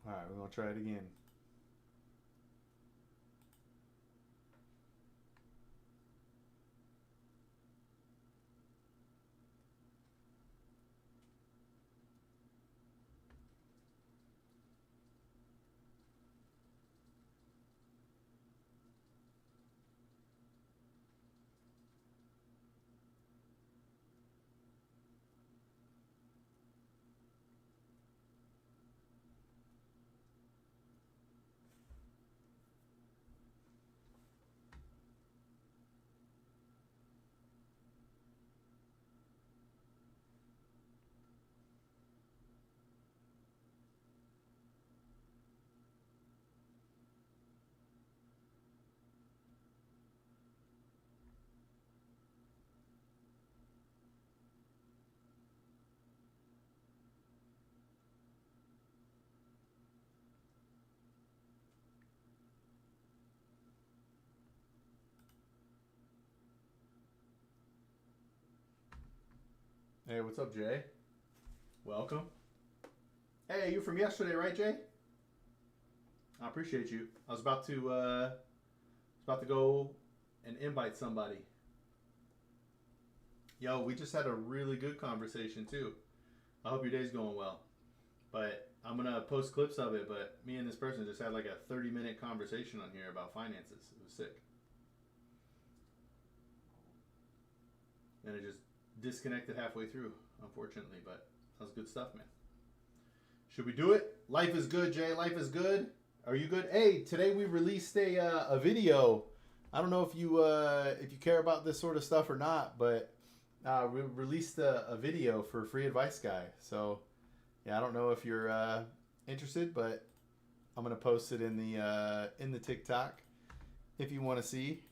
All right, we're gonna try it again. Hey, what's up, Jay? Welcome. Hey, you from yesterday, right, Jay? I appreciate you. I was about to go and invite somebody. Yo, we just had a really good conversation too. I hope your day's going well. But I'm gonna post clips of it. But me and this person just had like a 30-minute conversation on here about finances. It was sick. And it just disconnected halfway through, unfortunately. But that was good stuff, man. Should we do it? Life is good, Jay. Life is good. Are you good? Hey, today we released a video. I don't know if you care about this sort of stuff or not, but we released a video for Free Advice Guy. So yeah, I don't know if you're interested, but I'm gonna post it in the TikTok if you want to see.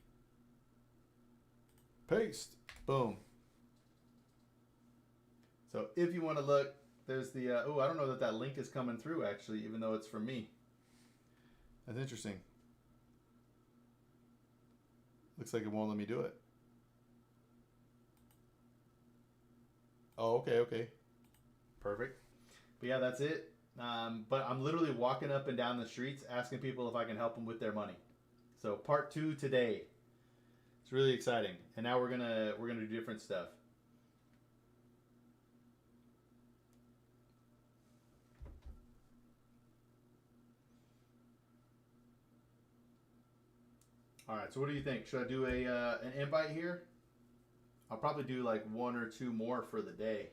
Paste. Boom. So if you want to look, there's the I don't know that link is coming through actually, even though it's from me. That's interesting. Looks like it won't let me do it. Oh, okay. Perfect. But yeah, that's it. But I'm literally walking up and down the streets asking people if I can help them with their money. So part 2 today. It's really exciting. And now we're gonna do different stuff. All right, so what do you think? Should I do an invite here? I'll probably do like 1 or 2 more for the day.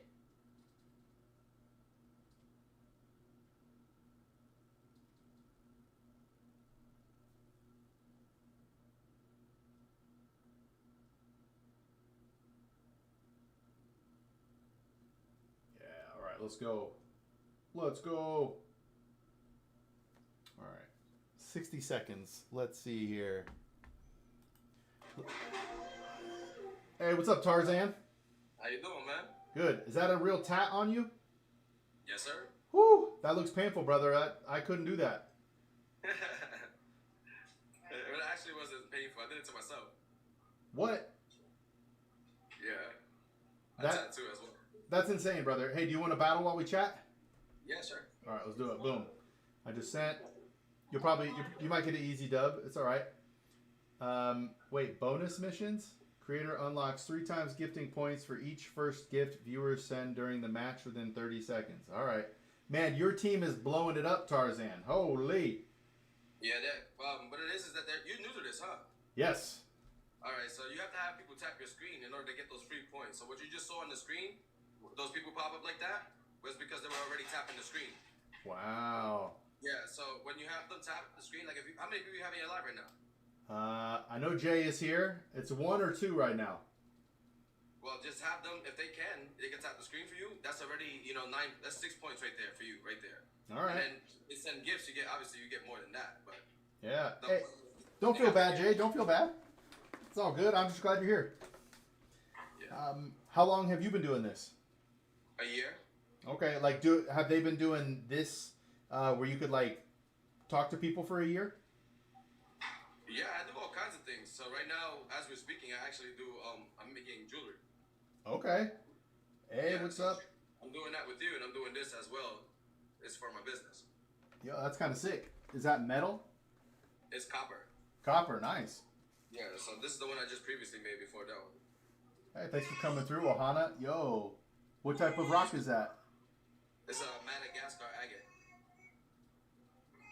let's go. Let's go. All right. 60 seconds. Let's see here. Hey, what's up, Tarzan? How you doing, man? Good. Is that a real tat on you? Yes, sir. Whew, that looks painful, brother. I couldn't do that. It actually wasn't painful. I did it to myself. What? Yeah. I That- tattoo as well. That's insane, brother. Hey, do you want to battle while we chat? Yeah, sure. All right, let's do it. Boom. I just sent. You might get an easy dub. It's all right. Wait, bonus missions? Creator unlocks 3 times gifting points for each first gift viewers send during the match within 30 seconds. All right. Man, your team is blowing it up, Tarzan. Holy. Yeah, what it is that you're new to this, huh? Yes. All right, so you have to have people tap your screen in order to get those free points. So what you just saw on the screen, those people pop up like that, was because they were already tapping the screen. Wow. Yeah, so when you have them tap the screen, like how many people you have in your live right now? I know Jay is here. It's 1 or 2 right now. Well, just have them, if they can tap the screen for you. That's already, 9, that's 6 points right there for you, right there. All right. And then they send gifts, obviously you get more than that, but. Yeah. Hey, don't feel bad, Jay. Don't feel bad. It's all good. I'm just glad you're here. Yeah. How long have you been doing this? A year. Okay. Like, have they been doing this where you could like talk to people for a year? Yeah, I do all kinds of things. So right now, as we're speaking, I actually do. I'm making jewelry. Okay. Hey, Yeah, what's so up? I'm doing that with you, and I'm doing this as well. It's for my business. Yo, that's kind of sick. Is that metal? It's copper. Copper, nice. Yeah, so this is the one I just previously made before that one. Hey, thanks for coming through, Ohana. Yo, what type of rock is that? It's a Madagascar agate.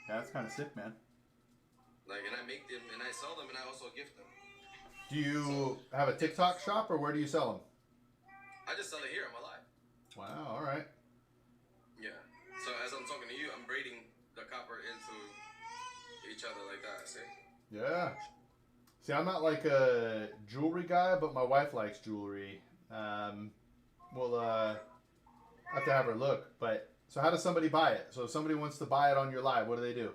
Yeah, that's kind of sick, man. Like, and I make them, and I sell them, and I also gift them. Do you have a TikTok shop, or where do you sell them? I just sell it here on my live. Wow, all right. Yeah. So as I'm talking to you, I'm braiding the copper into each other like that. See? Yeah. See, I'm not like a jewelry guy, but my wife likes jewelry. We'll have to have her look. But so, how does somebody buy it? So, if somebody wants to buy it on your live, what do they do?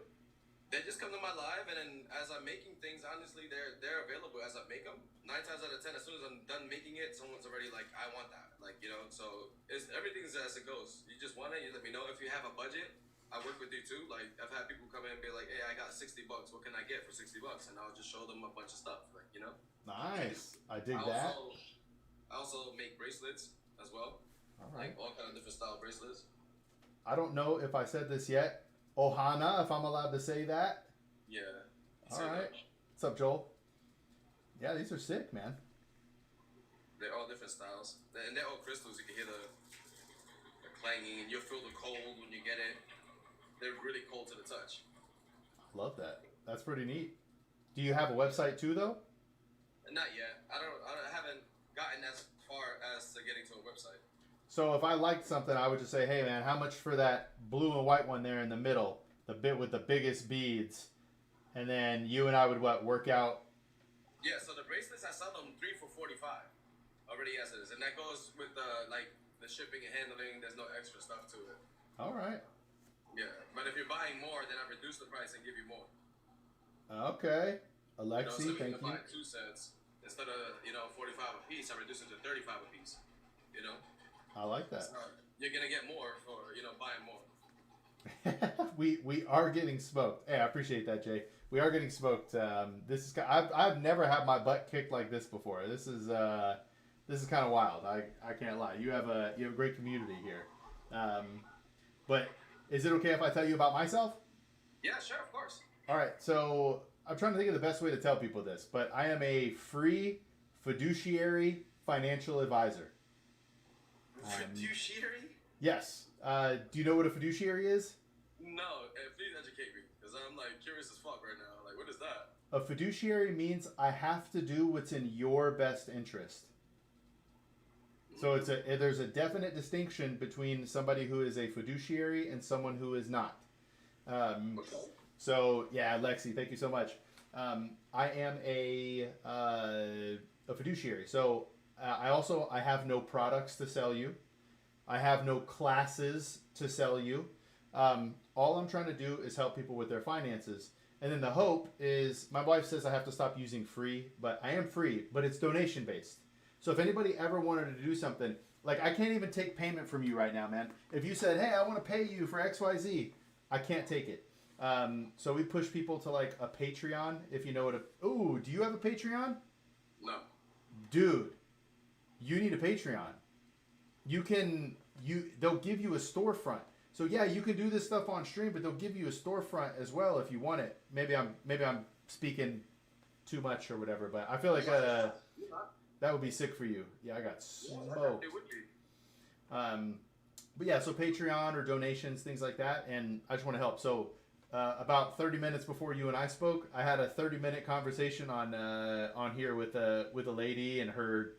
They just come to my live, and then as I'm making things, honestly, they're available as I make them. 9 times out of 10, as soon as I'm done making it, someone's already like, I want that. Like, so everything's as it goes. You just want it, you let me know. If you have a budget, I work with you too. Like, I've had people come in and be like, hey, I got $60. What can I get for $60? And I'll just show them a bunch of stuff. Like, Nice. I dig that. I also make bracelets as well. All right. Like all kind of different style bracelets. I don't know if I said this yet. Ohana, if I'm allowed to say that. Yeah. All right. What's up, Joel? Yeah, these are sick, man. They're all different styles. And they're all crystals. You can hear the clanging, and you'll feel the cold when you get it. They're really cold to the touch. I love that. That's pretty neat. Do you have a website too, though? Not yet. I haven't gotten as far as to getting to a website. So if I liked something, I would just say, hey, man, how much for that blue and white one there in the middle? The bit with the biggest beads. And then you and I would, work out? Yeah, so the bracelets, I sell them 3 for $45. Already as it is. And that goes with the shipping and handling. There's no extra stuff to it. All right. Yeah, but if you're buying more, then I reduce the price and give you more. Okay. Alexi, so thank you. Buy 2 sets instead of 45 a piece. I reduce it to 35 a piece. I like that. So you're gonna get more for buying more. we are getting smoked. Hey, I appreciate that, Jay. We are getting smoked. This is I've never had my butt kicked like this before. This is kind of wild. I can't lie. You have a great community here. But is it okay if I tell you about myself? Yeah, sure, of course. All right. So I'm trying to think of the best way to tell people this, but I am a free fiduciary financial advisor. Fiduciary? Yes. Do you know what a fiduciary is? No, please educate me, because I'm like curious as fuck right now. Like, what is that? A fiduciary means I have to do what's in your best interest. So there's a definite distinction between somebody who is a fiduciary and someone who is not. So yeah, Lexi, thank you so much. I am a fiduciary. So I have no products to sell you. I have no classes to sell you. All I'm trying to do is help people with their finances. And then the hope is, my wife says I have to stop using free, but I am free, but it's donation based. So if anybody ever wanted to do something, like I can't even take payment from you right now, man. If you said, hey, I want to pay you for XYZ, I can't take it. So we push people to like a Patreon, if you know what a... Ooh, do you have a Patreon? No. Dude, you need a Patreon. They'll give you a storefront. So yeah, you can do this stuff on stream, but they'll give you a storefront as well if you want it. Maybe I'm speaking too much or whatever, but I feel like that would be sick for you. Yeah, I got smoked. It would be. But yeah, so Patreon or donations, things like that, and I just want to help. So about 30 minutes before you and I spoke, I had a 30-minute conversation on here with a lady and her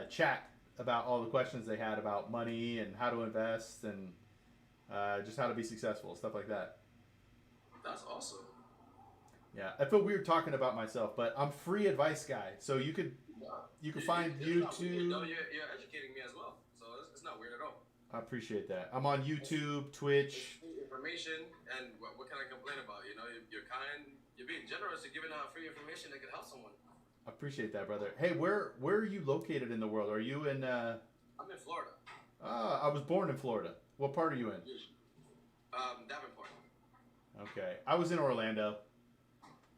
chat about all the questions they had about money and how to invest and just how to be successful, stuff like that. That's awesome. Yeah, I feel weird talking about myself, but I'm free advice guy. So you could find YouTube. No, you're educating me as well, so it's not weird at all. I appreciate that. I'm on YouTube, Twitch. Information, and what can I complain about? You know, you're kind, you're being generous, you're giving out free information that could help someone. I appreciate that, brother. Hey, where are you located in the world? Are you in? I'm in Florida. I was born in Florida. What part are you in? Davenport. Okay, I was in Orlando.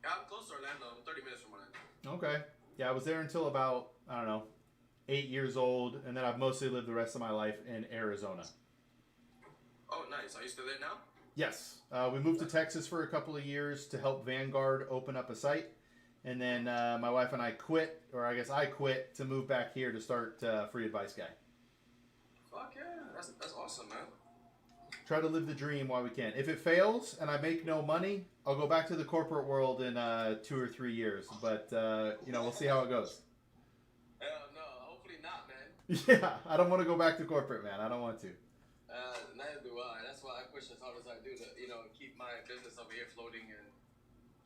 Yeah, I'm close to Orlando. I'm 30 minutes from Orlando. Okay. Yeah, I was there until about, I don't know, 8 years old, and then I've mostly lived the rest of my life in Arizona. Oh, nice. Are you still there now? Yes. We moved to Texas for a couple of years to help Vanguard open up a site. And then my wife and I quit, or I guess I quit, to move back here to start Free Advice Guy. Fuck yeah. That's awesome, man. Try to live the dream while we can. If it fails and I make no money, I'll go back to the corporate world in 2 or 3 years. But, we'll see how it goes. Hell no. Hopefully not, man. Yeah, I don't want to go back to corporate, man. I don't want to. Neither do I. That's why I push as hard as I do to, keep my business over here floating and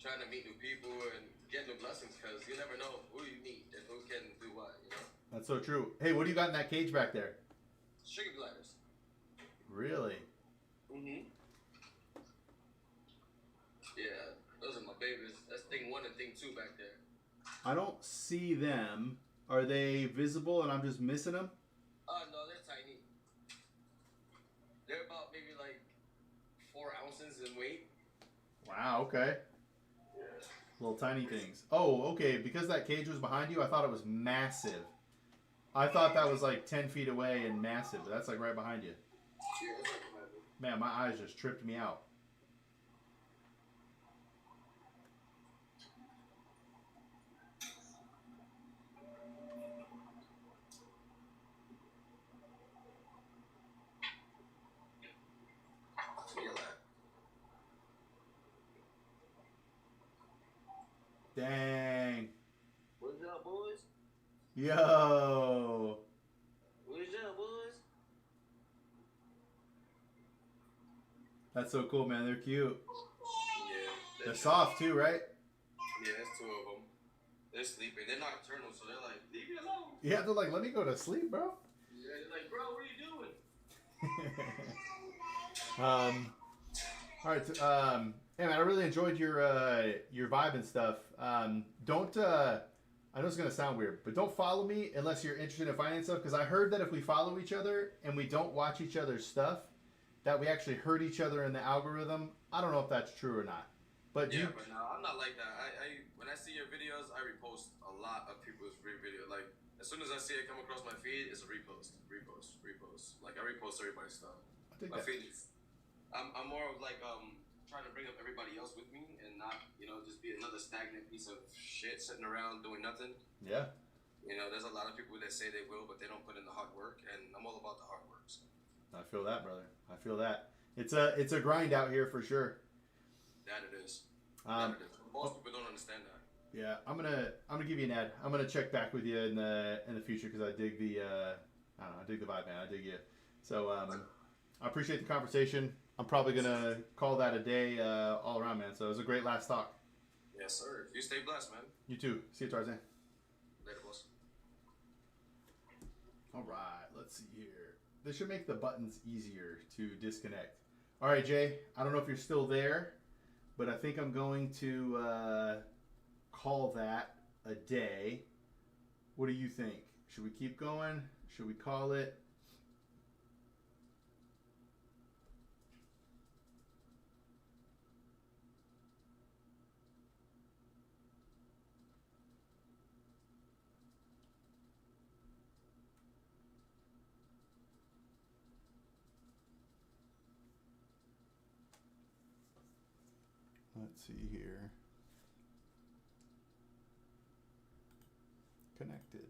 trying to meet new people and get new blessings, because you never know who you meet and who can do what, That's so true. Hey, what do you got in that cage back there? Sugar gliders. Really? Mm-hmm. Yeah, those are my babies. That's thing 1 and thing 2 back there. I don't see them. Are they visible and I'm just missing them? No, they're tiny. They're about maybe like 4 ounces in weight. Wow, okay. Little tiny things. Oh, okay. Because that cage was behind you, I thought it was massive. I thought that was like 10 feet away and massive, but that's like right behind you. Yeah, that's like behind me. Man, my eyes just tripped me out. Dang. What's up, boys? Yo. What's up, boys? That's so cool, man. They're cute. Yeah. They're soft too, right? Yeah, there's 2 of them. They're sleeping. They're nocturnal, so they're like, leave me alone. Yeah, they're like, let me go to sleep, bro. Yeah, they're like, bro, what are you doing? All right. Hey, man, I really enjoyed your vibe and stuff. Don't. I know it's gonna sound weird, but don't follow me unless you're interested in finance stuff. Because I heard that if we follow each other and we don't watch each other's stuff, that we actually hurt each other in the algorithm. I don't know if that's true or not. But yeah, but no, I'm not like that. I when I see your videos, I repost a lot of people's free video. Like as soon as I see it come across my feed, it's a repost. Like I repost everybody's stuff. I think my feed is. I'm more of like trying to bring up everybody else with me and not just be another stagnant piece of shit sitting around doing nothing. Yeah. There's a lot of people that say they will, but they don't put in the hard work, and I'm all about the hard work. So. I feel that, brother. I feel that. It's a grind out here for sure. That it is. Most people don't understand that. Yeah, I'm gonna give you an ad. I'm gonna check back with you in the future because I dig the I dig the vibe, man. I dig you. So I appreciate the conversation. I'm probably gonna call that a day all around, man. So it was a great last talk. Yes, sir. You stay blessed, man. You too. See you, Tarzan. Later, boss. All right, let's see here. This should make the buttons easier to disconnect. All right, Jay, I don't know if you're still there, but I think I'm going to call that a day. What do you think? Should we keep going? Should we call it? Let's see here. Connected.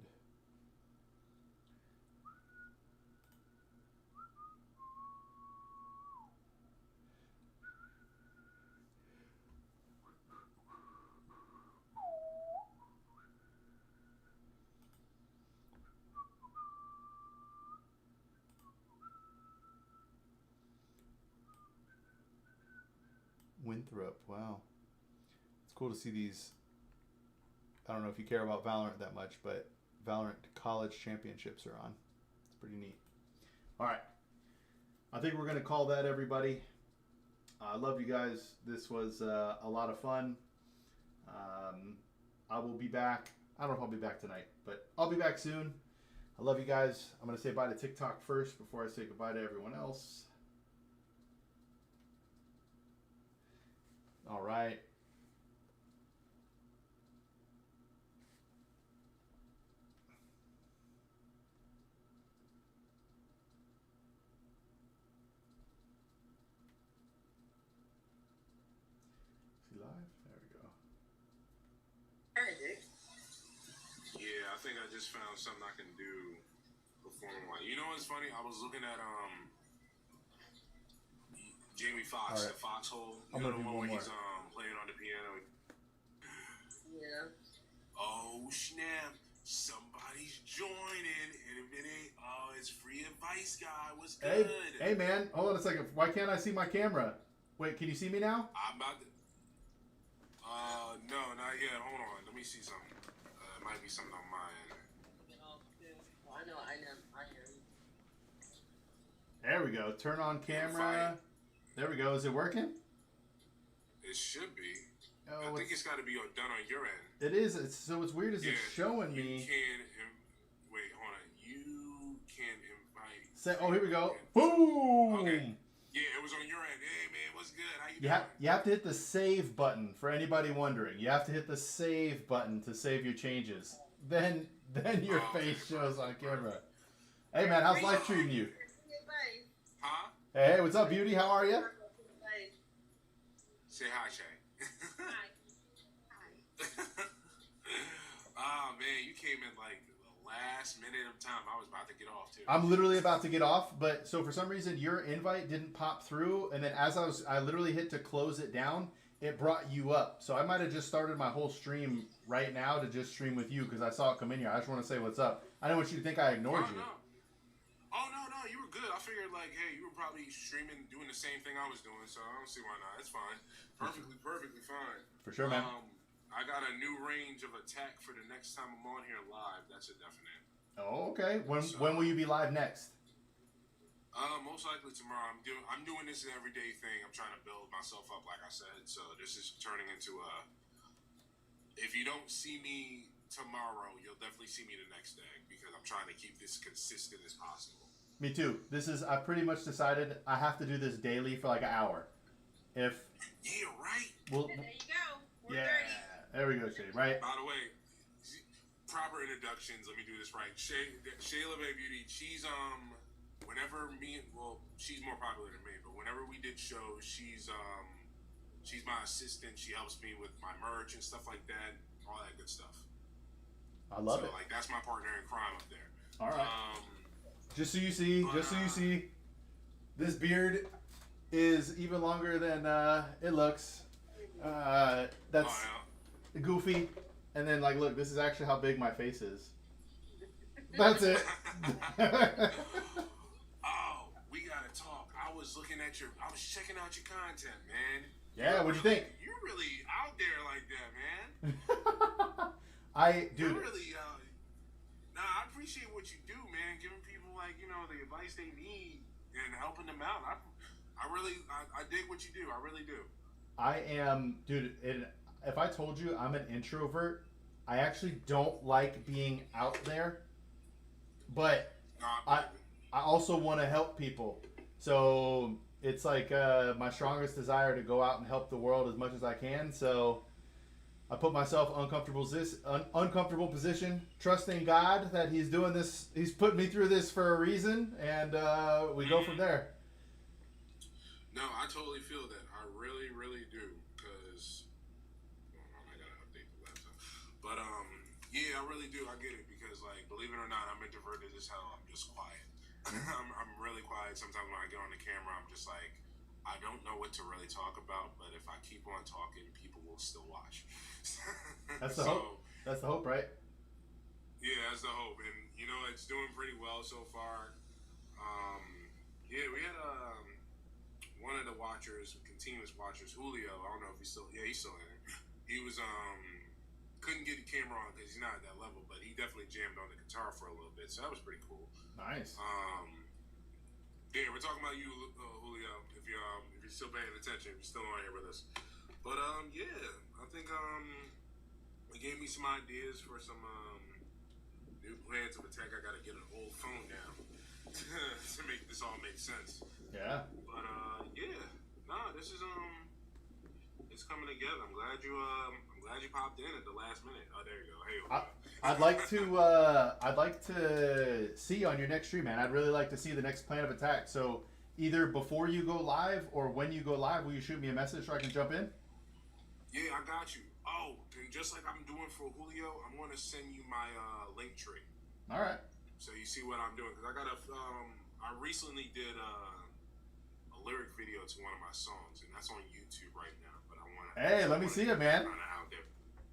Winthrop, wow. It's cool to see these. I don't know if you care about Valorant that much, but Valorant college championships are on. It's pretty neat. All right. I think we're going to call that, everybody. I love you guys. This was a lot of fun. I will be back. I don't know if I'll be back tonight, but I'll be back soon. I love you guys. I'm going to say bye to TikTok first before I say goodbye to everyone else. All right. See live? There we go. Yeah, I think I just found something I can do performing like. You know what's funny? I was looking at Jamie Foxx, Right. the Foxhole. You I'm know gonna the do one one where he's more. playing on the piano. Yeah. Oh snap! Somebody's joining, and if it ain't, it's free advice guy. What's good? Hey man, hold on a second. Why can't I see my camera? Wait, can you see me now? I'm about to. No, not yet. Hold on. Let me see something. It might be something on my end. I know. There we go. Turn on camera. There we go. Is it working? It should be. Oh, I think it's got to be done on your end. It is. So what's weird is Yeah, it's showing you me. wait, hold on. You can invite. Say, oh, here we go. Boom! Okay. Yeah, it was on your end. Hey man, what's good? How you You doing? have to hit the save button for anybody wondering. You have to hit the save button to save your changes. Then your face shows on camera. Hey man, how's life treating you? Huh? Hey, what's up, beauty? How are you? Say hi, Shay. Oh man, you came in like the last minute of time. I was about to get off too. I'm literally about to get off, but so for some reason your invite didn't pop through, and then as I literally hit to close it down, it brought you up. So I might have just started my whole stream right now to just stream with you because I saw it come in here. I just want to say what's up. I didn't want you to think I ignored you. No. Oh no, you were good. I figured like, hey, you were probably streaming, doing the same thing I was doing, so I don't see why not. It's fine. Perfectly fine. For sure, man. I got a new range of attack for the next time I'm on here live. That's a definite. Oh, okay. When will you be live next? Most likely tomorrow. I'm doing this an everyday thing. I'm trying to build myself up, like I said. So this is turning into a. If you don't see me tomorrow, you'll definitely see me the next day because I'm trying to keep this consistent as possible. Me too. I pretty much decided I have to do this daily for like an hour. Yeah, right. Well, There you go. We're yeah. There we go, Shay. Right. By the way, proper introductions. Let me do this right. Shayla Bay Beauty. She's whenever she's more popular than me, but whenever we did shows, she's my assistant. She helps me with my merch and stuff like that, all that good stuff. I love it. Like that's my partner in crime up there. All right. Just so you see, this beard is even longer than it looks. That's goofy. And then, like, look, this is actually how big my face is. That's it. Oh, we gotta talk. I was checking out your content, man. Yeah, what'd you think? You're really out there like that, man. Dude. You're really, I appreciate what you do, man. Giving like, you know, the advice they need and helping them out. I dig what you do. I really do. I am, dude. If I told you I'm an introvert, I actually don't like being out there, but I also want to help people. So it's like my strongest desire to go out and help the world as much as I can. So I put myself uncomfortable position, trusting God that He's doing this. He's put me through this for a reason, and we go from there. No, I totally feel that. I really, really do. Because I gotta update the laptop. But yeah, I really do. I get it because, like, believe it or not, I'm introverted as hell. I'm just quiet. I'm really quiet. Sometimes when I get on the camera, I'm just like, I don't know what to really talk about. But if I keep on talking, people will still watch. That's the hope. That's the hope, right? Yeah, that's the hope, and you know it's doing pretty well so far. Yeah, we had one of the watchers, continuous watchers, Julio. I don't know if he's still. Yeah, he's still in it. He was couldn't get the camera on because he's not at that level, but he definitely jammed on the guitar for a little bit, so that was pretty cool. Nice. Yeah, we're talking about you, Julio. If you're still paying attention, if you're still on here with us. But yeah, I think it gave me some ideas for some new plans of attack. I gotta get an old phone now to make this all make sense. Yeah. But yeah, nah, this is it's coming together. I'm glad you popped in at the last minute. Oh, there you go. Hey, I'd like to see you on your next stream, man. I'd really like to see the next plan of attack. So either before you go live or when you go live, will you shoot me a message so I can jump in? Yeah, I got you. Oh, and just like I'm doing for Julio, I'm going to send you my link tree. All right. So you see what I'm doing. Because I recently did a lyric video to one of my songs, and that's on YouTube right now. But I want to... Hey, let me see it, man.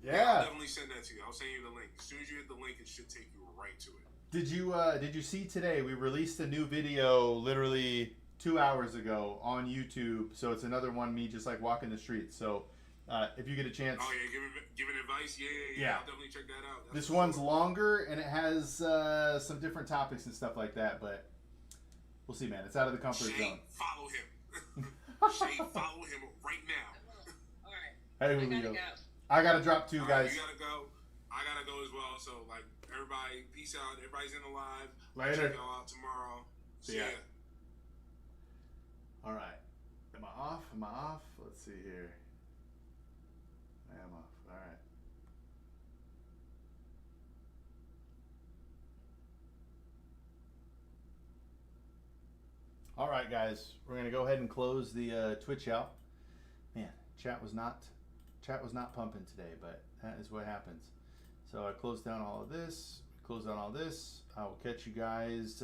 Yeah. I'll definitely send that to you. I'll send you the link. As soon as you hit the link, it should take you right to it. Did you see today? We released a new video literally 2 hours ago on YouTube. So it's another one me just like walking the streets. So if you get a chance. Oh yeah, giving advice. Yeah. I'll definitely check that out. This one's longer and it has some different topics and stuff like that. But we'll see, man. It's out of the comfort zone. Follow him. Shay, follow him right now. All right. Hey, Julio. I gotta drop too, guys. You gotta go. I gotta go as well. So, like, everybody, peace out. Everybody's in the live. Later. Check y'all out tomorrow. See ya. All right. Am I off? Let's see here. I am off. All right. All right, guys. We're gonna go ahead and close the Twitch out. Man, chat was not pumping today, but that is what happens. So I closed down all of this. I will catch you guys